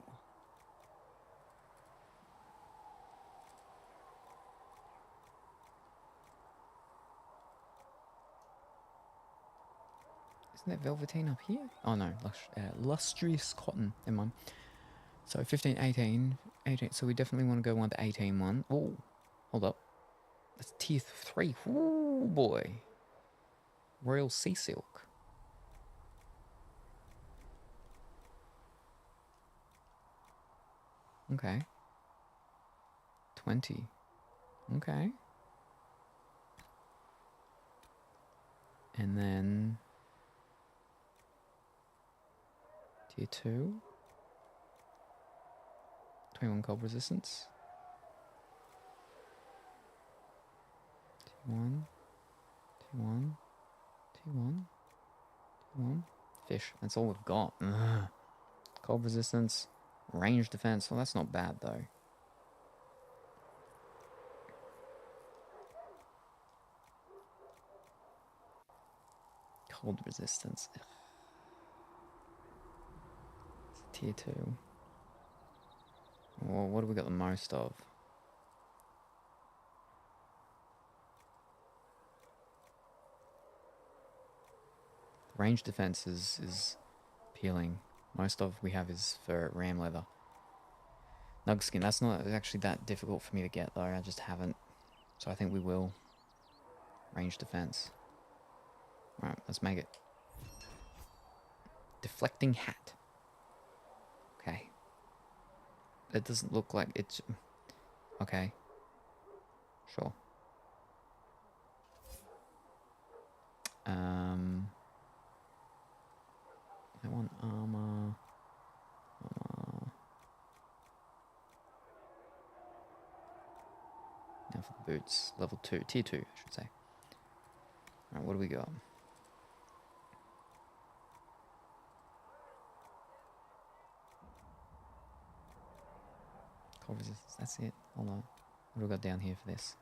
Isn't that velveteen up here? Oh no, lustrous cotton. Never mind. So 15, 18, 18. So we definitely want to go on the 18 one. Oh, hold up. That's tier 3. Ooh, boy. Royal Sea Silk. Okay. 20. Okay. And then tier 2. 21 cold resistance. T1. T1. T1. T1. Fish. That's all we've got. Ugh. Cold resistance. Range defense. Well, that's not bad though. Cold resistance. Ugh. It's tier 2. Well, what have we got the most of? Range defense is appealing. Most of we have is for ram leather. Nug skin, that's not actually that difficult for me to get though, I just haven't. So I think we will. Range defense. Right, let's make it. Deflecting hat. Okay. It doesn't look like it's... Okay. Sure. I want armor. Now for the boots. Level 2. Tier 2, I should say. Alright, what do we got? Cold resistance, that's it. Hold on. What do we got down here for this?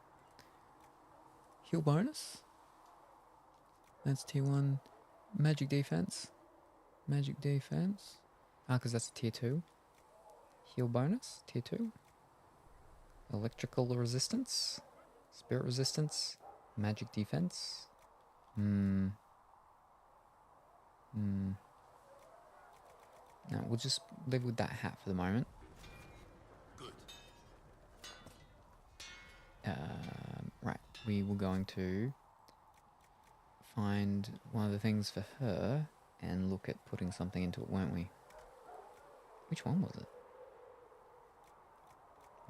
Heal bonus? That's tier 1. Magic defense. Magic defense. Because that's a tier 2. Heal bonus, tier 2. Electrical resistance. Spirit resistance. Magic defense. No, we'll just live with that hat for the moment. Good. Right, we were going to find one of the things for her and look at putting something into it, weren't we? Which one was it?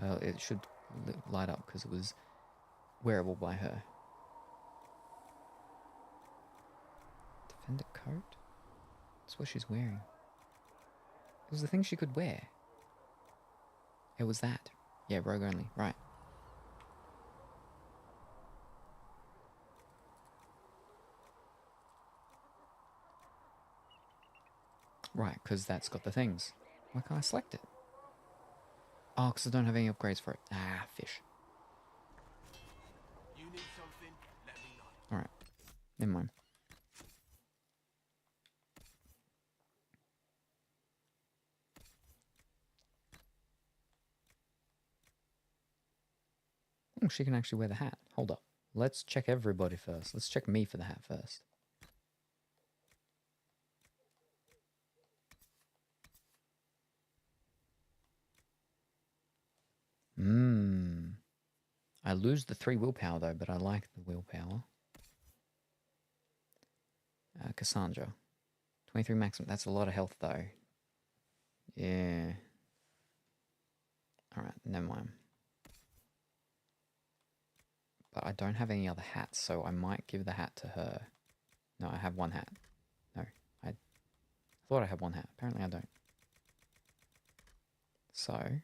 Well, it should light up because it was wearable by her. Defender coat? That's what she's wearing. It was the thing she could wear. It was that. Yeah, rogue only. Right. Right, because that's got the things. Why can't I select it? Oh, because I don't have any upgrades for it. Ah, fish. You need something? Let me know. Alright. Never mind. Oh, she can actually wear the hat. Hold up. Let's check everybody first. Let's check me for the hat first. I lose the 3 willpower though, but I like the willpower. Cassandra. 23 maximum. That's a lot of health though. Yeah. Alright, never mind. But I don't have any other hats, so I might give the hat to her. No, I have one hat. No, I thought I had one hat. Apparently I don't. So,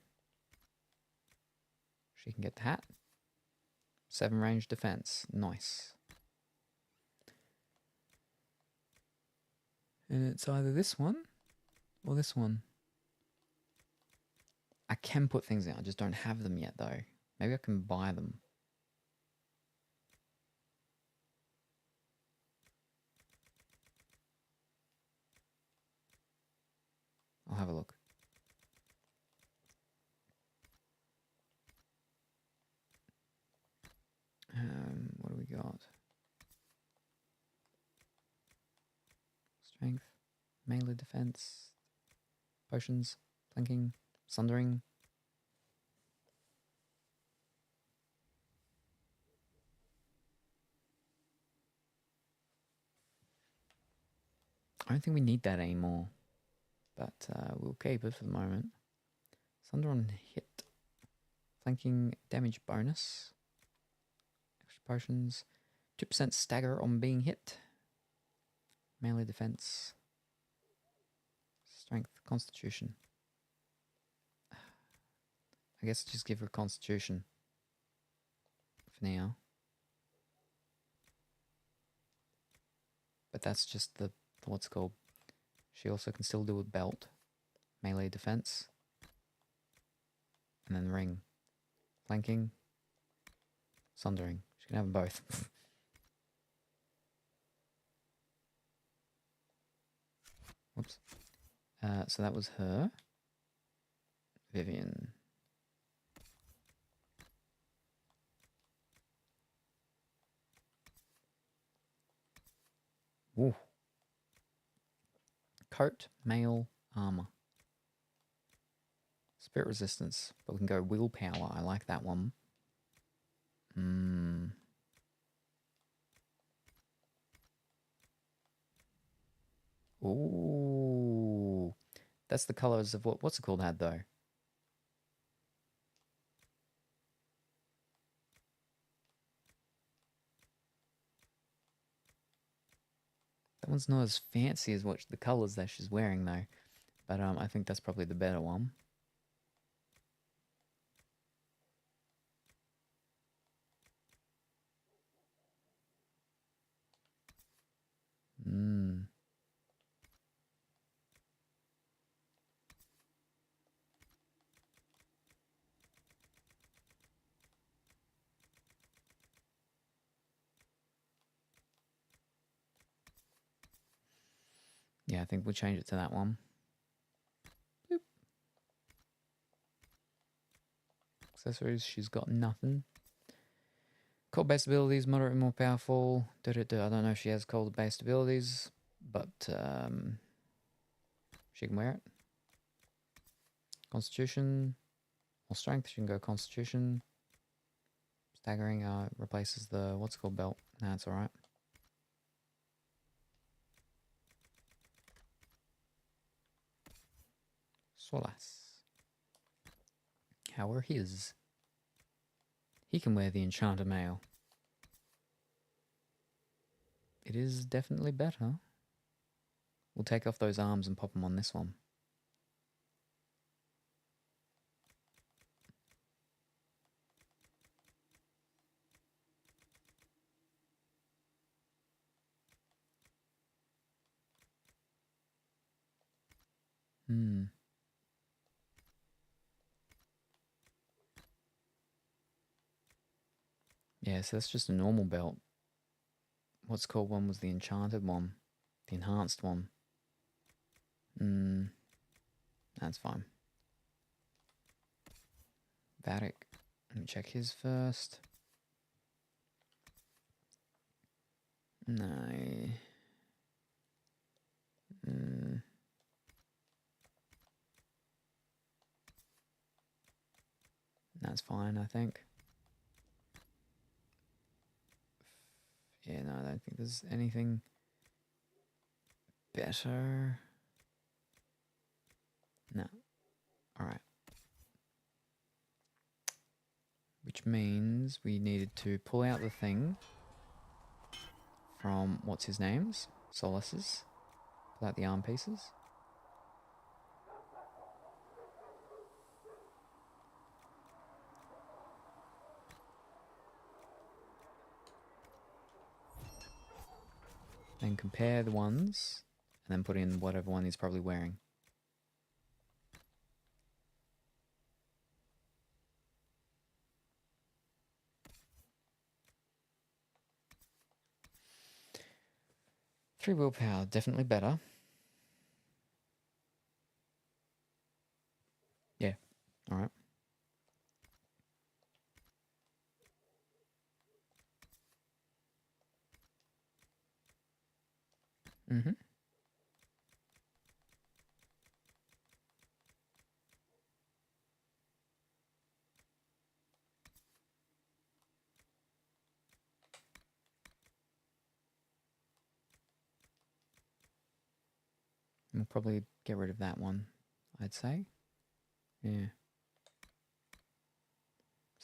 she can get the hat. 7 range defense. Nice. And it's either this one or this one. I can put things in. I just don't have them yet though. Maybe I can buy them. I'll have a look. What do we got? Strength, melee defense, potions, flanking, sundering. I don't think we need that anymore, but we'll keep it for the moment. Thunder on hit. Flanking damage bonus. Extra potions. 2% stagger on being hit. Melee defense. Strength, constitution. I guess just give her constitution for now. But that's just the what's it called. She also can still do a belt. Melee defense. And then ring. Flanking. Sundering. She can have them both. Whoops. So that was her. Vivian. Ooh. Coat, mail, armor. Spirit resistance, but we can go willpower. I like that one. Ooh. That's the colors of what's it called had though? That one's not as fancy as what the colors that she's wearing though. But I think that's probably the better one. Yeah, I think we'll change it to that one. Boop. Accessories, she's got nothing. Cold based abilities, moderate and more powerful. I don't know if she has cold based abilities, but she can wear it. Constitution or strength, she can go constitution. Staggering replaces the what's it called belt. Nah, it's alright. Solas. How are his? He can wear the enchanter mail. It is definitely better. We'll take off those arms and pop them on this one. Yeah, so that's just a normal belt. What's called one was the enchanted one. The enhanced one. That's fine. Vatic. Let me check his first. No. That's fine, I think. Yeah, no, I don't think there's anything better. No. Alright. Which means we needed to pull out the thing from, what's his name's? Solas's. Pull out the arm pieces. Then compare the ones, and then put in whatever one he's probably wearing. Three willpower, definitely better. Yeah, alright. We'll probably get rid of that one, I'd say. Yeah.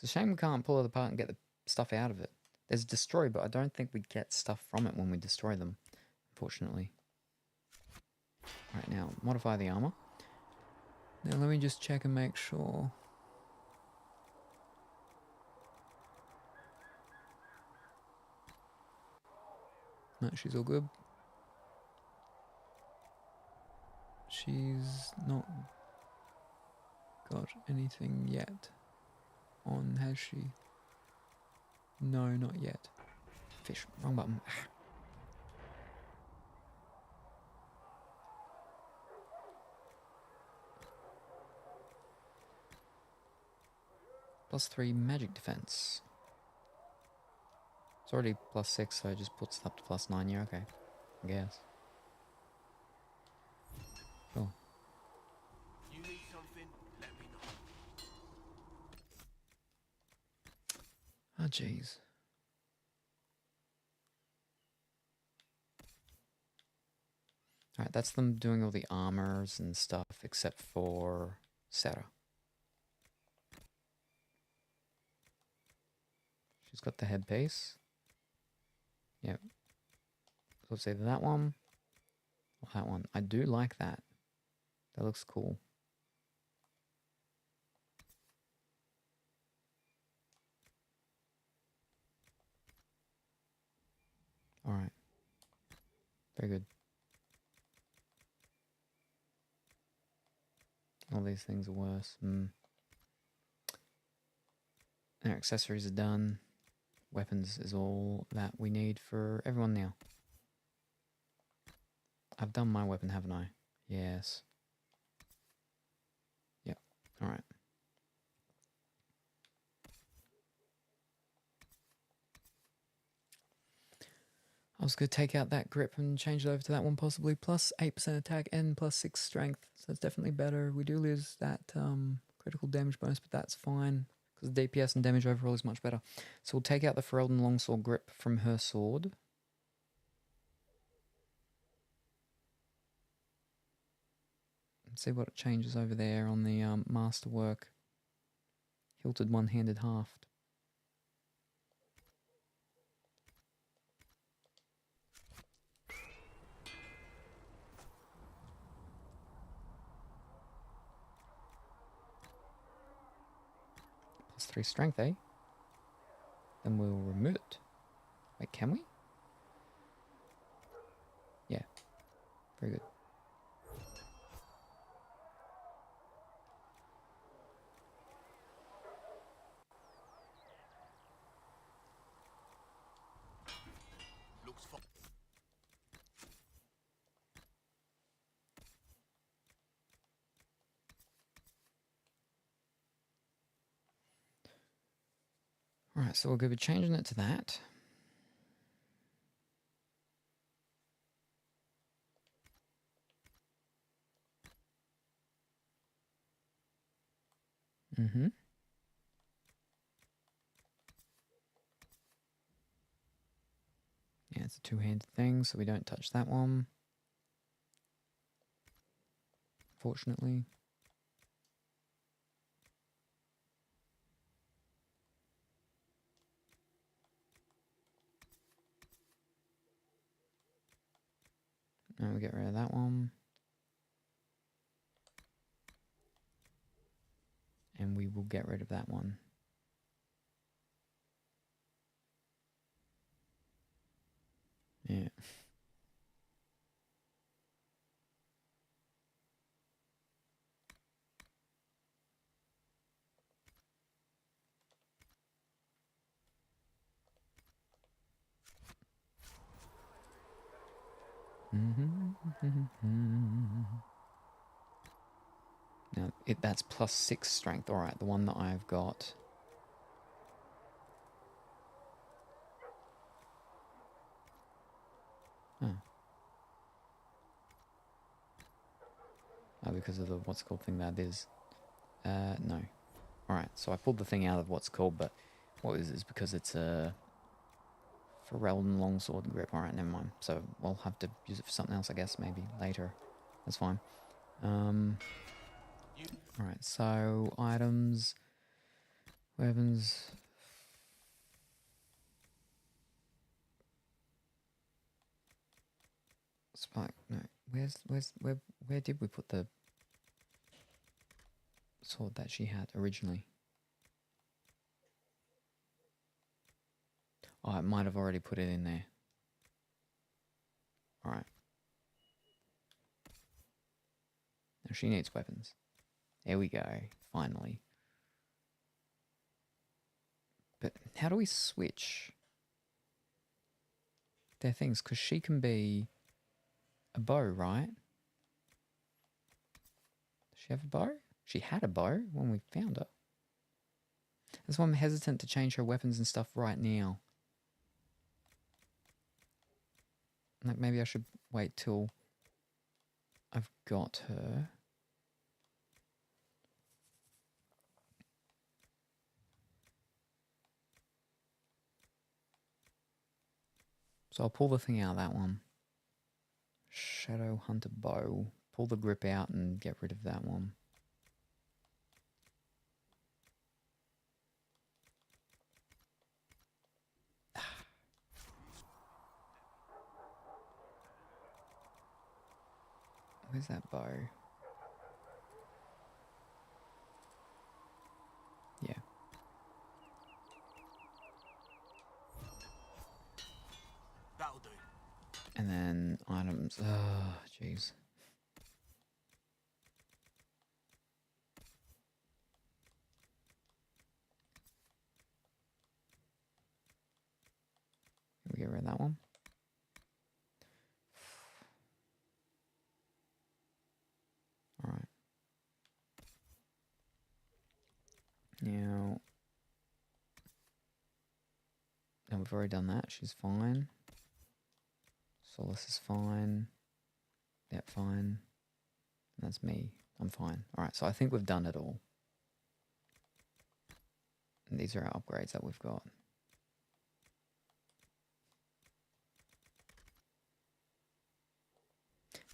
It's a shame we can't pull it apart and get the stuff out of it. There's destroy, but I don't think we get stuff from it when we destroy them, unfortunately. Right, now, modify the armor. Now let me just check and make sure. No, she's all good. She's not got anything yet on, has she? No, not yet. Fish, wrong button. +3 magic defense. It's already +6, so it just puts it up to +9. Yeah, okay. I guess. Cool. You need something? Let me know. Oh, jeez. Alright, that's them doing all the armors and stuff, except for Sarah. She's got the headpiece. Yep. So it's either that one or that one. I do like that. That looks cool. Alright. Very good. All these things are worse. Our accessories are done. Weapons is all that we need for everyone now. I've done my weapon, haven't I? Yes. Yep. Alright. I was going to take out that grip and change it over to that one possibly. Plus 8% attack and plus 6 strength. So it's definitely better. We do lose that critical damage bonus, but that's fine. Because the DPS and damage overall is much better. So we'll take out the Ferelden Longsword grip from her sword. And see what it changes over there on the masterwork. Hilted one-handed haft. +3 strength, eh? Then we'll remove it. Wait, can we? Yeah. Very good. Looks fun. Alright, so we're going to be changing it to that. Yeah, it's a two-handed thing, so we don't touch that one. Fortunately. Now we get rid of that one. And we will get rid of that one. Yeah. Now, that's +6 strength. Alright, the one that I've got. Oh. Oh, because of the what's called thing that is. No. Alright, so I pulled the thing out of what's called, but what is because it's a Ferelden Longsword grip. Alright, never mind. So we'll have to use it for something else, I guess, maybe later. That's fine. Alright, so items. Weapons. Spike. No. Where did we put the sword that she had originally? Oh, I might have already put it in there. Alright. Now she needs weapons. There we go. Finally. But how do we switch their things? Because she can be a bow, right? Does she have a bow? She had a bow when we found her. That's why I'm hesitant to change her weapons and stuff right now. Like, maybe I should wait till I've got her. So I'll pull the thing out of that one. Shadow Hunter Bow. Pull the grip out and get rid of that one. Where's that bow? Yeah. That'll do. And then items. Oh, jeez. Can we get rid of that one? Alright. Now, we've already done that. She's fine. Solace is fine. Yep, fine. That's me. I'm fine. Alright, so I think we've done it all. And these are our upgrades that we've got.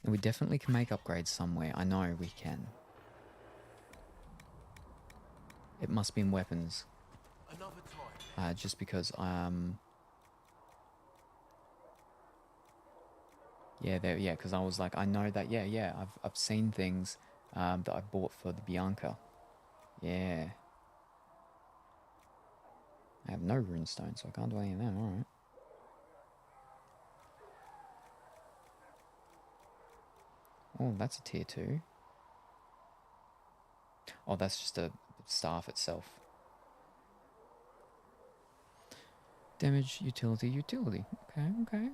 And we definitely can make upgrades somewhere. I know we can. It must be in weapons. Another time. Just because yeah, because I was like, I know that, I've seen things that I bought for the Bianca. Yeah. I have no runestone, so I can't do any of them, alright. Oh, that's a tier 2. Oh, that's just a staff itself. Damage, utility. Okay, okay.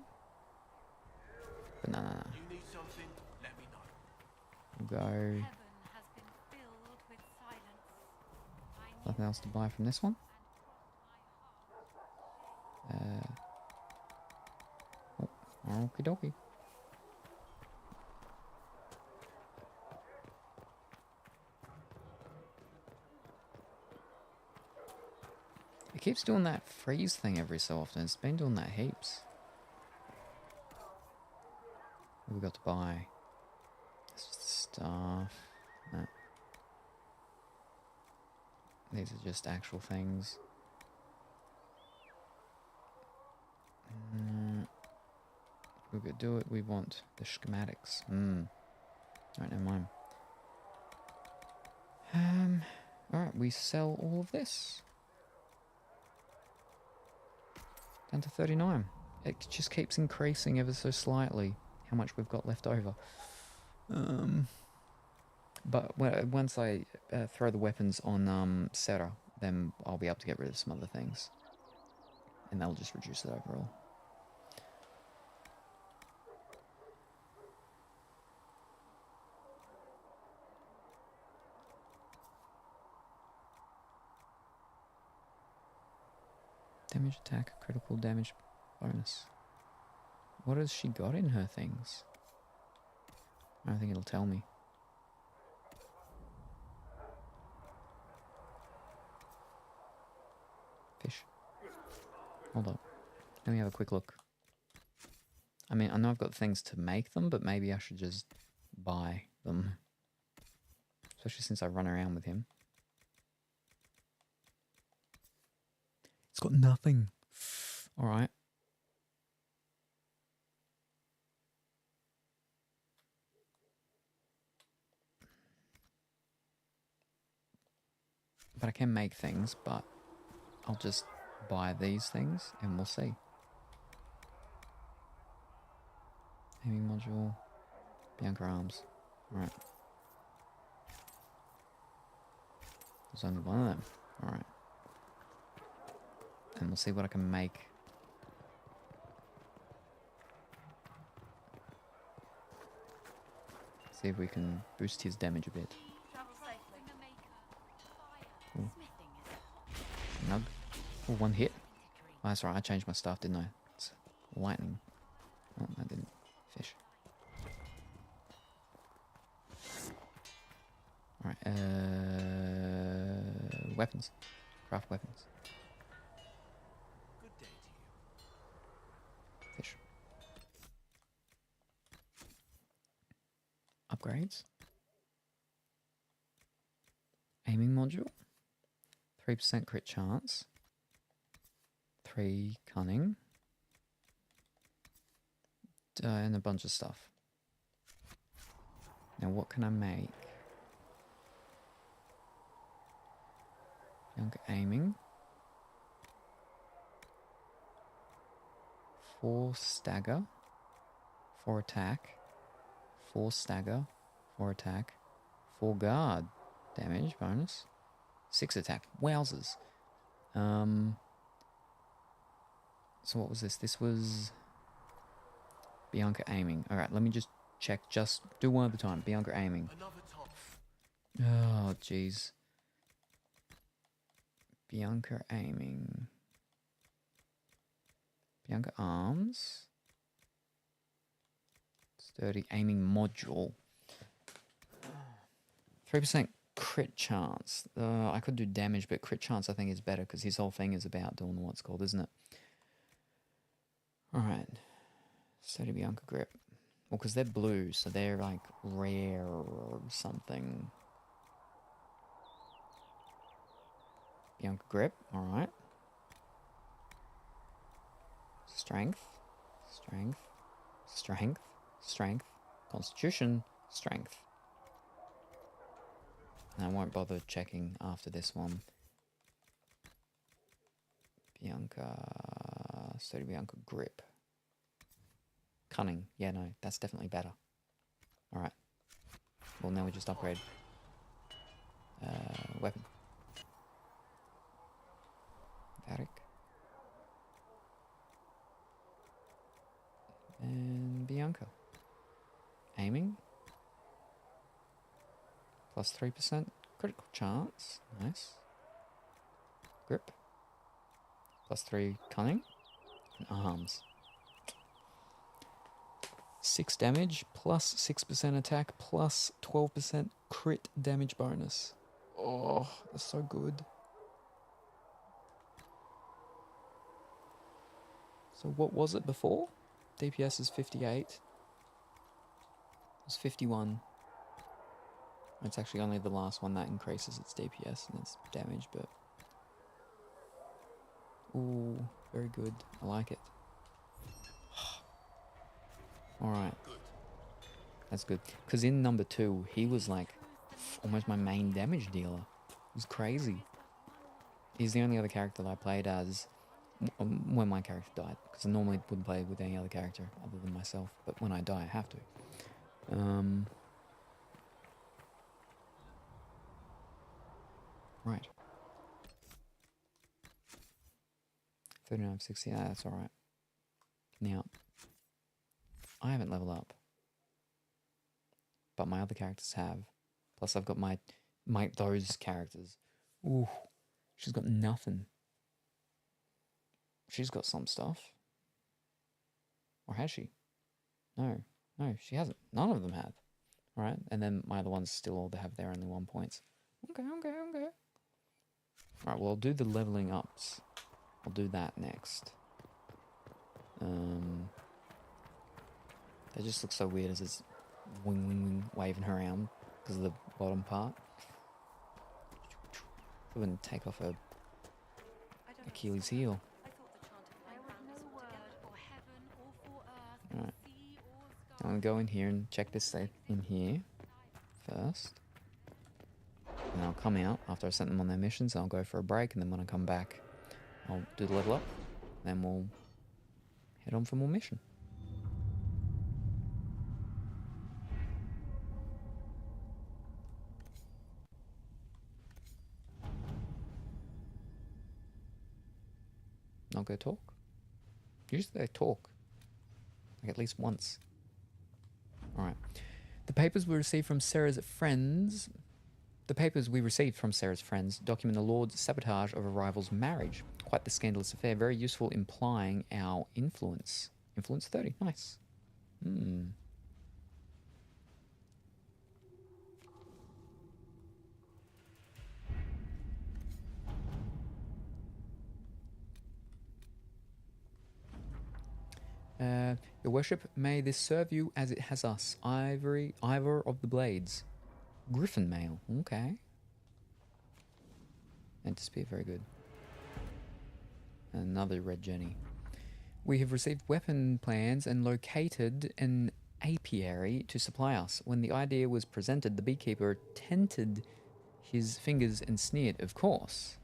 But no. You need something? Let me know. We'll go. Nothing else to buy from this one. Okie dokie. It keeps doing that freeze thing every so often. It's been doing that heaps. What have we got to buy? It's just stuff. No. These are just actual things. We could do it. We want the schematics. Alright, never mind. Alright, we sell all of this. Down to 39. It just keeps increasing ever so slightly how much we've got left over. But once I throw the weapons on Sarah, then I'll be able to get rid of some other things. And that'll just reduce it overall. Damage attack, critical damage bonus. What has she got in her things? I don't think it'll tell me. Fish. Hold up. Let me have a quick look. I mean, I know I've got things to make them, but maybe I should just buy them. Especially since I run around with him. got nothing. All right. But I can make things, but I'll just buy these things and we'll see. Aiming module, Bianca arms. Alright. There's only one of them. Alright. And we'll see what I can make. See if we can boost his damage a bit. Ooh. Nug. Oh, one hit. Oh, that's right, I changed my stuff, didn't I? It's lightning. Oh, I didn't. Fish. Alright, weapons. Craft weapons. Good day to you. Fish. Upgrades. Aiming module. 3% crit chance. 3 cunning. And a bunch of stuff. Now what can I make? Young aiming. 4 stagger. 4 attack. 4 stagger. 4 attack. 4 guard. Damage bonus. 6 attack. Wowzers. So what was this? This was Bianca aiming. Alright, let me just check. Just do one at a time. Bianca aiming. Oh, jeez. Bianca aiming. Bianca arms. Sturdy aiming module. 3% crit chance. I could do damage, but crit chance I think is better because his whole thing is about doing what's called, isn't it? Alright. Sturdy Bianca grip. Well, because they're blue, so they're like rare or something. Bianca grip, alright. Strength. Strength. Strength. Strength. Constitution. Strength. And I won't bother checking after this one. Bianca... Sturdy Bianca grip. Cunning. Yeah, no, that's definitely better. Alright. Well, now we just upgrade. Weapon. Varric. And Bianca. Aiming. Plus 3% critical chance. Nice. Grip. Plus 3 cunning. And arms. 6 damage, plus 6% attack, plus 12% crit damage bonus. Oh, that's so good. So what was it before? DPS is 58. It was 51. It's actually only the last one that increases its DPS and its damage, but... Ooh, very good. I like it. Alright. That's good. Because in number 2, he was like almost my main damage dealer. It was crazy. He's the only other character that I played as when my character died. Because I normally wouldn't play with any other character other than myself. But when I die, I have to. 39/60, yeah, that's alright. Now, I haven't leveled up. But my other characters have. Plus I've got my those characters. Ooh, she's got nothing. She's got some stuff. Or has she? No, she hasn't. None of them have. Alright, and then my other ones still all have their only 1 points. Okay. Alright, well I'll do the leveling ups. I'll do that next. They just look so weird as it's wing waving around because of the bottom part. I wouldn't take off her Achilles' heel. Alright. I'm gonna go in here and check this in here first. And I'll come out after I sent them on their missions. I'll go for a break, and then when I come back, I'll do the level up. Then we'll head on for more mission. Not go talk? Usually they talk. Like at least once. Alright. The papers we received from Sarah's friends document the Lord's sabotage of a rival's marriage. Quite the scandalous affair. Very useful, implying our influence. Influence 30. Nice. Your worship, may this serve you as it has us. Ivor of the Blades. Griffin mail. Okay. Anticipate, very good. Another Red Jenny. We have received weapon plans and located an apiary to supply us. When the idea was presented, the beekeeper tented his fingers and sneered. Of course.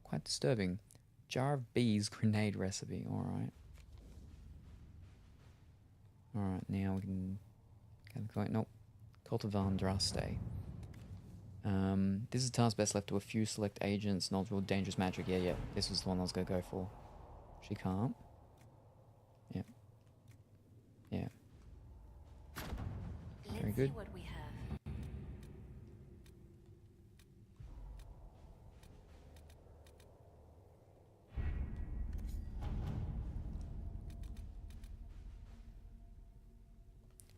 Quite disturbing. Jar of bees grenade recipe. Alright. Alright, now we can... Nope. Cultivar Andraste. This is a task best left to a few select agents, knowledgeable, dangerous magic. Yeah. This was the one I was going to go for. She can't. Yeah. Yeah. Very good. See what we have.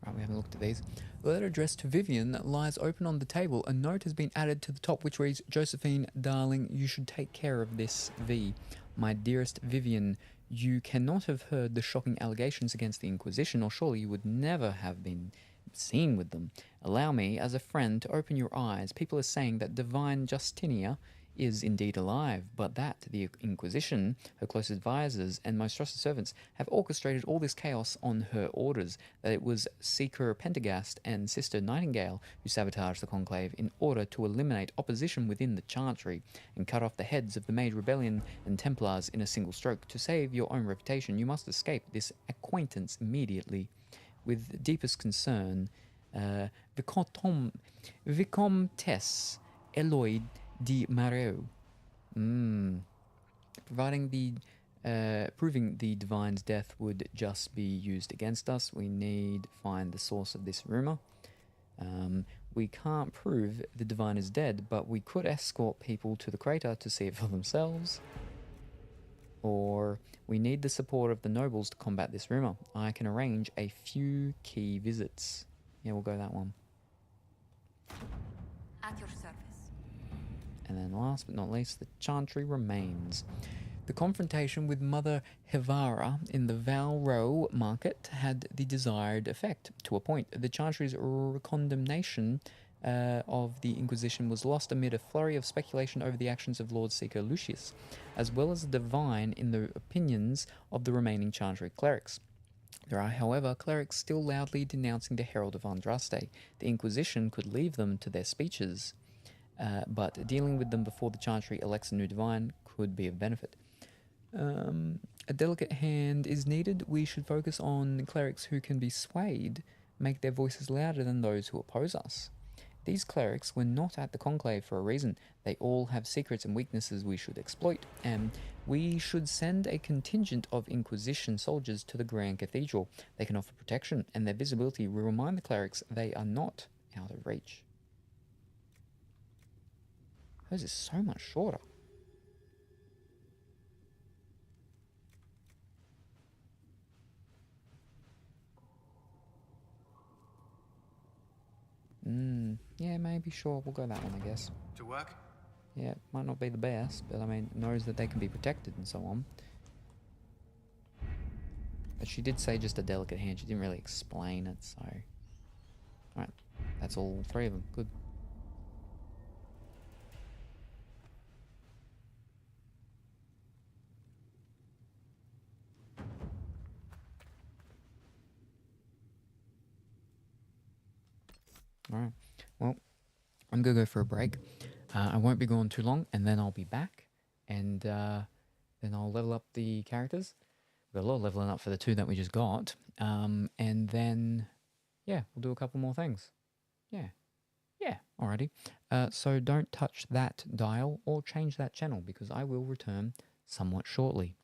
Right, we haven't looked at these. The letter addressed to Vivian lies open on the table. A note has been added to the top which reads, Josephine, darling, you should take care of this, V. My dearest Vivian, you cannot have heard the shocking allegations against the Inquisition, or surely you would never have been seen with them. Allow me, as a friend, to open your eyes. People are saying that divine Justinia is indeed alive, but that the Inquisition, her close advisors and most trusted servants, have orchestrated all this chaos on her orders, that it was Seeker Pentagast and Sister Nightingale who sabotaged the Conclave in order to eliminate opposition within the Chantry and cut off the heads of the Mage Rebellion and Templars in a single stroke. To save your own reputation, you must escape this acquaintance immediately. With deepest concern, Vicomtesse Eloyd de Mareux. Proving the Divine's death would just be used against us. We need to find the source of this rumor. We can't prove the Divine is dead, but we could escort people to the crater to see it for themselves. Or we need the support of the nobles to combat this rumor. I can arrange a few key visits. Yeah, we'll go that one. At your service. And then last but not least, the Chantry remains. The confrontation with Mother Hevara in the Valro market had the desired effect. To a point, the Chantry's condemnation of the Inquisition was lost amid a flurry of speculation over the actions of Lord Seeker Lucius, as well as the Divine in the opinions of the remaining Chantry clerics. There are, however, clerics still loudly denouncing the Herald of Andraste. The Inquisition could leave them to their speeches, but dealing with them before the Chantry elects a new Divine could be of benefit. A delicate hand is needed. We should focus on clerics who can be swayed, make their voices louder than those who oppose us. These clerics were not at the Conclave for a reason. They all have secrets and weaknesses we should exploit, and we should send a contingent of Inquisition soldiers to the Grand Cathedral. They can offer protection, and their visibility will remind the clerics they are not out of reach. Hers is so much shorter. Yeah, maybe, sure, we'll go that one, I guess. To work? Yeah, might not be the best, but I mean, knows that they can be protected and so on. But she did say just a delicate hand, she didn't really explain it, so... Alright, that's all three of them, good. All right. Well, I'm going to go for a break. I won't be gone too long, and then I'll be back, and then I'll level up the characters. We've got a lot of leveling up for the 2 that we just got. And then, yeah, we'll do a couple more things. Yeah. Yeah, alrighty. So don't touch that dial or change that channel, because I will return somewhat shortly.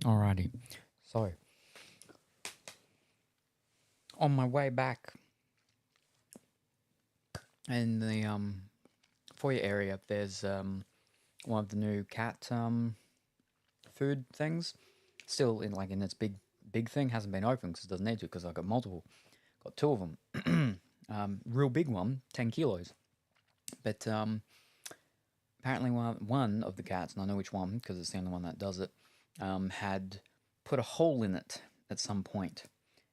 Alrighty. So, on my way back in the foyer area, there's one of the new cat food things. Still in its big thing, hasn't been opened because it doesn't need to, because I've got multiple. Got 2 of them. Real big one, 10 kilos. But apparently one of the cats, and I know which one because it's the only one that does it, had put a hole in it at some point.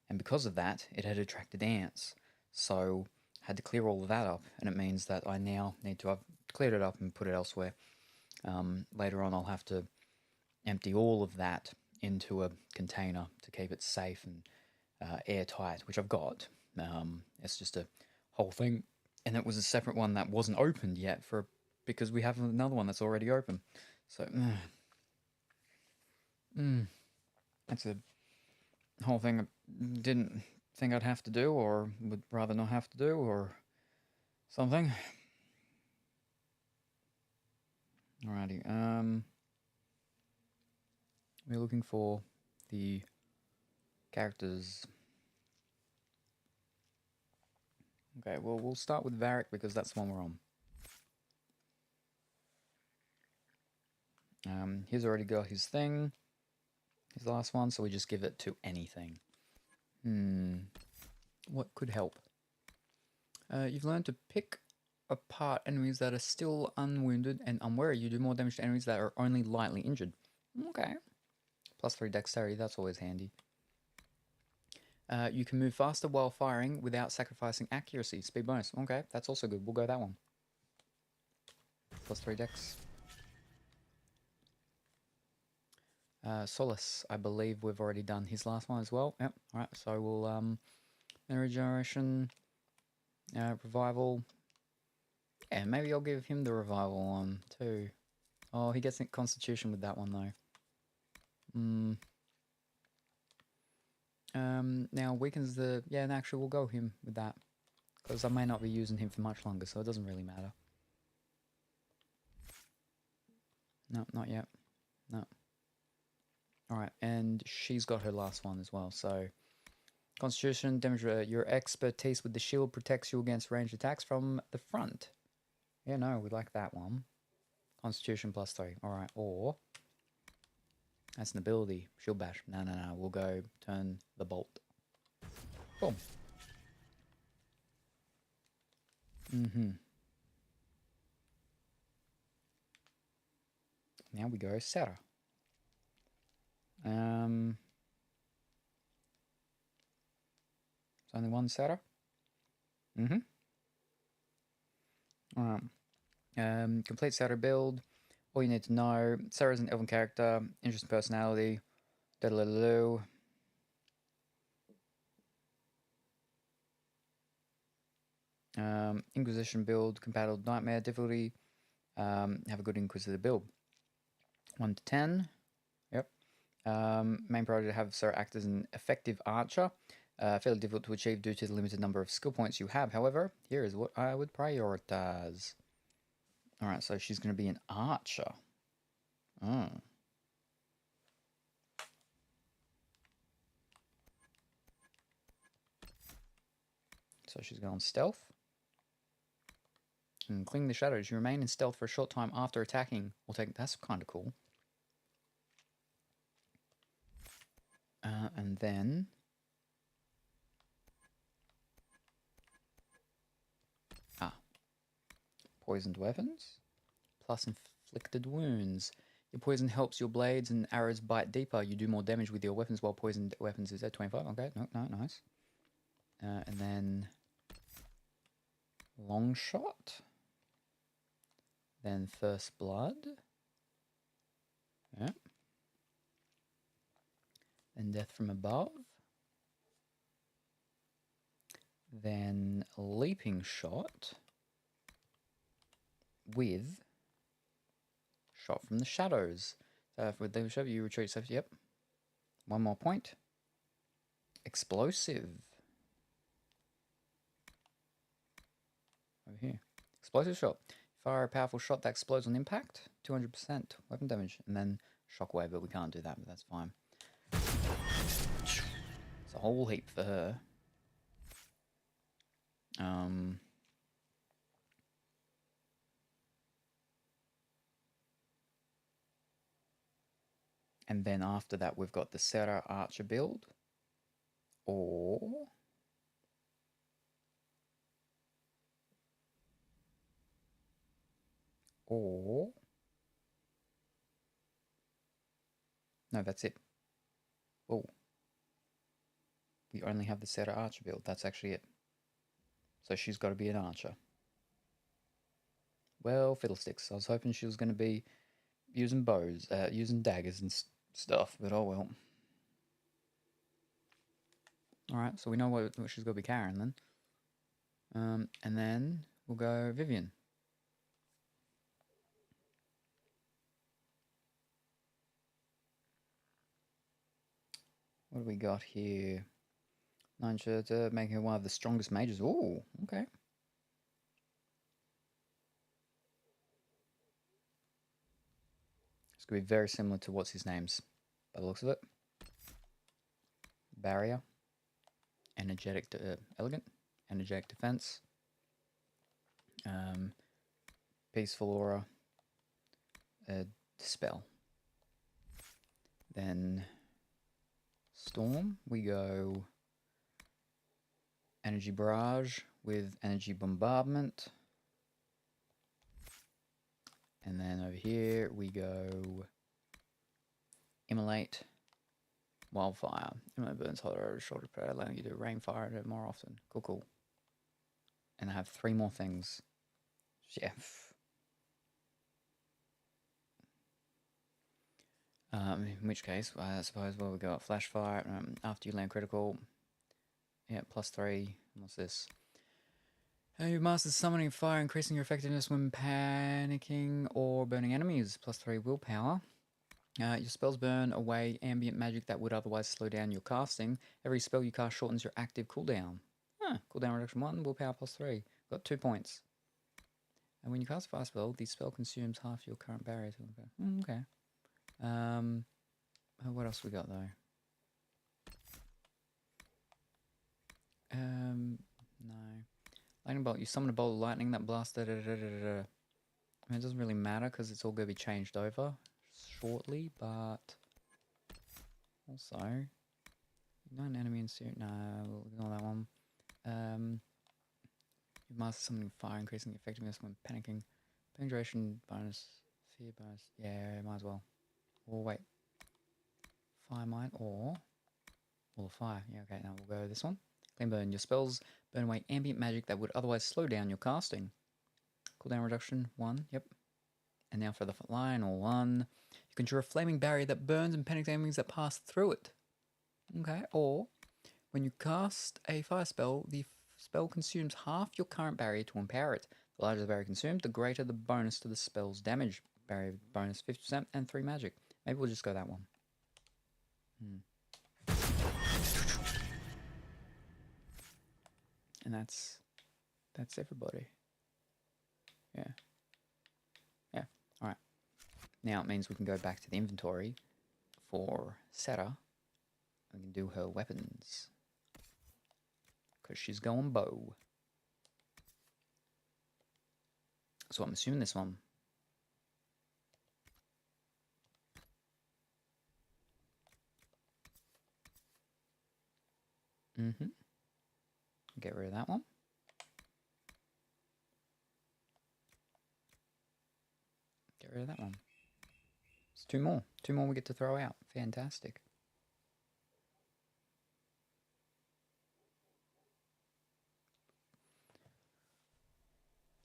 And because of that, it had attracted ants. So I had to clear all of that up, and it means that I now need to have cleared it up and put it elsewhere. Later on, I'll have to empty all of that into a container to keep it safe and airtight, which I've got. It's just a whole thing, and it was a separate one that wasn't opened yet because we have another one that's already open. So, that's a whole thing I didn't think I'd have to do, or would rather not have to do, or something. Alrighty, we're looking for the characters. Okay, well, we'll start with Varric because that's the one we're on. He's already got his thing, his last one, so we just give it to anything. What could help? You've learned to pick apart enemies that are still unwounded and unwary. You do more damage to enemies that are only lightly injured. Okay. +3 dexterity, that's always handy. You can move faster while firing without sacrificing accuracy. Speed bonus. Okay, that's also good. We'll go that one. +3 dex. Solace, I believe we've already done his last one as well. Yep. Alright, so we'll regeneration, revival. Yeah, maybe I'll give him the revival one too. Oh, he gets constitution with that one though. Now weakens the... Yeah, and actually we'll go him with that. Because I may not be using him for much longer, so it doesn't really matter. No, not yet. No. Alright, and she's got her last one as well, so... Constitution, damage, your expertise with the shield protects you against ranged attacks from the front. Yeah, no, we like that one. Constitution +3. Alright, or... That's an ability. Shield bash. No. We'll go turn the bolt. Boom. Now we go Sarah. There's only one Sarah. Alright. Complete Sarah build. All you need to know, Sarah's an elven character, interesting personality, Inquisition build, compatible nightmare difficulty, have a good Inquisitor build. 1 to 10, yep. Main priority to have Sarah act as an effective archer, fairly difficult to achieve due to the limited number of skill points you have. However, here is what I would prioritize. Alright, so she's going to be an archer. So she's going stealth. And cling the shadows. You remain in stealth for a short time after attacking. That's kind of cool. And then... Poisoned weapons. Plus inflicted wounds. Your poison helps your blades and arrows bite deeper. You do more damage with your weapons while poisoned weapons is at 25. Okay, no, nice. And then... Long shot. Then first blood. Yep. Then death from above. Then leaping shot. With shot from the shadows. So with the shadow you retreat safety. Yep. One more point. Explosive. Over here. Explosive shot. Fire a powerful shot that explodes on impact. 200% weapon damage. And then shockwave, but we can't do that, but that's fine. a whole heap for her. And then after that, we've got the Serra Archer build. Or... No, that's it. Oh. We only have the Serra Archer build. That's actually it. So she's got to be an archer. Well, fiddlesticks. I was hoping she was going to be using bows, using daggers and stuff, but oh well. Alright, so we know what she's got to be carrying then. And then we'll go Vivian. What do we got here? 9 shirts, making her one of the strongest mages. Ooh, okay. It's going to be very similar to what's his name's, by the looks of it. Barrier. Energetic, elegant. Energetic defense. Peaceful aura. Dispel. Then Storm, we go Energy Barrage with Energy Bombardment. And then over here we go Immolate, Wildfire. Immolate burns hotter over shoulder prayer, allowing you to rainfire it more often. Cool, cool. And I have 3 more things. Yeah. In which case, I suppose, well, we got Flash Fire. After you land critical, yeah, +3. What's this? You master summoning fire, increasing your effectiveness when panicking or burning enemies. +3 willpower. Your spells burn away ambient magic that would otherwise slow down your casting. Every spell you cast shortens your active cooldown. Cooldown reduction 1, willpower +3. Got 2 points. And when you cast a fire spell, the spell consumes half your current barrier. Okay. What else we got though? No. Lightning bolt. You summon a bolt of lightning that blasts. I mean, it doesn't really matter because it's all going to be changed over shortly, but also, not an enemy in series. No, we'll ignore that one. You master summoning fire, increasing effectiveness when panicking. Penetration bonus, fear bonus. Yeah, might as well. Or wait, fire mine or fire. Yeah, okay. Now we'll go this one. Clean burn. Your spells burn away ambient magic that would otherwise slow down your casting. Cooldown reduction 1. Yep. And now for the final one. You can draw a flaming barrier that burns and penetrates enemies that pass through it. Okay. Or when you cast a fire spell, the spell consumes half your current barrier to empower it. The larger the barrier consumed, the greater the bonus to the spell's damage. Barrier bonus 50% and 3 magic. Maybe we'll just go that one. And that's everybody. Yeah. Alright. Now it means we can go back to the inventory for Sarah. We can do her weapons. Because she's going bow. So I'm assuming this one. Get rid of that one. Get rid of that one. It's 2 more. 2 more we get to throw out. Fantastic.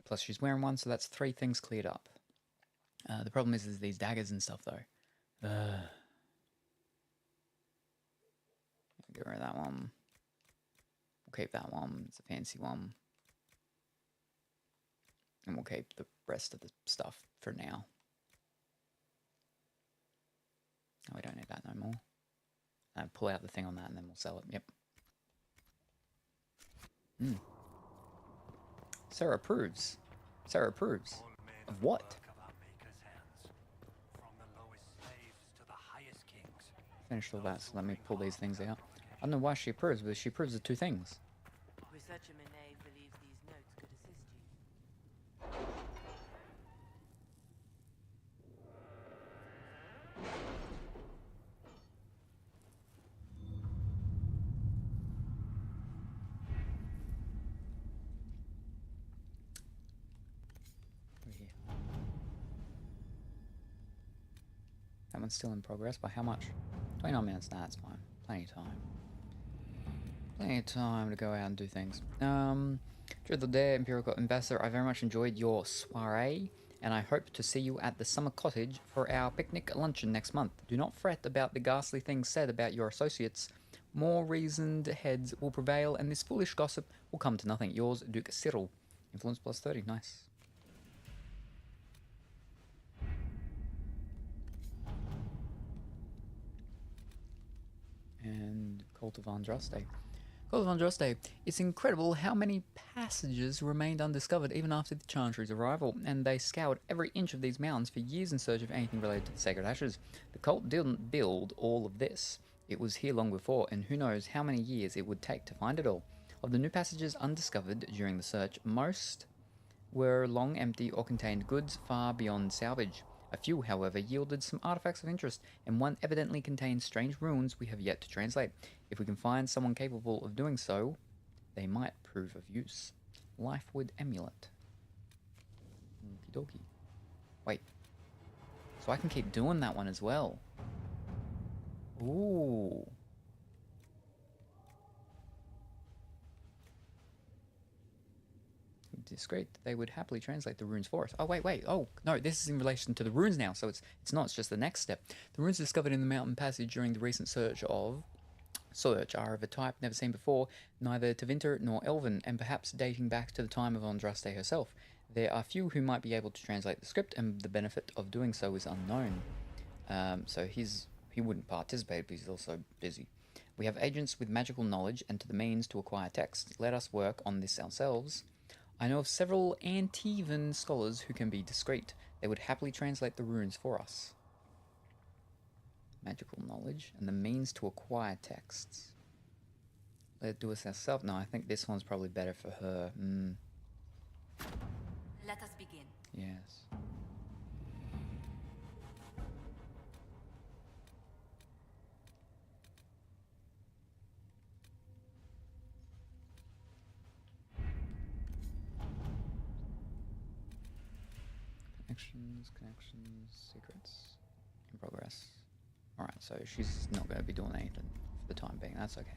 Plus she's wearing one, so that's 3 things cleared up. The problem is these daggers and stuff, though. Get rid of that one. We'll keep that one. It's a fancy one. And we'll keep the rest of the stuff for now. Oh, we don't need that no more. Pull out the thing on that and then we'll sell it. Yep. Sarah approves. Sarah approves. Of what? Finished all that, so let me pull these things out. I don't know why she approves, but she approves of two things. Researcher Minay believes these notes could assist you. Over here. That one's still in progress. By how much? 29 minutes. Nah, that's fine. Plenty of time. Plenty of time to go out and do things. Truth or Dare, Imperial Ambassador, I very much enjoyed your soiree, and I hope to see you at the Summer Cottage for our picnic luncheon next month. Do not fret about the ghastly things said about your associates. More reasoned heads will prevail, and this foolish gossip will come to nothing. Yours, Duke Cyril. Influence plus 30. Nice. And Cult of Andraste. Cult of Andraste. It's incredible how many passages remained undiscovered even after the Chantry's arrival, and they scoured every inch of these mountains for years in search of anything related to the Sacred Ashes. The cult didn't build all of this. It was here long before, and who knows how many years it would take to find it all. Of the new passages undiscovered during the search, most were long empty or contained goods far beyond salvage. A few, however, yielded some artifacts of interest, and one evidently contains strange runes we have yet to translate. If we can find someone capable of doing so, they might prove of use. Lifewood Amulet. Okie dokie. Wait. So I can keep doing that one as well. Ooh. Discreet. They would happily translate the runes for us. Oh, wait. Oh, no, this is in relation to the runes now, so it's not, it's just the next step. The runes discovered in the mountain passage during the recent search are of a type never seen before, neither Tevinter nor Elven, and perhaps dating back to the time of Andraste herself. There are few who might be able to translate the script, and the benefit of doing so is unknown. So he wouldn't participate, but he's also busy. We have agents with magical knowledge and to the means to acquire text. Let us work on this ourselves. I know of several Antivan scholars who can be discreet. They would happily translate the runes for us. Magical knowledge and the means to acquire texts. Let's do it ourselves. No, I think this one's probably better for her. Let us begin. Yes. Connections, secrets, in progress. Alright, so she's not going to be doing anything for the time being, that's okay.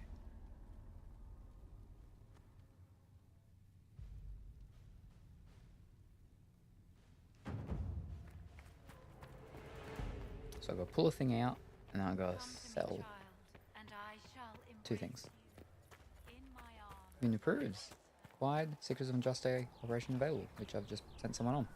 So I've got to pull a thing out, and then I've got to sell two things. Win approves. Acquired, Secrets of Andraste operation available, which I've just sent someone on.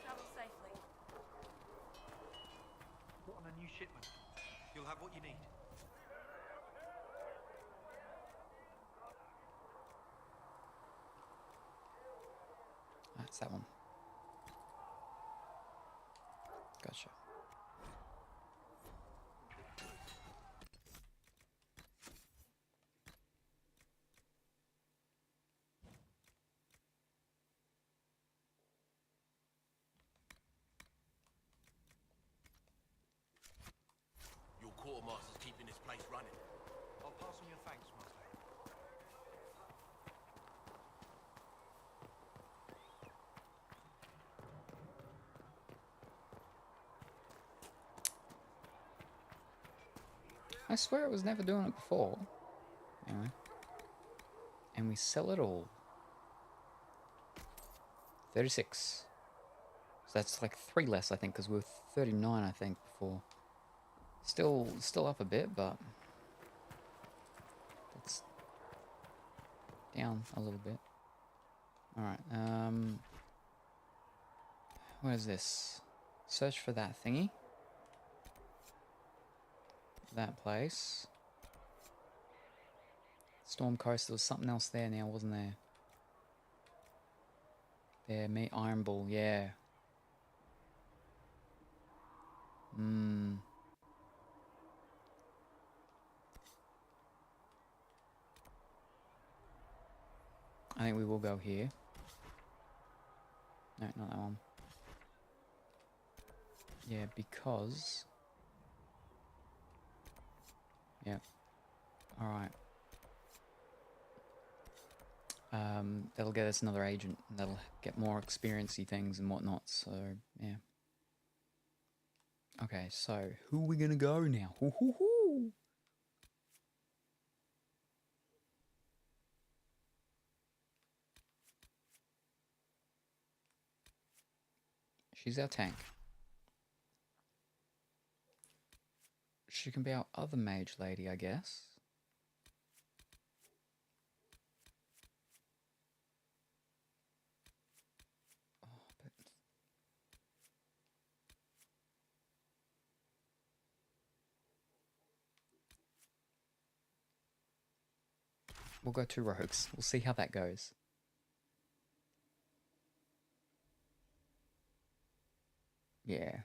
Travel safely. Put on a new shipment. You'll have what you need. That's that one. Gotcha. Your quartermaster's keeping this place running. I'll pass on your thanks, Master. I swear I was never doing it before. Anyway. And we sell it all. 36. So that's like 3 less, I think, because we were 39, I think, before. Still up a bit, but it's down a little bit. Alright, what is this? Search for that thingy. that place. Storm Coast, there was something else there now, wasn't there? There, me, Iron Bull, yeah. I think we will go here. No, not that one. Yeah, because... Yeah. Alright. That'll get us another agent. And that'll get more experiencey things and whatnot, so, yeah. Okay, so, who are we gonna go now? Hoo hoo hoo! She's our tank. She can be our other mage lady, I guess. Oh, but... We'll go 2 rogues. We'll see how that goes. Yeah.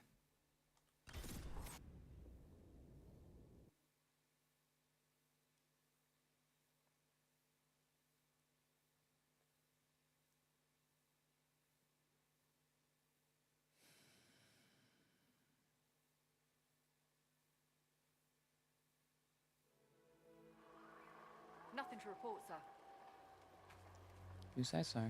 Nothing to report, sir. You say so.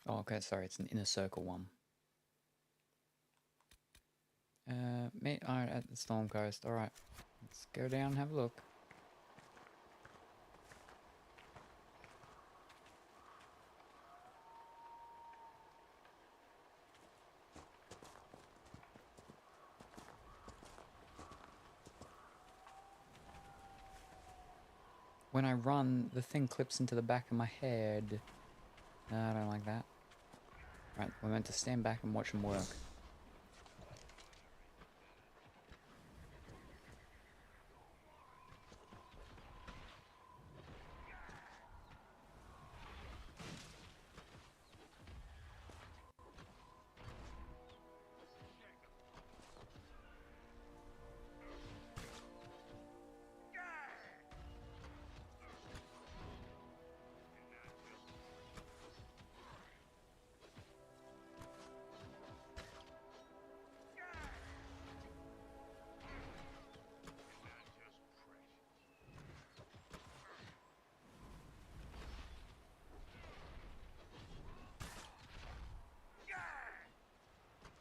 Oh, okay, sorry, it's an inner circle one. Meet Iron at the Storm Coast. Alright, let's go down and have a look. When I run, the thing clips into the back of my head. No, I don't like that. Right, we're meant to stand back and watch them work.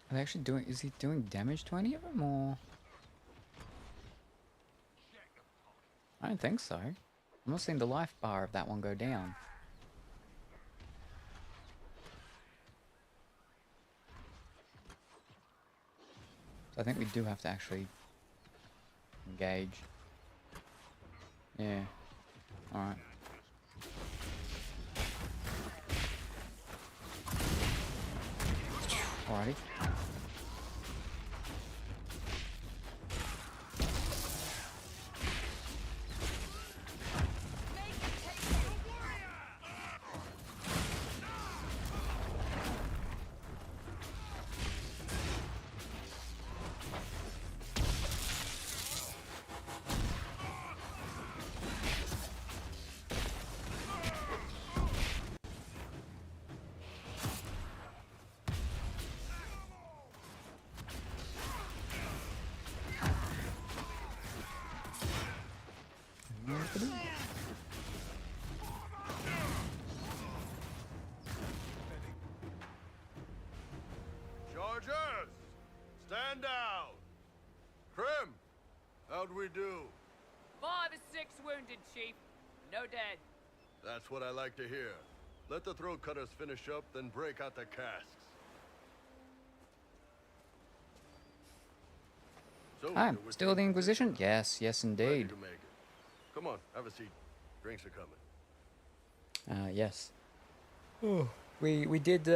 Are they actually doing... Is he doing damage to any of them, or...? I don't think so. I'm not seeing the life bar of that one go down. So I think we do have to actually... engage. Yeah. Alright. Alrighty. Chargers! Stand down! Krim! How'd we do? 5 or 6 wounded, Chief. No dead. That's what I like to hear. Let the throat cutters finish up, then break out the casks. So, Hi, you're with still the Inquisition? Yes, yes Glad indeed. you could make it. Come on, have a seat. Drinks are coming. Yes. We did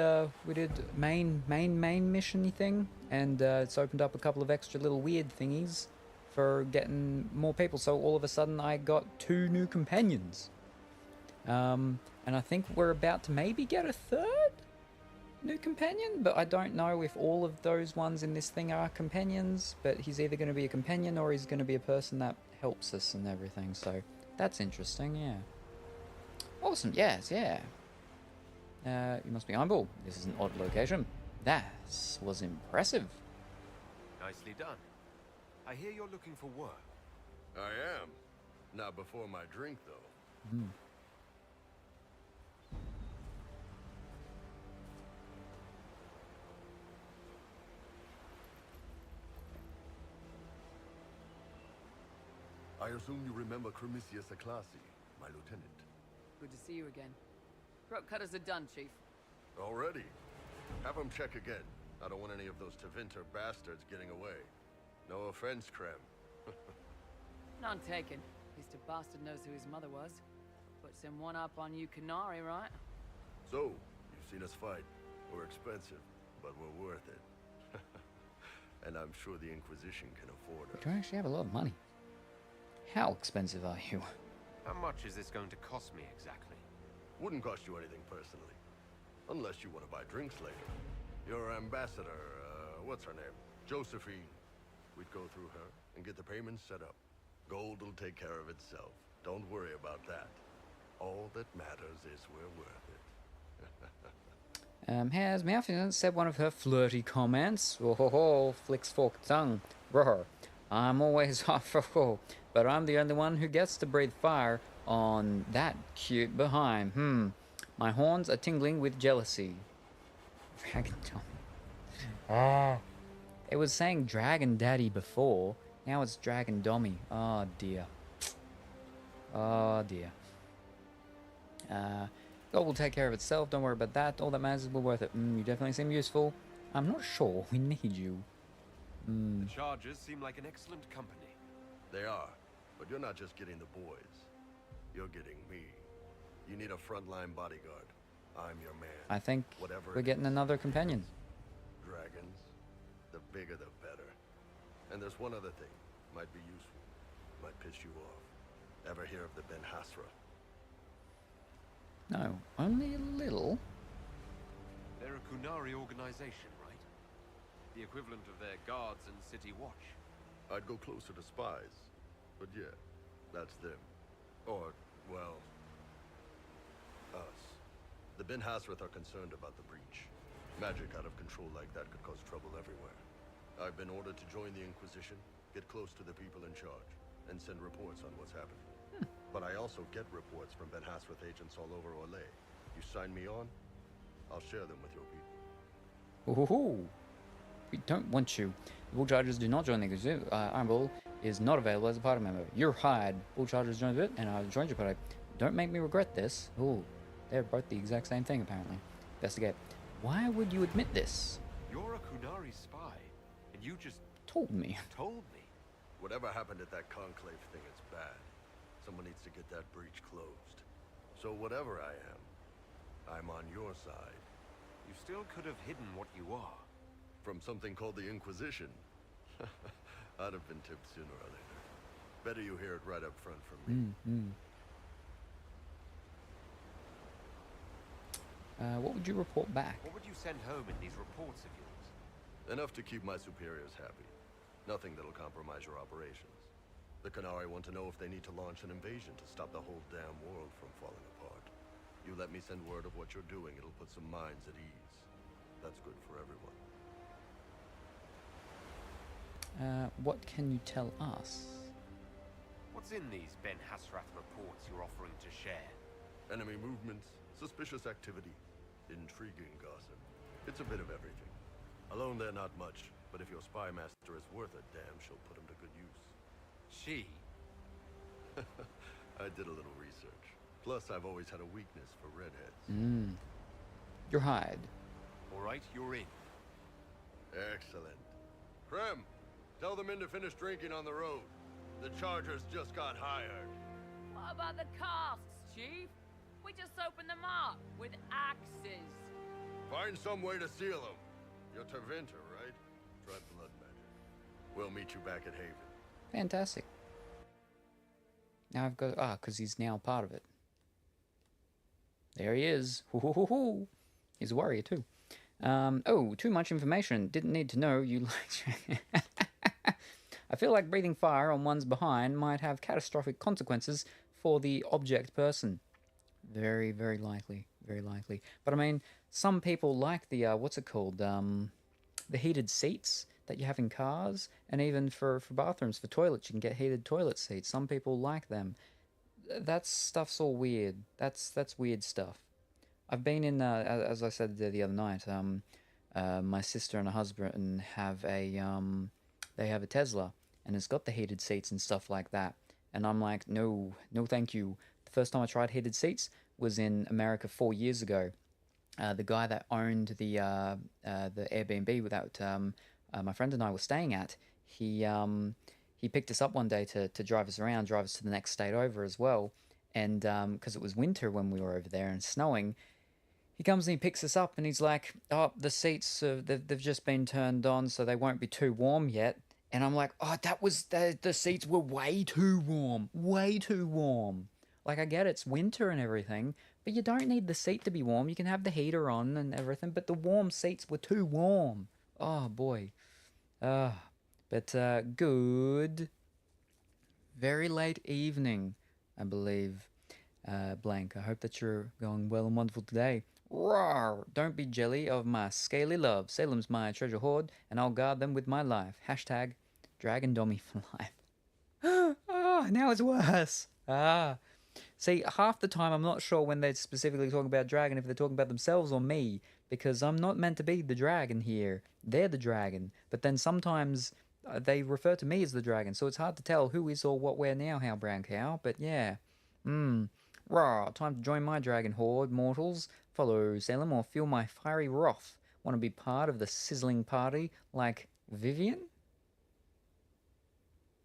main missiony thing, and it's opened up a couple of extra little weird thingies for getting more people. So all of a sudden I got 2 new companions. And I think we're about to maybe get a 3rd new companion, but I don't know if all of those ones in this thing are companions, but he's either going to be a companion or he's going to be a person that helps us and everything. So that's interesting, yeah. Awesome, yes, yeah. You must be Ironbull. This is an odd location. That was impressive. Nicely done. I hear you're looking for work. I am. Not before my drink, though. Hmm. I assume you remember Cremisius Aclasi, my lieutenant. Good to see you again. Throat cutters are done, Chief. Already? Have him check again. I don't want any of those Tevinter bastards getting away. No offense, Krem. None taken. At least a bastard knows who his mother was. Puts him one up on you Canary, right? So, you've seen us fight. We're expensive, but we're worth it. And I'm sure the Inquisition can afford We us. don't actually have a lot of money. How expensive are you? How much is this going to cost me exactly? Wouldn't cost you anything personally. Unless you want to buy drinks later. Your ambassador, what's her name? Josephine. We'd go through her and get the payments set up. Gold will take care of itself. Don't worry about that. All that matters is we're worth it. Has Malfeasance said one of her flirty comments? Oh ho ho, flicks forked tongue. Brr. I'm always hot for ho, but I'm the only one who gets to breathe fire on that cute behind. My horns are tingling with jealousy. Dragon Dommy. It was saying Dragon Daddy before. Now it's Dragon Dommy. Oh dear. Oh dear. God will take care of itself. Don't worry about that. All that matters is we're worth it. You definitely seem useful. I'm not sure. We need you. The Chargers seem like an excellent company. They are, but you're not just getting the boys. You're getting me. You need a frontline bodyguard. I'm your man. I think Whatever we're it getting is. another companion. Dragons. The bigger the better. And there's one other thing. Might be useful. Might piss you off. Ever hear of the Ben Hasra? No, only a little. They're a Kunari organization, right? The equivalent of their guards and city watch. I'd go closer to spies. But yeah, that's them. Or, well, us. The Ben Hasrath are concerned about the breach. Magic out of control like that could cause trouble everywhere. I've been ordered to join the Inquisition, get close to the people in charge, and send reports on what's happening. But I also get reports from Ben Hasrath agents all over Orlais. You sign me on, I'll share them with your people. Ooh, we don't want you. The Bull Chargers do not join the Inquisition. Iron Bull is not available as a party member. You're hired. Bull Chargers joined it, and I've joined your party. Don't make me regret this. Ooh, they're both the exact same thing, apparently. Investigate. Why would you admit this? You're a Kunari spy, and you just told me. Told me. Whatever happened at that conclave thing, it's bad. Someone needs to get that breach closed. So whatever I am, I'm on your side. You still could have hidden what you are. From something called the Inquisition. I'd have been tipped sooner or later. Better you hear it right up front from me. What would you report back? What would you send home in these reports of yours? Enough to keep my superiors happy. Nothing that'll compromise your operations. The Canari want to know if they need to launch an invasion to stop the whole damn world from falling apart. You let me send word of what you're doing, it'll put some minds at ease. That's good for everyone. What can you tell us? What's in these Ben Hasrath reports you're offering to share? Enemy movements, suspicious activity, intriguing gossip. It's a bit of everything. Alone they're not much, but if your spy master is worth a damn, she'll put him to good use. She? I did a little research. Plus, I've always had a weakness for redheads. You're hired. All right, you're in. Excellent. Krem, Tell the men to finish drinking on the road. The chargers just got hired. What about the casks, Chief? We just opened them up with axes. Find some way to seal them. You're Tervinter, right? Try blood magic. We'll meet you back at Haven. Fantastic. Now I've got... Ah, because he's now part of it. There he is. Hoo-hoo-hoo-hoo. He's a warrior, too. Oh, too much information. Didn't need to know you like... I feel like breathing fire on one's behind might have catastrophic consequences for the object person. Very, very likely. Very likely. But I mean, some people like the, what's it called? The heated seats that you have in cars. And even for bathrooms, for toilets, you can get heated toilet seats. Some people like them. That stuff's all weird. That's weird stuff. I've been in, as I said the other night, my sister and her husband have a, they have a Tesla. And it's got the heated seats and stuff like that. And I'm like, no, no thank you. The first time I tried heated seats was in America 4 years ago. The guy that owned the Airbnb that my friend and I were staying at, he picked us up one day to drive us around, drive us to the next state over as well. And because it was winter when we were over there and snowing, he comes and he picks us up and he's like, oh, the seats, they've just been turned on so they won't be too warm yet. And I'm like, oh, that was, the seats were way too warm. Way too warm. Like, I get it's winter and everything, but you don't need the seat to be warm. You can have the heater on and everything, but the warm seats were too warm. Oh, boy. But good. Very late evening, I believe. Blank, I hope that you're going well and wonderful today. Roar! Don't be jelly of my scaly love. Salem's my treasure hoard, and I'll guard them with my life. Hashtag Dragon Dommy for life. Oh, now it's worse. See, half the time I'm not sure when they're specifically talking about dragon, if they're talking about themselves or me, because I'm not meant to be the dragon here. They're the dragon. But then sometimes they refer to me as the dragon, so it's hard to tell who is or what where now, how brown cow. But yeah. Rawr, time to join my dragon horde, mortals. Follow Salem or feel my fiery wrath. Want to be part of the sizzling party like Vivian?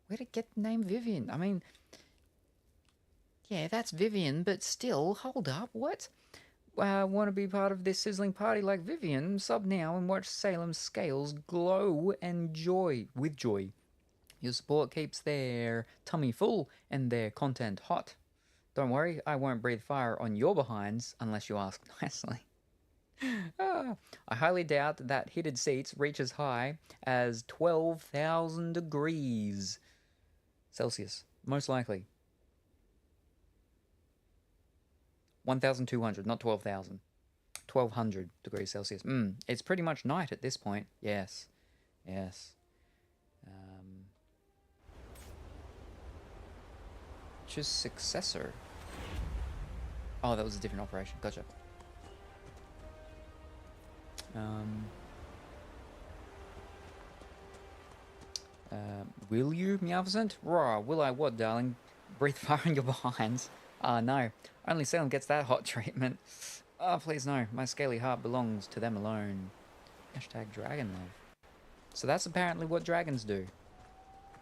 Where'd it get the name Vivian? I mean, yeah, that's Vivian, but still, hold up, what? Want to be part of this sizzling party like Vivian? Sub now and watch Salem's scales glow and with joy. Your support keeps their tummy full and their content hot. Don't worry, I won't breathe fire on your behinds unless you ask nicely. I highly doubt that heated seats reach as high as 12,000 degrees Celsius. Most likely. 1,200, not 12,000. 1,200 degrees Celsius. It's pretty much night at this point. Yes. Yes. Choose successor. Oh, that was a different operation. Gotcha. Will you, Meowpercent? Raw, will I what, darling? Breathe fire on your behinds. No. Only Salem gets that hot treatment. Oh, please no. My scaly heart belongs to them alone. Hashtag dragon love. So that's apparently what dragons do.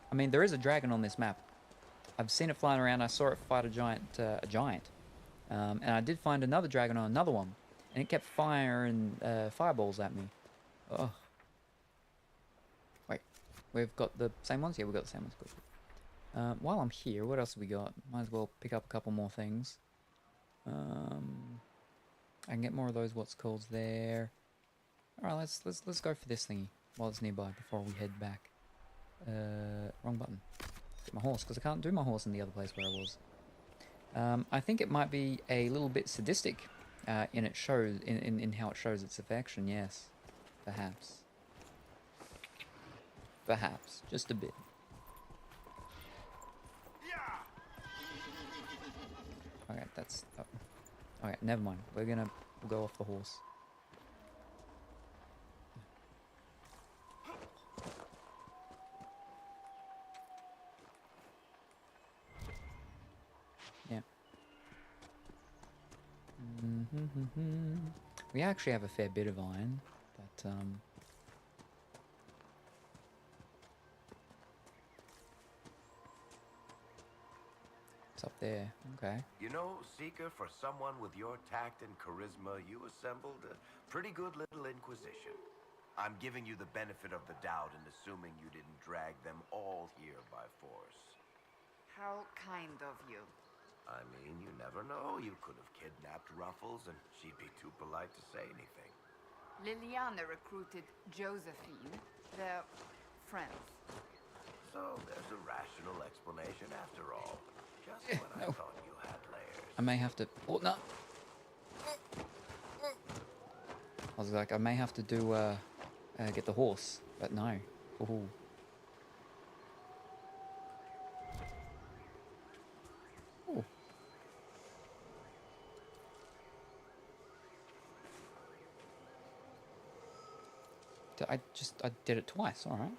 I mean, there is a dragon on this map. I've seen it flying around. I saw it fight a giant. And I did find another dragon on another one. And it kept firing fireballs at me. Oh. Wait. We've got the same ones? Yeah, we've got the same ones. Good. While I'm here, what else have we got? Might as well pick up a couple more things. I can get more of those what's called there. Alright, let's go for this thingy while it's nearby before we head back. Wrong button. Get my horse, because I can't do my horse in the other place where I was. I think it might be a little bit sadistic in how it shows its affection, yes. Perhaps. Perhaps. Just a bit. Okay, that's... Oh. Okay, never mind. We'll go off the horse. Yeah. We actually have a fair bit of iron, but It's up there. Okay. You know, Seeker, for someone with your tact and charisma, you assembled a pretty good little Inquisition. I'm giving you the benefit of the doubt and assuming you didn't drag them all here by force. How kind of you. I mean, you never know. You could have kidnapped Ruffles and she'd be too polite to say anything. Liliana recruited Josephine. They're friends. So there's a rational explanation after all. Just when I thought you had layers. I may have to... Oh, no! I was like, I may have to do, get the horse, but no. Ooh. Ooh. I did it twice, alright.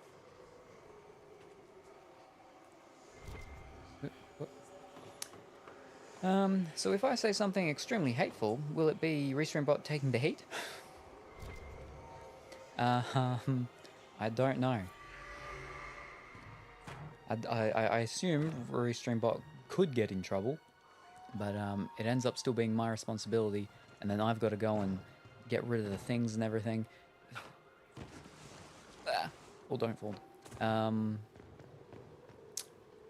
So if I say something extremely hateful, will it be Restreambot taking the heat? I don't know. I assume Restreambot could get in trouble, but it ends up still being my responsibility, and then I've got to go and get rid of the things and everything. Or don't fall.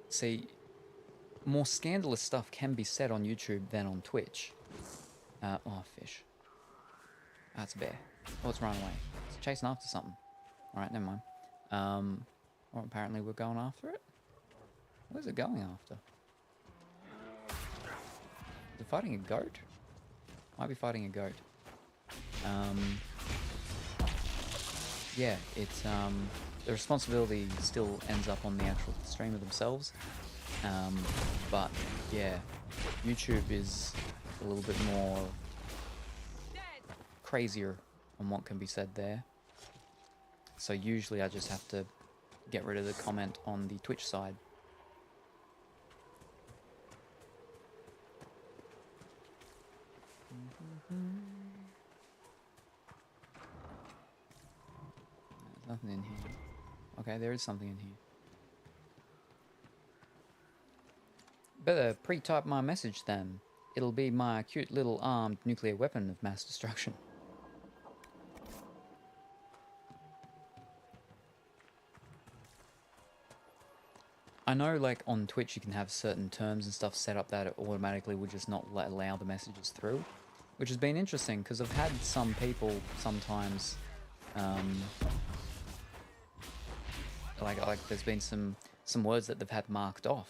See, more scandalous stuff can be said on YouTube than on Twitch. Oh, fish. That's a bear. Oh, it's running away. It's chasing after something. Alright, never mind. Well, apparently we're going after it? Where's it going after? Is it fighting a goat? Might be fighting a goat. Yeah, it's, the responsibility still ends up on the actual streamer themselves. But, yeah, YouTube is a little bit more crazier on what can be said there. So usually I just have to get rid of the comment on the Twitch side. There's nothing in here. Okay, there is something in here. Better pre-type my message then. It'll be my cute little armed nuclear weapon of mass destruction. I know, like, on Twitch you can have certain terms and stuff set up that it automatically would just not allow the messages through. Which has been interesting, because I've had some people sometimes... like there's been some words that they've had marked off.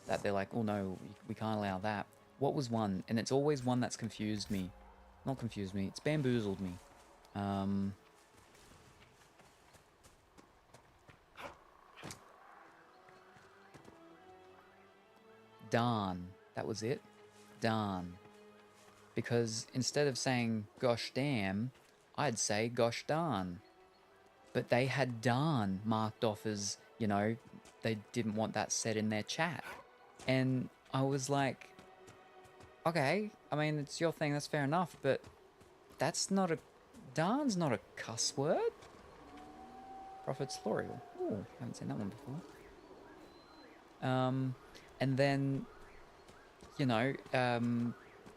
That they're like, oh no, we can't allow that. What was one? And it's always one that's confused me. Not confused me, it's bamboozled me. Darn. That was it. Darn. Because instead of saying gosh damn, I'd say gosh darn. But they had darn marked off as, you know, they didn't want that said in their chat. And I was like, okay, I mean, it's your thing, that's fair enough, but that's not a... Darn's not a cuss word. Prophet's Florial. Ooh, haven't seen that one before. And then, you know, I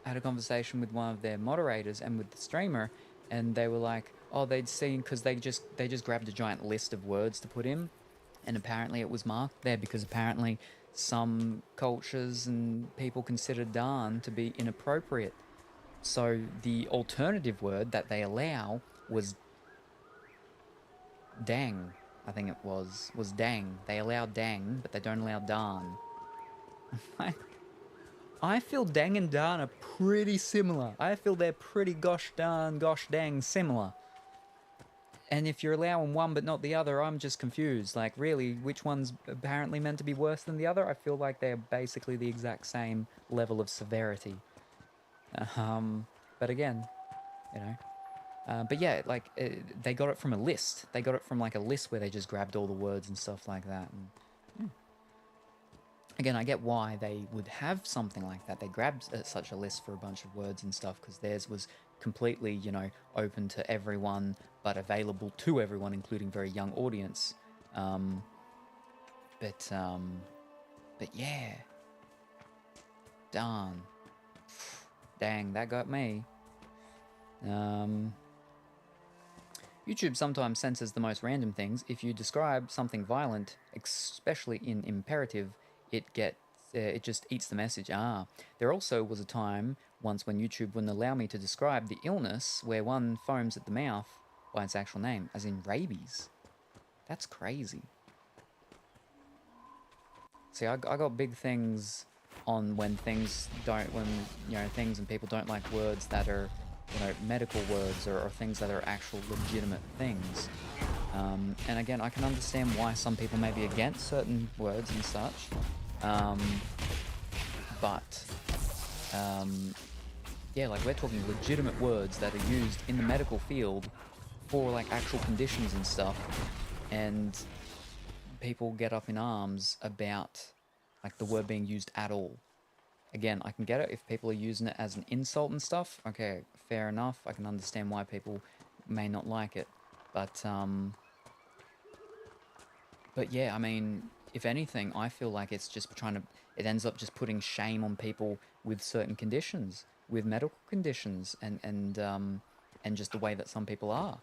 had a conversation with one of their moderators and with the streamer, and they were like, oh, they'd seen, because they just grabbed a giant list of words to put in, and apparently it was marked there because apparently some cultures and people consider darn to be inappropriate. So the alternative word that they allow was dang, I think it was dang. They allow dang, but they don't allow darn. I feel dang and darn are pretty similar. I feel they're pretty gosh darn, gosh dang similar. And if you're allowing one but not the other, I'm just confused. Like, really, which one's apparently meant to be worse than the other? I feel like they're basically the exact same level of severity. But again, you know. But yeah, like, they got it from a list. They got it from, like, a list where they just grabbed all the words and stuff like that. And, yeah. Again, I get why they would have something like that. They grabbed such a list for a bunch of words and stuff because theirs was completely, you know, open to everyone, but available to everyone, including very young audience. But yeah. Darn. Dang, that got me. YouTube sometimes censors the most random things. If you describe something violent, especially in imperative, it just eats the message. There also was a time once when YouTube wouldn't allow me to describe the illness where one foams at the mouth by its actual name, as in rabies. That's crazy. See, I got big things on when things and people don't like words that are, medical words or things that are actual legitimate things. And again, I can understand why some people may be against certain words and such. Yeah, like we're talking legitimate words that are used in the medical field for like actual conditions and stuff, and people get up in arms about like the word being used at all. Again, I can get it if people are using it as an insult and stuff. Okay, fair enough. I can understand why people may not like it. But yeah, I mean, if anything, I feel like it's just it ends up just putting shame on people with certain conditions, with medical conditions, and just the way that some people are.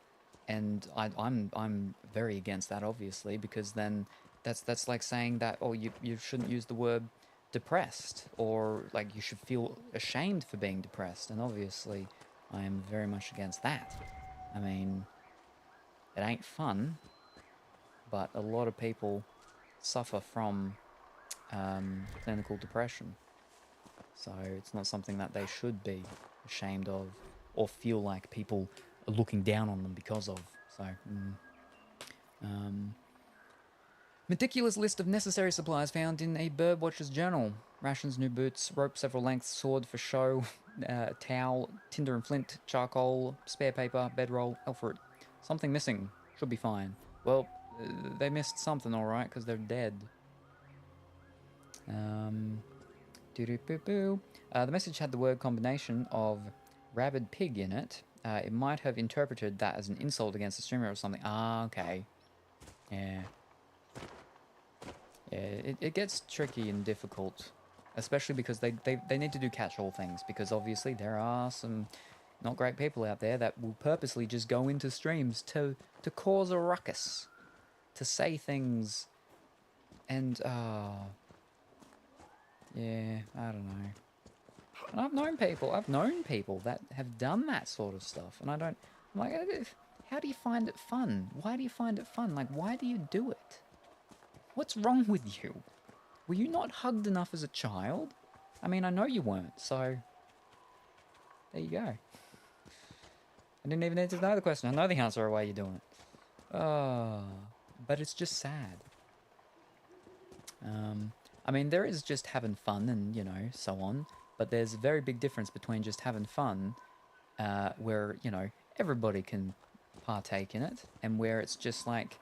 And I'm very against that, obviously, because then that's like saying that, oh, you shouldn't use the word depressed, or like you should feel ashamed for being depressed, and obviously I am very much against that. I mean, it ain't fun, but a lot of people suffer from clinical depression, so it's not something that they should be ashamed of or feel like people are looking down on them because of. So meticulous list of necessary supplies found in a birdwatcher's journal. Rations, new boots, rope several lengths, sword for show, towel, tinder and flint, charcoal, spare paper, bedroll, Alfred. Something missing. Should be fine. Well, they missed something alright, because they're dead. The message had the word combination of rabid pig in it. It might have interpreted that as an insult against the streamer or something. Okay. Yeah. Yeah, it gets tricky and difficult, especially because they need to do catch-all things, because obviously there are some not great people out there that will purposely just go into streams to cause a ruckus, to say things, and yeah, I don't know. And I've known people that have done that sort of stuff, and I'm like, how do you find it fun? Why do you find it fun? Like, why do you do it? What's wrong with you? Were you not hugged enough as a child? I mean, I know you weren't, so there you go. I didn't even need to know the question. I know the answer of why you're doing it. But it's just sad. I mean, there is just having fun and, so on. But there's a very big difference between just having fun, where, everybody can partake in it, and where it's just like,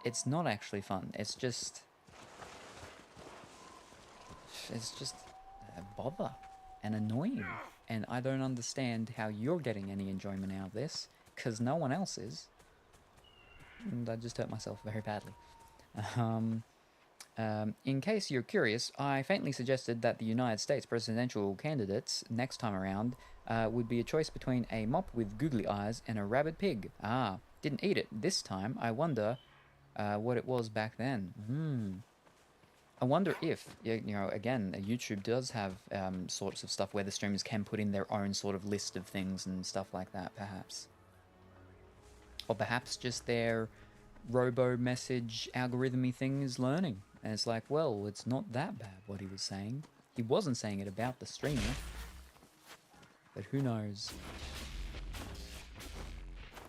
it's not actually fun. It's just a bother and annoying. And I don't understand how you're getting any enjoyment out of this, because no one else is. And I just hurt myself very badly. In case you're curious, I faintly suggested that the United States presidential candidates next time around would be a choice between a mop with googly eyes and a rabid pig. Didn't eat it this time. I wonder what it was back then. I wonder if, again, YouTube does have sorts of stuff where the streamers can put in their own sort of list of things and stuff like that, perhaps. Or perhaps just their robo-message algorithm-y thing is learning. And it's like, well, it's not that bad what he was saying. He wasn't saying it about the streamer. But who knows?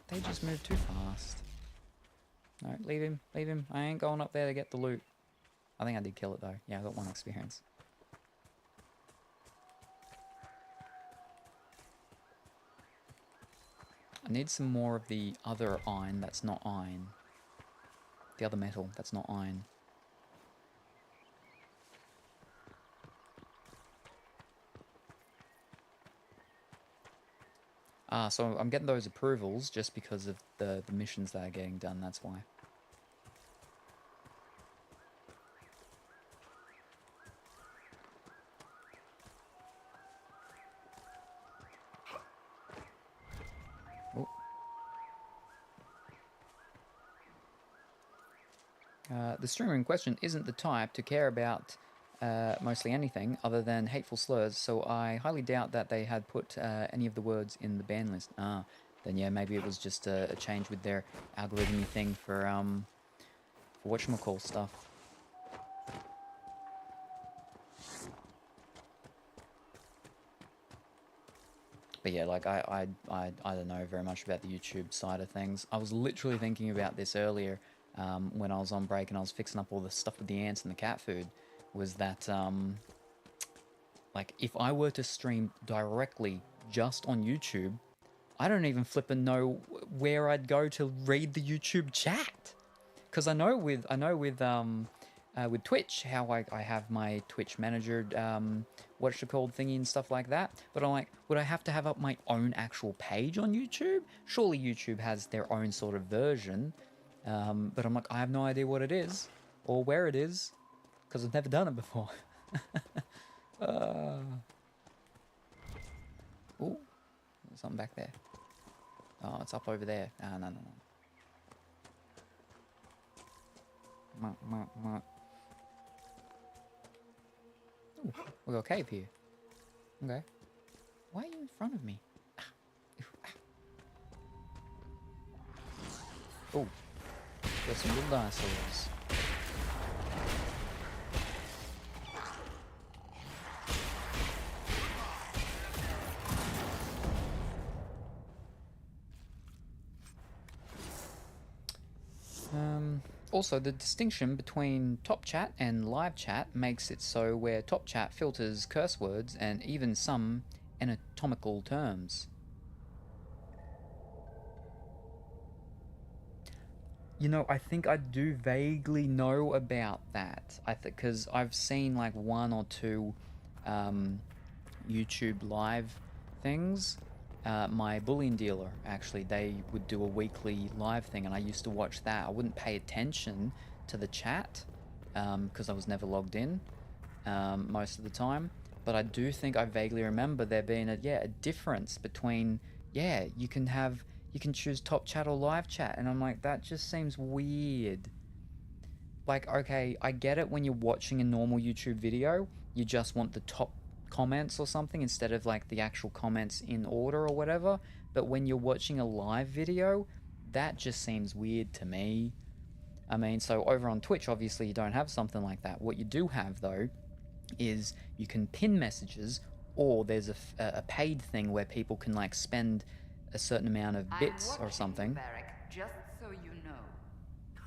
They just moved too fast. No, leave him, leave him. I ain't going up there to get the loot. I think I did kill it though. Yeah, I got 1 experience. I need some more of the other iron that's not iron. The other metal that's not iron. So I'm getting those approvals just because of the missions that are getting done, that's why. The streamer in question isn't the type to care about mostly anything other than hateful slurs, so I highly doubt that they had put any of the words in the ban list. Then yeah, maybe it was just a change with their algorithmy thing for whatchamacall stuff. But yeah, like I don't know very much about the YouTube side of things. I was literally thinking about this earlier when I was on break and I was fixing up all the stuff with the ants and the cat food. Was that like if I were to stream directly just on YouTube, I don't even flippin' know where I'd go to read the YouTube chat. Because I know with Twitch how I have my Twitch manager what's it called thingy and stuff like that, but I'm like, would I have to have up my own actual page on YouTube? Surely YouTube has their own sort of version, but I'm like, I have no idea what it is or where it is because I've never done it before. Ooh, there's something back there. Oh, it's up over there. No. Ooh, we got a cave here. Okay. Why are you in front of me? Oh, there's some little dinosaurs. Also, the distinction between top chat and live chat makes it so where top chat filters curse words and even some anatomical terms. You know, I think I do vaguely know about that. Because I've seen like one or two YouTube live things. My bullion dealer, actually, they would do a weekly live thing, and I used to watch that. I wouldn't pay attention to the chat because I was never logged in most of the time. But I do think I vaguely remember there being a difference between you can choose top chat or live chat, and I'm like, that just seems weird. Like, okay, I get it when you're watching a normal YouTube video, you just want the top comments or something instead of like the actual comments in order or whatever, but when you're watching a live video, that just seems weird to me. I mean, so over on Twitch, obviously you don't have something like that. What you do have though is you can pin messages, or there's a paid thing where people can like spend a certain amount of bits or something. Varric, just so you know.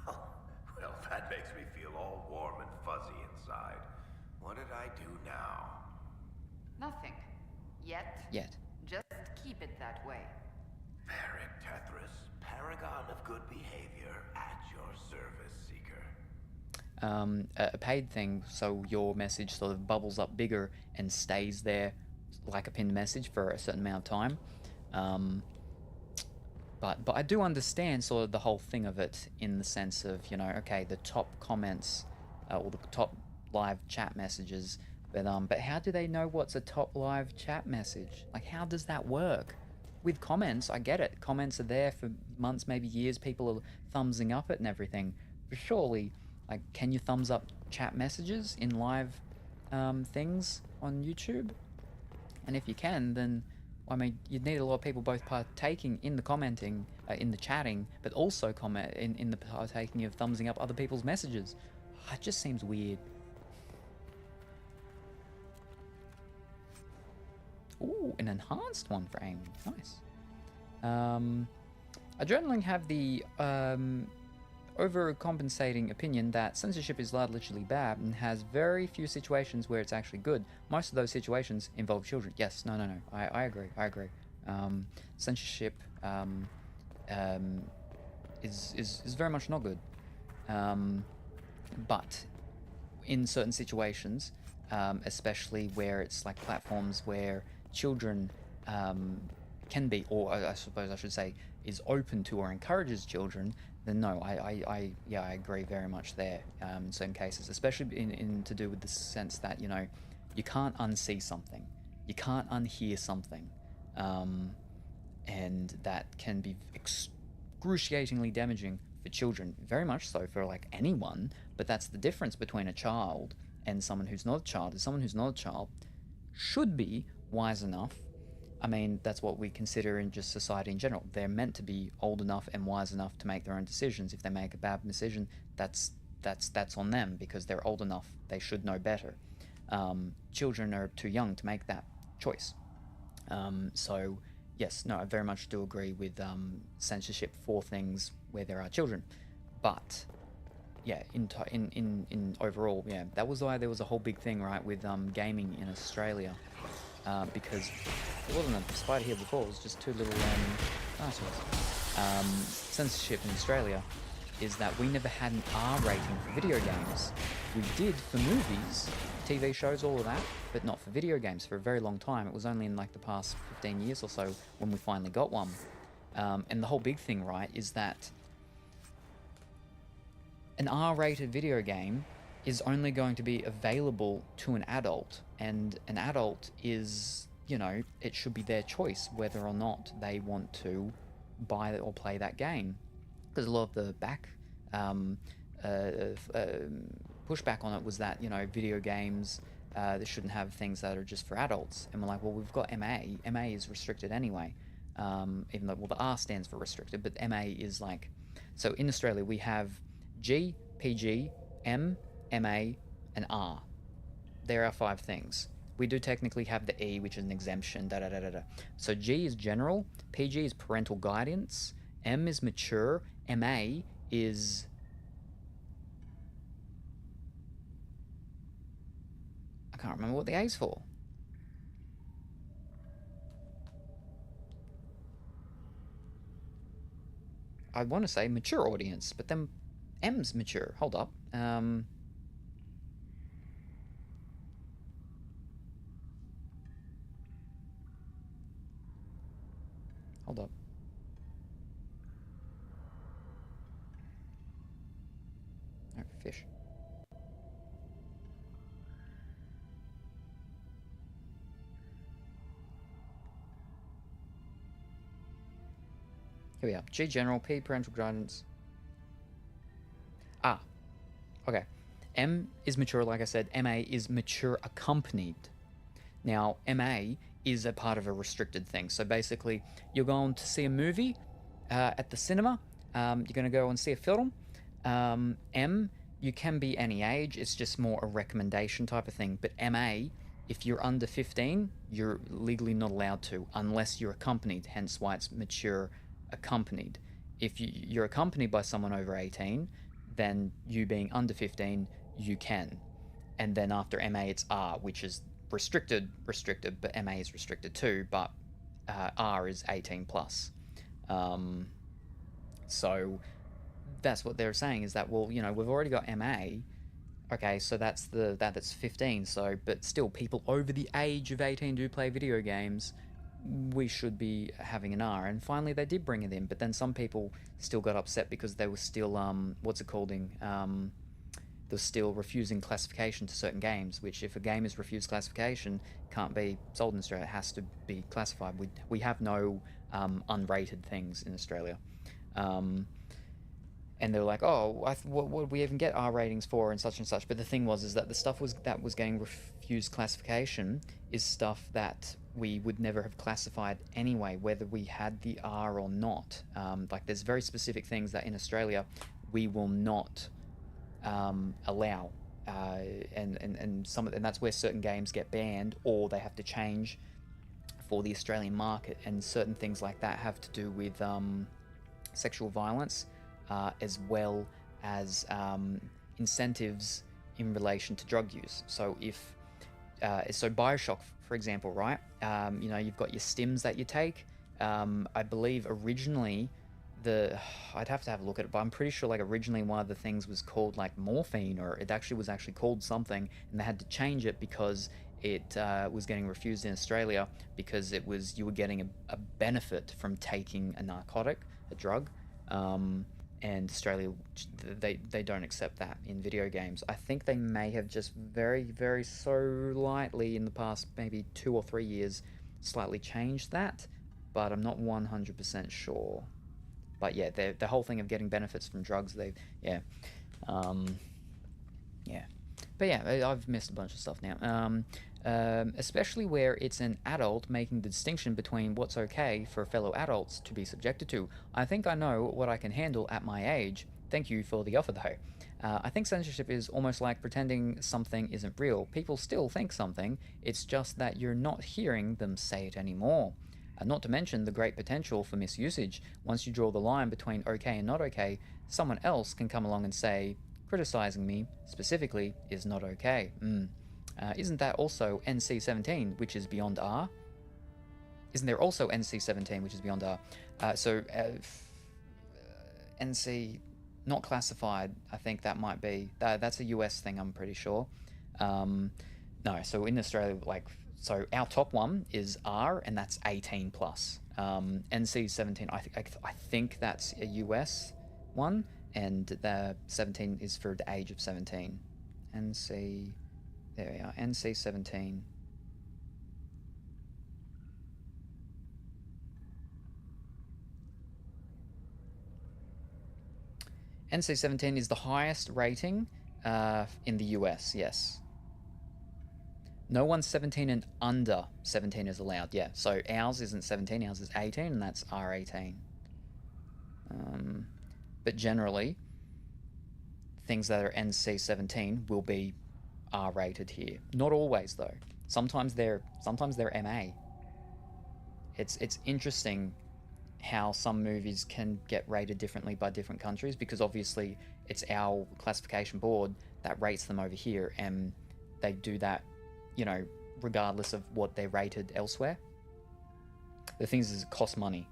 Well, that makes me feel all warm and fuzzy inside. What did I do now? Nothing. Yet. Just keep it that way. Varric Tethris, paragon of good behavior, at your service, Seeker. A paid thing, so your message sort of bubbles up bigger and stays there like a pinned message for a certain amount of time. But I do understand sort of the whole thing of it in the sense of, you know, okay, the top comments or the top live chat messages, but how do they know what's a top live chat message? Like, how does that work? With comments, I get it. Comments are there for months, maybe years. People are thumbsing up it and everything. But surely, like, can you thumbs up chat messages in live things on YouTube? And if you can, then, I mean, you'd need a lot of people both partaking in the commenting, in the chatting, but also comment in the partaking of thumbsing up other people's messages. It just seems weird. Ooh, an enhanced one for aiming. Nice. I generally have the overcompensating opinion that censorship is largely bad and has very few situations where it's actually good. Most of those situations involve children. Yes, no. I agree. Censorship is very much not good. But in certain situations, especially where it's like platforms where children can be, or I suppose I should say, is open to or encourages children, then no, I agree very much there in certain cases, especially in to do with the sense that, you know, you can't unsee something, you can't unhear something, and that can be excruciatingly damaging for children, very much so for like anyone, but that's the difference between a child and someone who's not a child. Is someone who's not a child should be wise enough. I mean, that's what we consider in just society in general. They're meant to be old enough and wise enough to make their own decisions. If they make a bad decision, that's on them because they're old enough. They should know better. Children are too young to make that choice. So yes, no, I very much do agree with censorship for things where there are children, but yeah, in overall, yeah, that was why there was a whole big thing, right, with gaming in Australia, because there wasn't a spider here before. It was just two little dinosaurs. Censorship in Australia is that we never had an R rating for video games. We did for movies, TV shows, all of that, but not for video games for a very long time. It was only in like the past 15 years or so when we finally got one. And the whole big thing, right, is that an R-rated video game is only going to be available to an adult, and an adult is, you know, it should be their choice whether or not they want to buy or play that game. Because a lot of the pushback on it was that, you know, video games, they shouldn't have things that are just for adults. And we're like, well, we've got MA. MA is restricted anyway. Even though, well, the R stands for restricted, but MA is like, so in Australia we have G, PG, M, MA, and R. There are 5 things. We do technically have the E, which is an exemption, da-da-da-da-da. So G is general, PG is parental guidance, M is mature, MA is... I can't remember what the A's for. I want to say mature audience, but then M's mature. Hold up. Hold up. Oh, fish. Here we are. G general, P parental guidance. Ah, okay. M is mature, like I said. MA is mature accompanied. Now, MA is a part of a restricted thing. So basically, you're going to see a movie at the cinema. You're going to go and see a film. M, you can be any age. It's just more a recommendation type of thing. But MA, if you're under 15, you're legally not allowed to unless you're accompanied, hence why it's mature accompanied. If you're accompanied by someone over 18, then you being under 15, you can. And then after MA, it's R, which is restricted, but MA is restricted too, but R is 18 plus. So that's what they're saying, is that, well, you know, we've already got MA. Okay, so that's 15. So, but still, people over the age of 18 do play video games. We should be having an R. And finally, they did bring it in, but then some people still got upset because they were still they're still refusing classification to certain games, which if a game is refused classification, can't be sold in Australia. It has to be classified. We have no unrated things in Australia. And they're like, oh, what would we even get R ratings for and such? But the thing is that the stuff that was getting refused classification is stuff that we would never have classified anyway, whether we had the R or not. Like there's very specific things that in Australia we will not allow, and that's where certain games get banned or they have to change for the Australian market, and certain things like that have to do with sexual violence, as well as incentives in relation to drug use. So if Bioshock, for example, right? You know, you've got your stims that you take. I believe originally I'd have to have a look at it, but I'm pretty sure like originally one of the things was called like morphine, or it actually was called something, and they had to change it because it was getting refused in Australia because you were getting a benefit from taking a narcotic, a drug, and Australia, they don't accept that in video games. I think they may have just very, very slightly in the past maybe 2 or 3 years slightly changed that, but I'm not 100% sure. But yeah, the whole thing of getting benefits from drugs, yeah. But yeah, I've missed a bunch of stuff now. Especially where it's an adult making the distinction between what's okay for fellow adults to be subjected to. I think I know what I can handle at my age. Thank you for the offer, though. I think censorship is almost like pretending something isn't real. People still think something, it's just that you're not hearing them say it anymore. Not to mention the great potential for misusage. Once you draw the line between okay and not okay, someone else can come along and say, criticizing me specifically is not okay. Isn't that also NC-17, which is beyond R? Isn't there also NC-17, which is beyond R? NC not classified, I think that might be. That's a US thing, I'm pretty sure. No, so in Australia, so our top one is R, and that's 18 plus. NC-17, I think that's a US one, and the 17 is for the age of 17. NC, there we are, NC-17. NC-17 is the highest rating in the US, yes. No one's 17 and under 17 is allowed, yeah. So ours isn't 17, ours is 18, and that's R18. But generally, things that are NC-17 will be R-rated here. Not always, though. Sometimes they're MA. It's interesting how some movies can get rated differently by different countries, because obviously it's our classification board that rates them over here, and they do that, you know, regardless of what they're rated elsewhere. The thing is it costs money.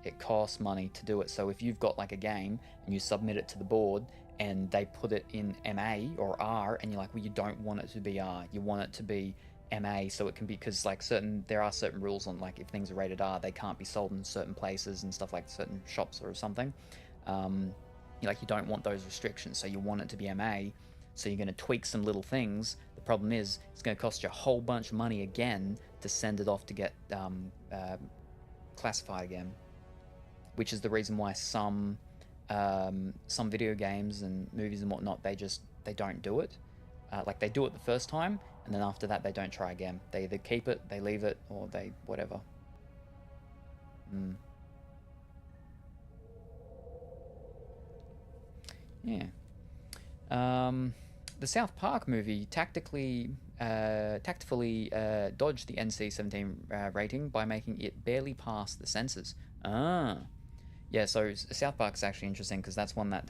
It costs money to do it. So if you've got like a game and you submit it to the board and they put it in MA or R, and you're like, well, you don't want it to be R, you want it to be MA, so it can be, because like there are certain rules on, like, if things are rated R, they can't be sold in certain places and stuff, like certain shops or something. You don't want those restrictions, so you want it to be MA, so you're going to tweak some little things. The problem is it's going to cost you a whole bunch of money again to send it off to get classified again, which is the reason why some video games and movies and whatnot, they don't do it. Like, they do it the first time, and then after that they don't try again. They either keep it, they leave it, or they whatever. Yeah. The South Park movie tactfully dodged the NC-17 rating by making it barely pass the censors. Yeah, so South Park's actually interesting, because that's one that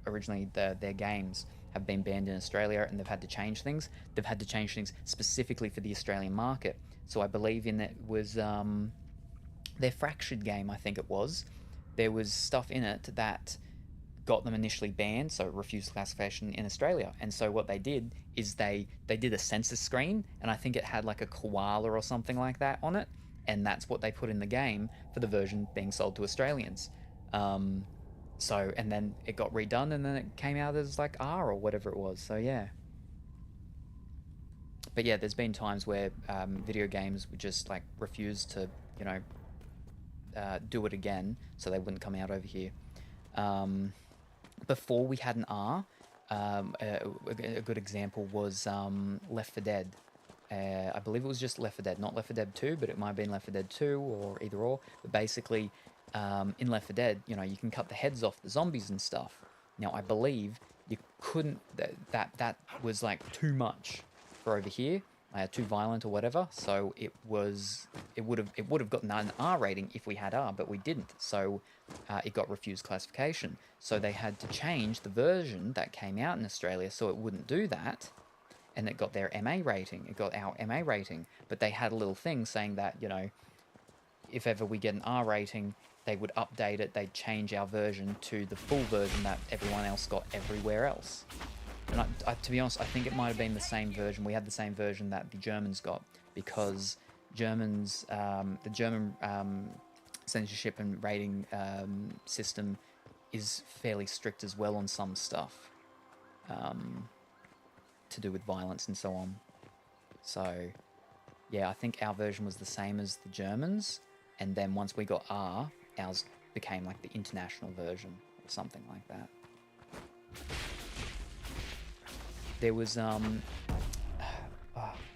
originally their games have been banned in Australia, and they've had to change things. They've had to change things specifically for the Australian market. So I believe in it was their Fractured game, I think it was. There was stuff in it that got them initially banned, so refused classification in Australia. And so what they did is they did a census screen, and I think it had like a koala or something like that on it, and that's what they put in the game for the version being sold to Australians. So, and then it got redone, and then it came out as like R or whatever it was. So yeah. But yeah, there's been times where video games would just like refuse to, do it again, so they wouldn't come out over here. Before we had an R, a good example was Left 4 Dead. I believe it was just Left 4 Dead, not Left 4 Dead 2, but it might have been Left 4 Dead 2 or either or. But basically, in Left 4 Dead, you can cut the heads off the zombies and stuff. Now, I believe you couldn't, that was like too much for over here, too violent or whatever. So it would have gotten an R rating if we had R, but we didn't. So it got refused classification. So they had to change the version that came out in Australia so it wouldn't do that. And it got their MA rating. It got our MA rating. But they had a little thing saying that, if ever we get an R rating, they would update it. They'd change our version to the full version that everyone else got everywhere else. And to be honest, I think it might have been the same version. We had the same version that the Germans got, because Germans, the German censorship and rating system is fairly strict as well on some stuff. To do with violence and so on. So yeah, I think our version was the same as the Germans, and then once we got R, ours became like the international version or something like that. There was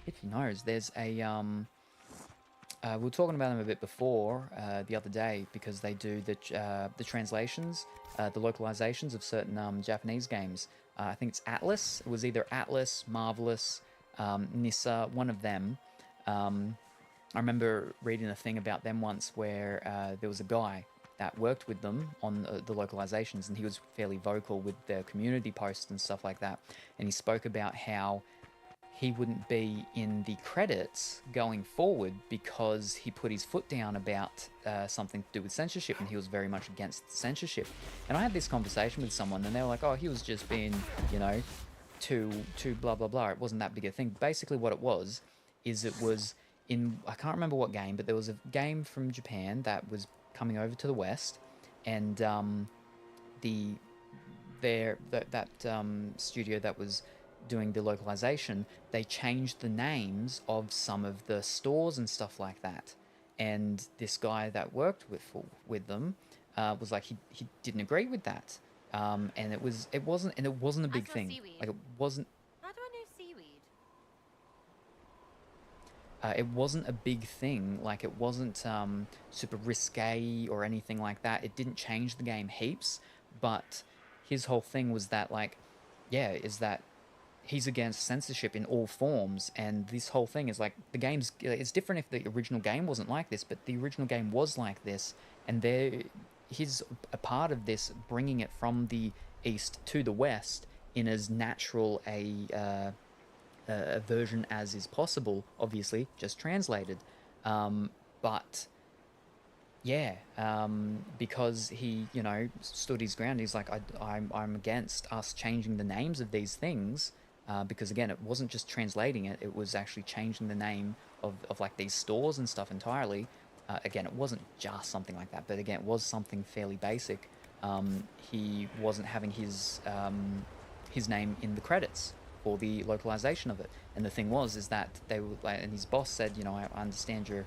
if he knows, there's a we were talking about them a bit before the other day, because they do the translations, the localizations of certain Japanese games. I think it's Atlas. It was either Atlas, Marvelous, Nissa, one of them. I remember reading a thing about them once where there was a guy that worked with them on the localizations, and he was fairly vocal with their community posts and stuff like that. And he spoke about how he wouldn't be in the credits going forward because he put his foot down about something to do with censorship, and he was very much against censorship. And I had this conversation with someone, and they were like, oh, he was just being, you know, too blah, blah, blah. It wasn't that big a thing. Basically what it was in, I can't remember what game, but there was a game from Japan that was coming over to the West, and that studio that was doing the localization, they changed the names of some of the stores and stuff like that. And this guy that worked with them was like, he didn't agree with that. And it wasn't a big thing. Seaweed. Like, it wasn't. How do I know seaweed? It wasn't a big thing. Like, it wasn't super risque or anything like that. It didn't change the game heaps. But his whole thing was that, like, yeah, is that he's against censorship in all forms, and this whole thing is like, the game's, it's different if the original game wasn't like this, but the original game was like this, and he's a part of this, bringing it from the East to the West in as natural a version as is possible, obviously, just translated. But yeah, because he, you know, stood his ground, he's like, I'm against us changing the names of these things, because again, it wasn't just translating it, it was actually changing the name of like these stores and stuff entirely. Again, it wasn't just something like that, but again, it was something fairly basic. He wasn't having his name in the credits for the localization of it. And the thing is that they were like, and his boss said, you know, I understand your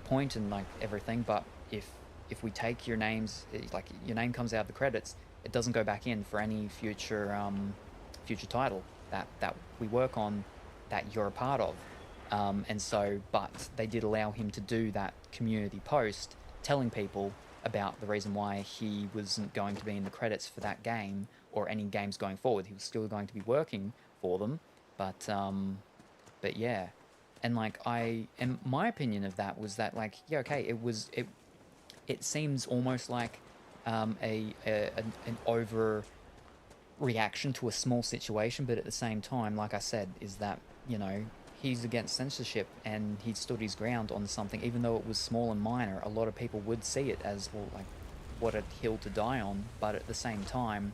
point and like everything, but if we take your names, like your name comes out of the credits, it doesn't go back in for any future title that we work on that you're a part of. And so, but they did allow him to do that community post telling people about the reason why he wasn't going to be in the credits for that game or any games going forward. He was still going to be working for them, but yeah. And like, and my opinion of that was that, like, yeah, okay, it seems almost like an over reaction to a small situation, but at the same time, like I said, is that, you know, he's against censorship and he stood his ground on something, even though it was small and minor. A lot of people would see it as, well, like, what a hill to die on, but at the same time,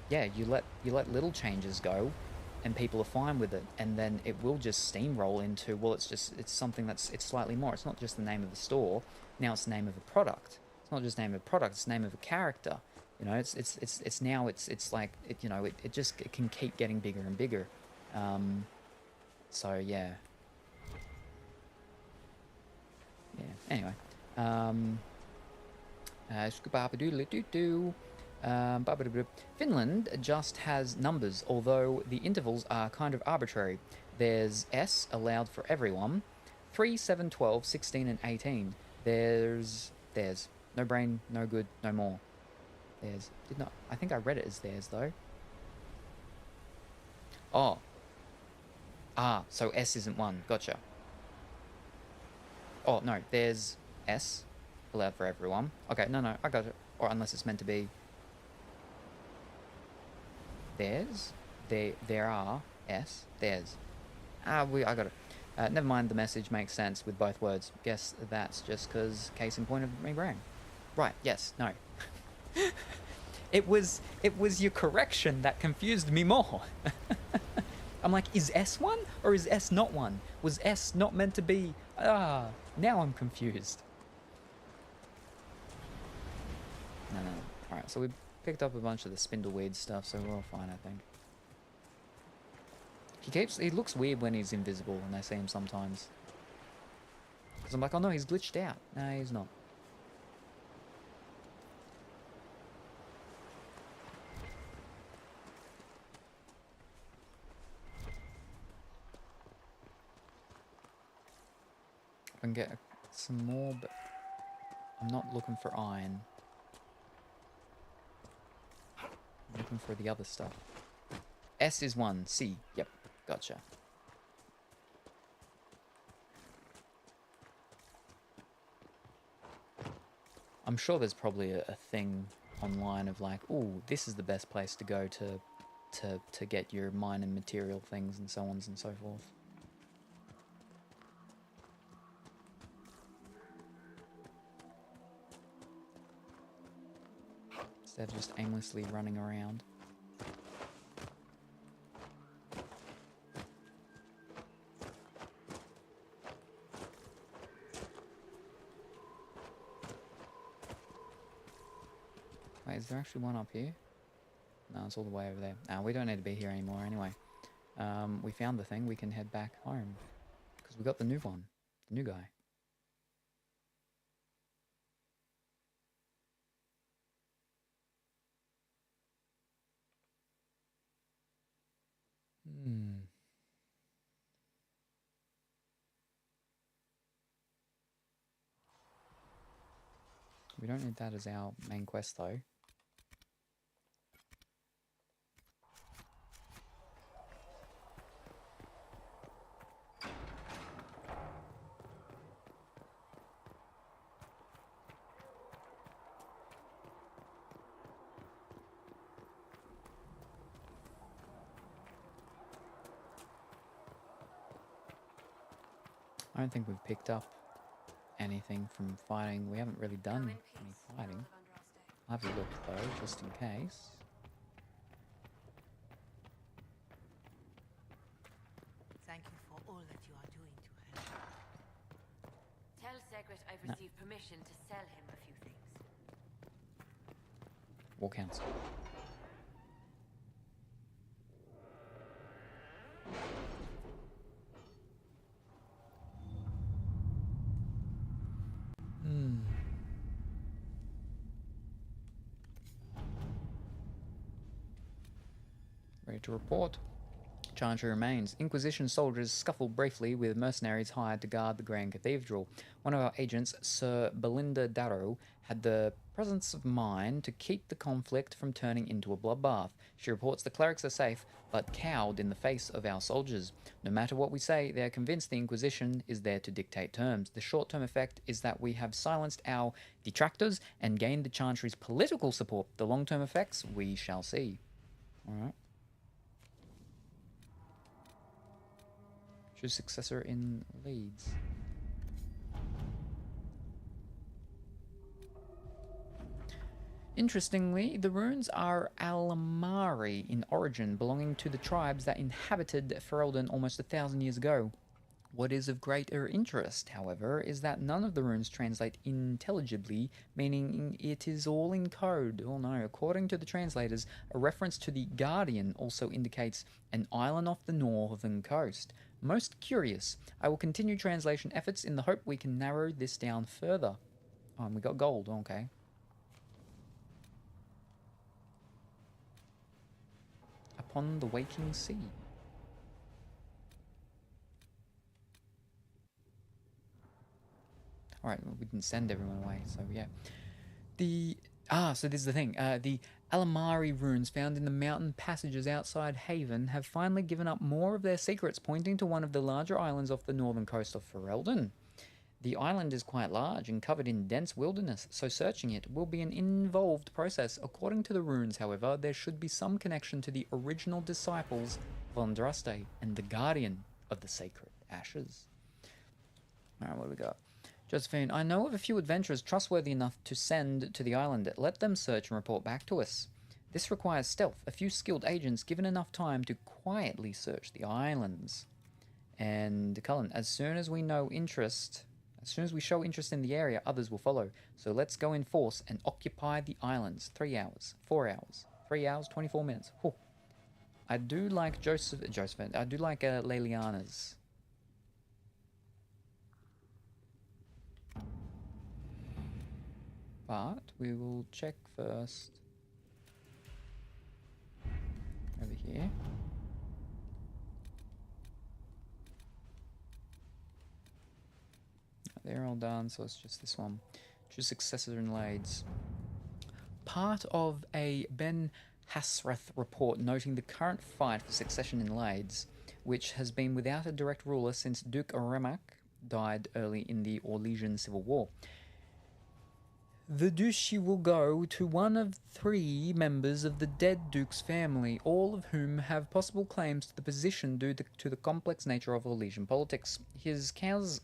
yeah, you let little changes go and people are fine with it, and then it will just steamroll into, well, it's something it's slightly more. It's not just the name of the store, now it's the name of a product. It's not just the name of a product, it's the name of a character. You know, it's now like, you know, it can keep getting bigger and bigger. So yeah. Anyway, Finland just has numbers, although the intervals are kind of arbitrary. There's S allowed for everyone, 3, 7, 12, 16, and 18. There's no brain, no good, no more. I think I read it as theirs though. Oh. So S isn't one. Gotcha. Oh, no, there's S, allowed for everyone. Okay, no, I got it. Or unless it's meant to be theirs. There are S, theirs. I got it. Never mind, the message makes sense with both words. Guess that's just because case in point of me brain. Right, yes, no. It was your correction that confused me more. I'm like, is S one or is S not one? Was S not meant to be? Now I'm confused. No. Alright, so we picked up a bunch of the spindleweed stuff, so we're all fine, I think. He looks weird when he's invisible, and I see him sometimes. Because I'm like, oh no, he's glitched out. No, he's not. can get some more, but I'm not looking for iron. I'm looking for the other stuff. S is 1, C. Yep, gotcha. I'm sure there's probably a thing online of like, oh, this is the best place to go to get your mine and material things and so on and so forth. Instead of just aimlessly running around. Wait, is there actually one up here? No, it's all the way over there. We don't need to be here anymore anyway. We found the thing, we can head back home. Because we got the new one. The new guy. We don't need that as our main quest though. I don't think we've picked up anything from fighting. We haven't really done any fighting. I'll have a look though, just in case. Thank you for all that you are doing to help. Tell Segret I've received permission to sell him a few things. War Council. Ready to report. Chantry remains. Inquisition soldiers scuffle briefly with mercenaries hired to guard the Grand Cathedral. One of our agents, Sir Belinda Darrow, had the presence of mind to keep the conflict from turning into a bloodbath. She reports the clerics are safe, but cowed in the face of our soldiers. No matter what we say, they are convinced the Inquisition is there to dictate terms. The short-term effect is that we have silenced our detractors and gained the Chantry's political support. The long-term effects, we shall see. Alright. Choose successor in Leeds. Interestingly, the runes are Alamari in origin, belonging to the tribes that inhabited Ferelden almost 1,000 years ago. What is of greater interest, however, is that none of the runes translate intelligibly, meaning it is all in code. Oh no, according to the translators, a reference to the Guardian also indicates an island off the northern coast. Most curious. I will continue translation efforts in the hope we can narrow this down further. Oh, and we got gold, okay. Upon the waking sea. Alright, well, we didn't send everyone away, so yeah. So this is the thing. The Alamari runes found in the mountain passages outside Haven have finally given up more of their secrets, pointing to one of the larger islands off the northern coast of Ferelden. The island is quite large and covered in dense wilderness, so searching it will be an involved process. According to the runes, however, there should be some connection to the original disciples of Andraste and the guardian of the sacred ashes. Alright, what do we got? Josephine, I know of a few adventurers trustworthy enough to send to the island. Let them search and report back to us. This requires stealth, a few skilled agents given enough time to quietly search the islands. And Cullen, as soon as we show interest in the area, others will follow. So let's go in force and occupy the islands. 3 hours, 4 hours, 3 hours, 24 minutes. Whew. I do like Josephine. I do like Leliana's. But we will check first over here. all done, so it's just this one. Choose successor in Lades. Part of a Ben Hasrath report noting the current fight for succession in Lades, which has been without a direct ruler since Duke Remak died early in the Orlesian Civil War. The duchy will go to one of 3 members of the dead Duke's family, all of whom have possible claims to the position due to the complex nature of Orlesian politics. His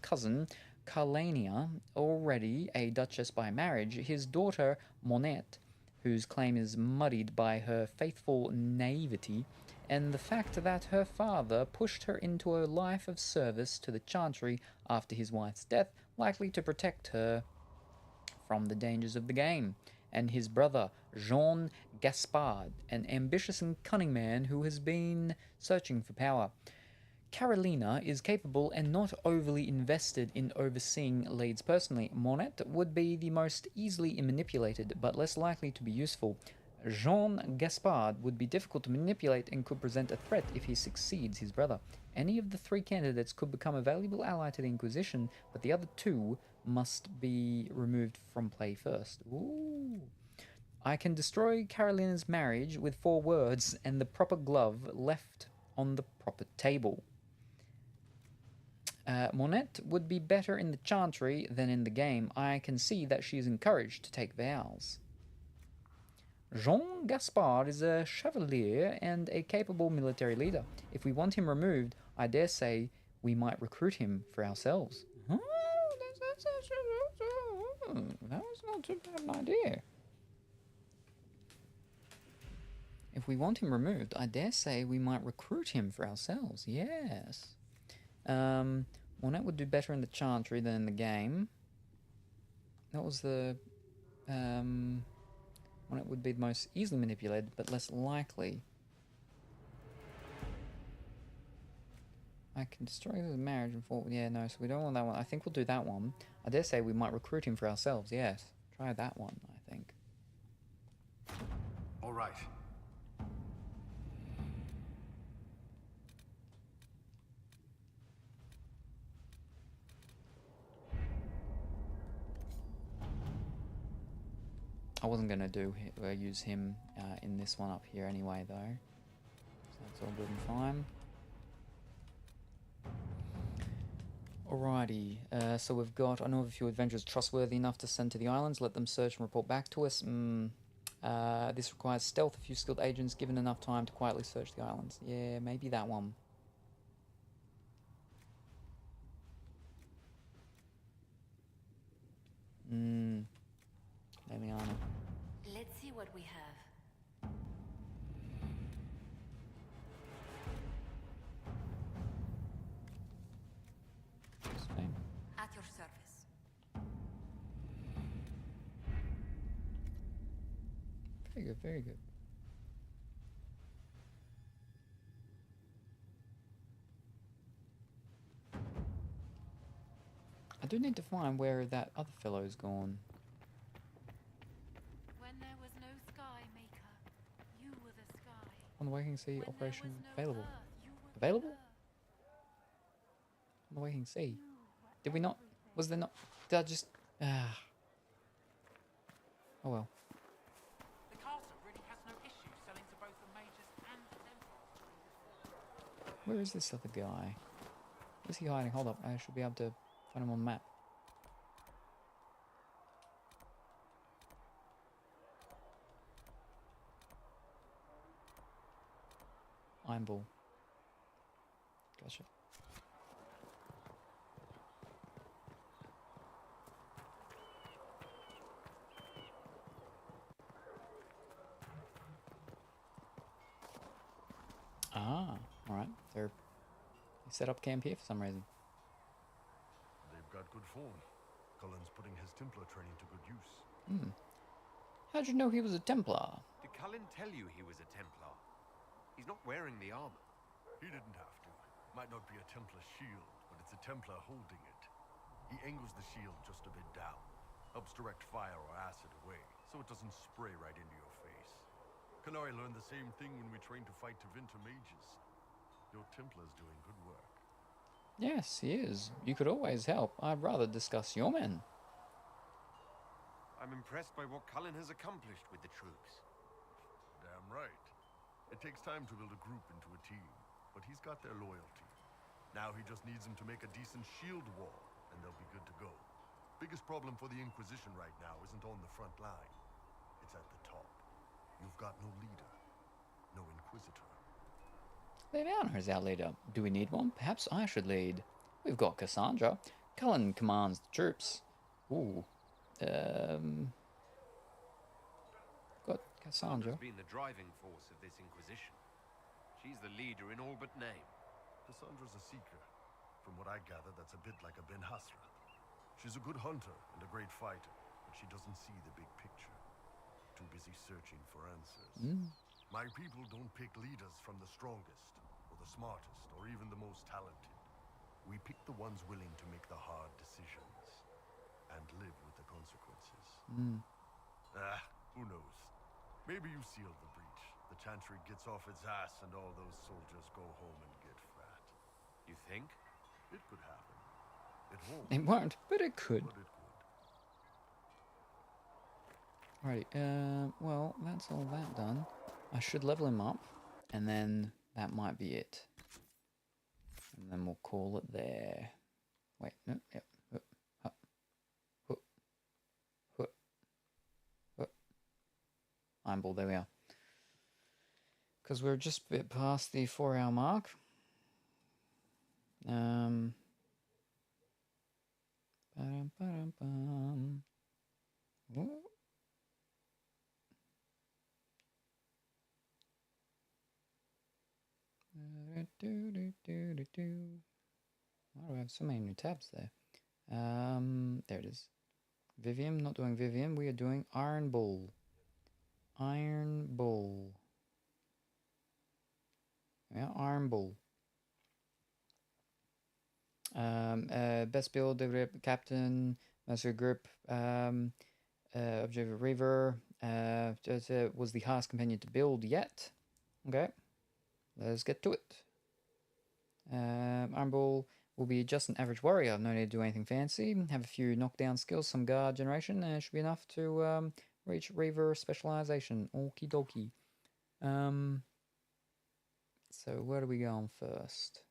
cousin, Carlania, already a duchess by marriage, his daughter, Monette, whose claim is muddied by her faithful naivety, and the fact that her father pushed her into a life of service to the Chantry after his wife's death, likely to protect her from the dangers of the game, and his brother, Jean Gaspard, an ambitious and cunning man who has been searching for power. Carolina is capable and not overly invested in overseeing Lades personally. Monette would be the most easily manipulated, but less likely to be useful. Jean Gaspard would be difficult to manipulate and could present a threat if he succeeds his brother. Any of the 3 candidates could become a valuable ally to the Inquisition, but the other 2 must be removed from play first. Ooh. I can destroy Carolina's marriage with 4 words and the proper glove left on the proper table. Monette would be better in the Chantry than in the game. I can see that she is encouraged to take vows. Jean Gaspard is a chevalier and a capable military leader. If we want him removed, I dare say we might recruit him for ourselves. That was not too bad an idea. If we want him removed, I dare say we might recruit him for ourselves. Yes. Monette would do better in the Chantry than in the game. That was the... Monette would be the most easily manipulated, but less likely. I can destroy the marriage and fall... Yeah, no, so we don't want that one. I think we'll do that one. I dare say we might recruit him for ourselves, yes. Try that one, I think. All right. I wasn't going to use him in this one up here anyway, though. So that's all good and fine. Alrighty, so we've got, I know of a few adventurers trustworthy enough to send to the islands. Let them search and report back to us. This requires stealth. A few skilled agents given enough time to quietly search the islands. Yeah, maybe that one. Leliana. Let's see what we have. Same. At your service. Very good, very good. I do need to find where that other fellow's gone. When there was no sky maker, you were the sky. On the Waking Sea When operation there was no available. earth, you were the Available? earth. On the Waking Sea. Did we not? Was there not? Did I just? Ah. Oh well. The castle really has no issue selling to both the mages and the Templars. Where is this other guy? Where's he hiding? Hold up. I should be able to find him on the map. Iron Ball. Gotcha. Ah, alright. They set up camp here for some reason. They've got good form. Cullen's putting his Templar training to good use. Hmm. How'd you know he was a Templar? Did Cullen tell you he was a Templar? He's not wearing the armor. He didn't have to. Might not be a Templar shield, but it's a Templar holding it. He angles the shield just a bit down. Helps direct fire or acid away, so it doesn't spray right into your face. Canary learned the same thing when we trained to fight Tevinter mages. Your Templar's doing good work. Yes, he is. You could always help. I'd rather discuss your men. I'm impressed by what Cullen has accomplished with the troops. Damn right. It takes time to build a group into a team, but he's got their loyalty. Now he just needs them to make a decent shield wall, and they'll be good to go. Biggest problem for the Inquisition right now isn't on the front line. It's at the top. You've got no leader. No Inquisitor. Leviana is our leader. Do we need one? Perhaps I should lead. We've got Cassandra. Cullen commands the troops. Ooh. Got Cassandra. Cassandra's been the driving force of this Inquisition. She's the leader in all but name. Cassandra's a seeker. From what I gather, that's a bit like a Ben Hasra. She's a good hunter and a great fighter, but she doesn't see the big picture. Too busy searching for answers. My people don't pick leaders from the strongest, or the smartest, or even the most talented. We pick the ones willing to make the hard decisions, and live with the consequences. Who knows? Maybe you sealed the breach. The Chantry gets off its ass and all those soldiers go home and get fat. You think? It could happen. It won't. It won't, but it could. But it could. Alrighty, well, that's all that done. I should level him up, and then that might be it. And then we'll call it there. Wait, no, yep. Iron Ball, there we are. Because we're just a bit past the 4-hour mark. Why do I have so many new tabs there? There it is. Vivian, not doing Vivian. We are doing Iron Bull. Iron Bull. Yeah, Iron Bull. Best build, Captain, Master Grip, Observer Reaver. Was the hardest companion to build yet. Okay, let's get to it. Iron Bull will be just an average warrior. No need to do anything fancy. Have a few knockdown skills, some guard generation, and it should be enough to reach Reaver specialization. Okie dokie. So where do we go on first?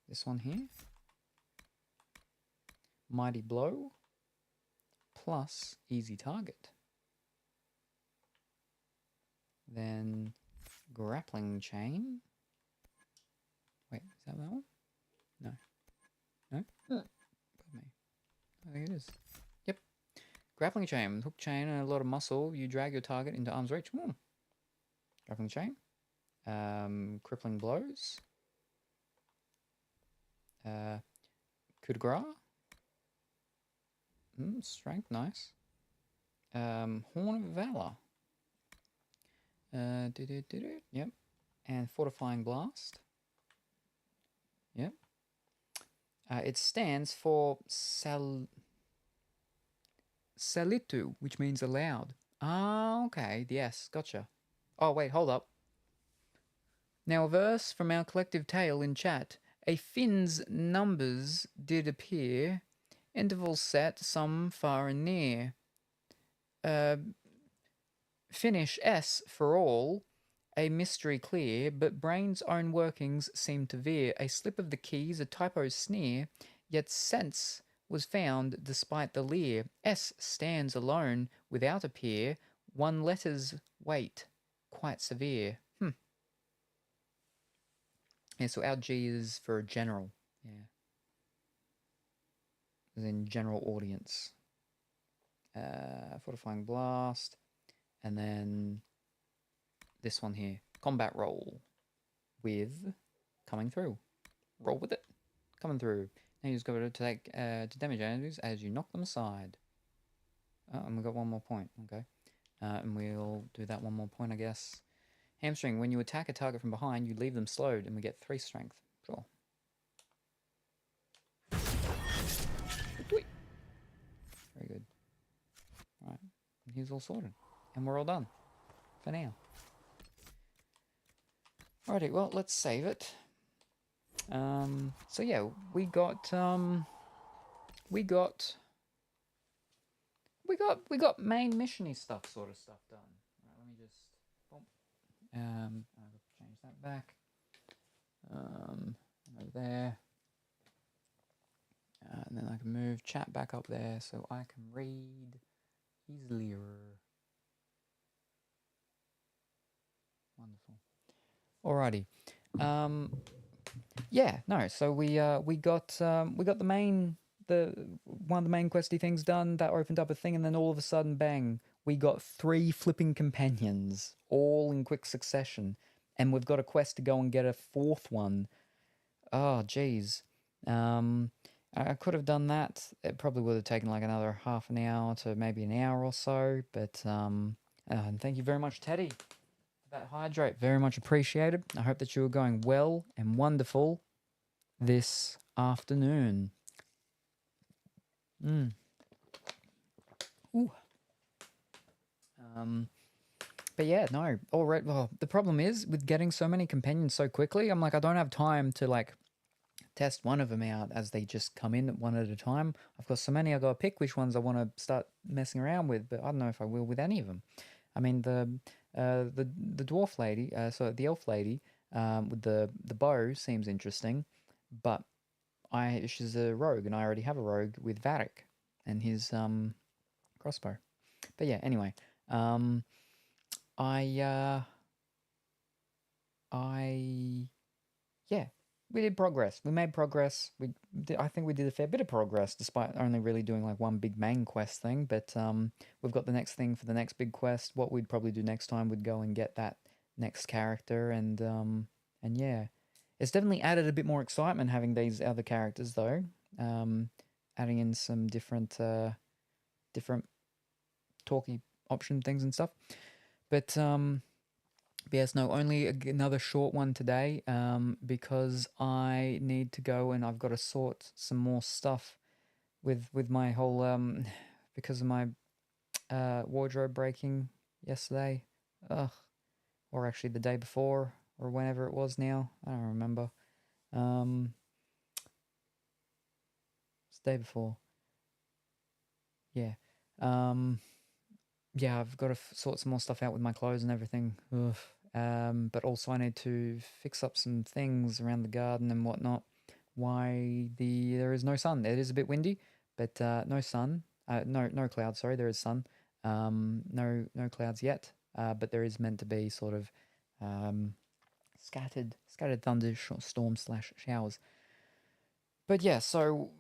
This one here. Mighty Blow plus Easy Target. Then Grappling Chain. Wait, is that one? No. No? Got me. I think it is. Yep. Grappling Chain. Hook chain and a lot of muscle. You drag your target into arm's reach. Grappling Chain. Crippling Blows. Coup de grace. Strength, nice. Horn of Valor. Yep. And Fortifying Blast. Yep. It stands for Salitu, which means allowed. Ah, okay. Yes, gotcha. Oh, wait, hold up. Now, a verse from our collective tale in chat. A Finn's numbers did appear, intervals set, some far and near. Finish S for all, a mystery clear, but brain's own workings seem to veer. A slip of the keys, a typo's sneer, yet sense was found despite the leer. S stands alone, without a peer, one letter's weight, quite severe. Yeah, so our G is for general. Yeah. As in general audience. Fortifying Blast. And then this one here. Combat roll. With coming through. Roll with it. Coming through. Now you just go to take to damage enemies as you knock them aside. Oh, and we got one more point. Okay. And we'll do that one more point, I guess. Hamstring. When you attack a target from behind, you leave them slowed, and we get 3 strength. Sure. Very good. Alright. He's all sorted. And we're all done. For now. Alrighty, well, let's save it. So yeah, we got main missiony stuff, sort of stuff done. Right, let me just boom. I'll change that back. Over there. And then I can move chat back up there so I can read easily. Wonderful. Alrighty. Yeah, no. So we got the main one of the main questy things done. That opened up a thing, and then all of a sudden, bang! We got 3 flipping companions, all in quick succession, and we've got a quest to go and get a 4th one. Oh, geez. I could have done that. It probably would have taken like another half an hour to maybe an hour or so. But and thank you very much, Teddy, for that hydrate. Very much appreciated. I hope that you are going well and wonderful this afternoon. Ooh. But yeah, no. All right. Well, the problem is with getting so many companions so quickly. I'm like, I don't have time to like test one of them out as they just come in one at a time. I've got so many. I got to pick which ones I want to start messing around with, but I don't know if I will with any of them. I mean, the dwarf lady, so the elf lady with the bow seems interesting, but she's a rogue, and I already have a rogue with Varric and his crossbow. But yeah, anyway, yeah, we did progress. We made progress. I think we did a fair bit of progress, despite only really doing like one big main quest thing. But we've got the next thing for the next big quest. What we'd probably do next time would go and get that next character, and yeah, it's definitely added a bit more excitement having these other characters though. Adding in some different talky option things and stuff. But yes, no, only another short one today because I need to go and I've got to sort some more stuff with my whole because of my wardrobe breaking yesterday. Or actually the day before or whenever it was now. I don't remember. It's the day before. Yeah. Yeah, I've got to sort some more stuff out with my clothes and everything. Ugh. But also I need to fix up some things around the garden and whatnot. Why there is no sun. It is a bit windy, but no sun. No clouds. Sorry, there is sun. No clouds yet. But there is meant to be sort of scattered thunderstorms/showers. But yeah, so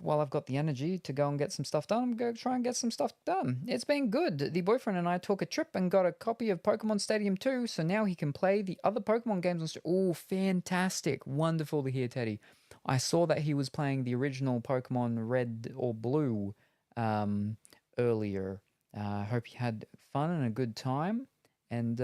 while I've got the energy to go and get some stuff done, I'm going to try and get some stuff done. It's been good. The boyfriend and I took a trip and got a copy of Pokemon Stadium 2, so now he can play the other Pokemon games. Oh, fantastic. Wonderful to hear, Teddy. I saw that he was playing the original Pokemon Red or Blue earlier. I hope you had fun and a good time, and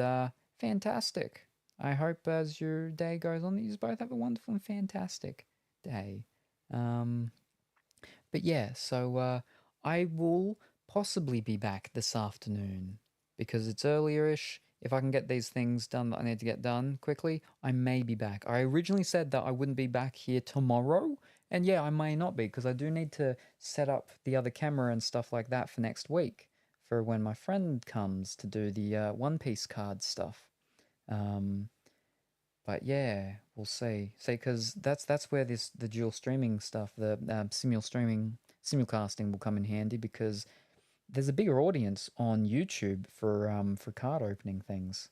fantastic. I hope as your day goes on that you both have a wonderful and fantastic day. But yeah, so I will possibly be back this afternoon because it's earlier-ish. If I can get these things done that I need to get done quickly, I may be back. I originally said that I wouldn't be back here tomorrow, and yeah, I may not be because I do need to set up the other camera and stuff like that for next week for when my friend comes to do the One Piece card stuff. But yeah, we'll see. See, because that's where the dual streaming stuff, the simulcasting will come in handy because there's a bigger audience on YouTube for card opening things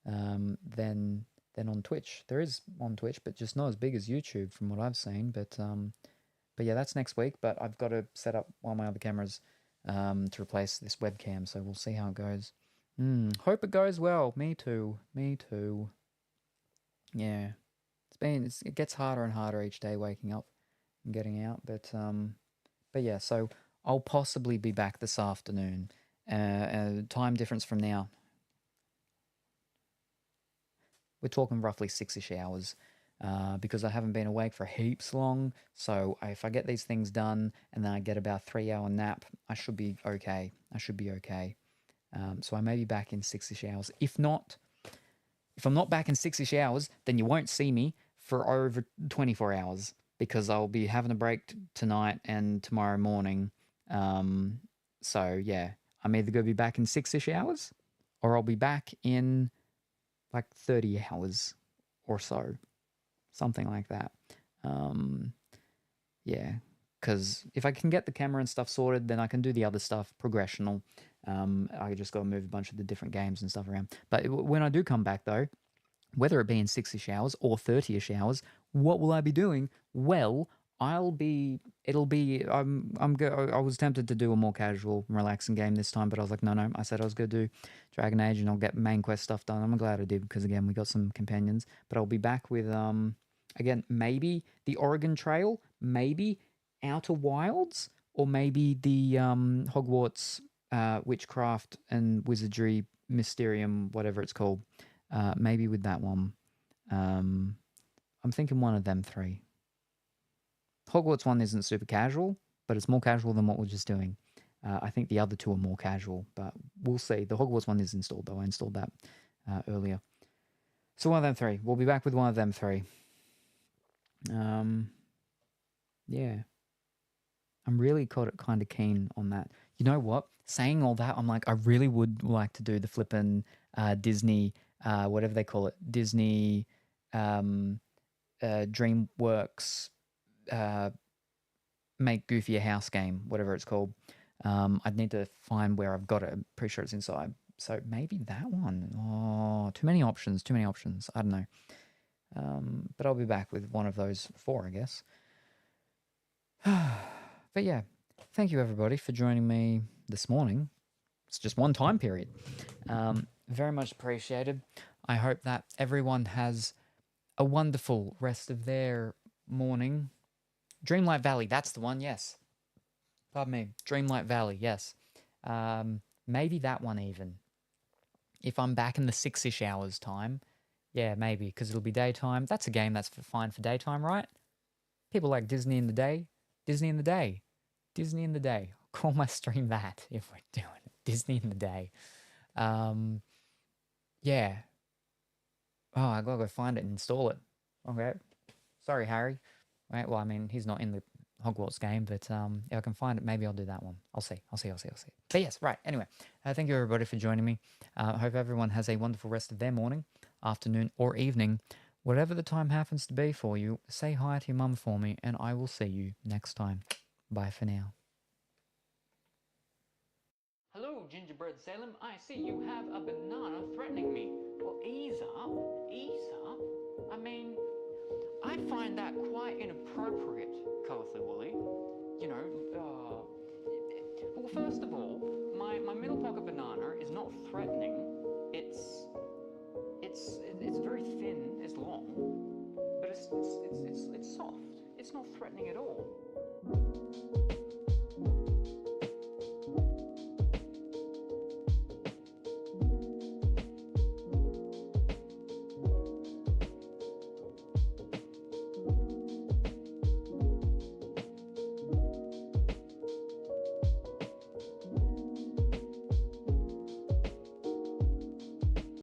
than on Twitch. There is on Twitch, but just not as big as YouTube from what I've seen. But yeah, that's next week. But I've got to set up one of my other cameras to replace this webcam, so we'll see how it goes. Hope it goes well. Me too. Me too. Yeah, it gets harder and harder each day waking up and getting out, but yeah, so I'll possibly be back this afternoon. Time difference from now, we're talking roughly 6-ish hours, because I haven't been awake for heaps long. So if I get these things done and then I get about 3-hour nap, I should be okay. So I may be back in 6-ish hours. If I'm not back in 6-ish hours, then you won't see me for over 24 hours because I'll be having a break tonight and tomorrow morning. So yeah, I'm either going to be back in 6-ish hours or I'll be back in like 30 hours or so. Something like that. Yeah, because if I can get the camera and stuff sorted, then I can do the other stuff progressional. I just got to move a bunch of the different games and stuff around. But when I do come back, though, whether it be in 6-ish hours or 30-ish hours, what will I be doing? Well, I was tempted to do a more casual, relaxing game this time, but I was like, no. I said I was going to do Dragon Age and I'll get main quest stuff done. I'm glad I did because, again, we got some companions. But I'll be back with, again, maybe the Oregon Trail, maybe Outer Wilds, or maybe the Hogwarts Witchcraft and Wizardry Mysterium, whatever it's called. Maybe with that one. I'm thinking one of them three. Hogwarts one isn't super casual, but it's more casual than what we're just doing. I think the other two are more casual, but we'll see. The Hogwarts one is installed, though. I installed that earlier. So one of them three. We'll be back with one of them three. Yeah. I'm really kind of keen on that. You know what? Saying all that, I'm like, I really would like to do the flippin' Disney, whatever they call it, Disney DreamWorks Make Goofy a House game, whatever it's called. I'd need to find where I've got it. I'm pretty sure it's inside. So maybe that one. Oh, too many options. I don't know. But I'll be back with one of those 4, I guess. But yeah, thank you everybody for joining me this morning. It's just one time period. Very much appreciated. I hope that everyone has a wonderful rest of their morning. Dreamlight Valley, that's the one, yes. Pardon me, Dreamlight Valley, yes. Maybe that one even. If I'm back in the 6-ish hours time, yeah, maybe, because it'll be daytime. That's a game that's fine for daytime, right? People like Disney in the day. Disney in the day. Disney in the day. I'll call my stream that if we're doing it. Disney in the day. Yeah. Oh, I gotta go find it and install it. Okay. Sorry, Harry. Right, well, I mean, he's not in the Hogwarts game, but if I can find it, maybe I'll do that one. I'll see. But yes, right. Anyway, thank you everybody for joining me. I hope everyone has a wonderful rest of their morning, afternoon, or evening. Whatever the time happens to be for you, say hi to your mum for me, and I will see you next time. Bye for now. Hello, Gingerbread Salem. I see you have a banana threatening me. Well, ease up. Ease up. I mean, I find that quite inappropriate, Colorfully Woolly. You know, well, first of all, my middle pocket banana is not threatening. It's very thin, it's long, but it's soft. It's not threatening at all.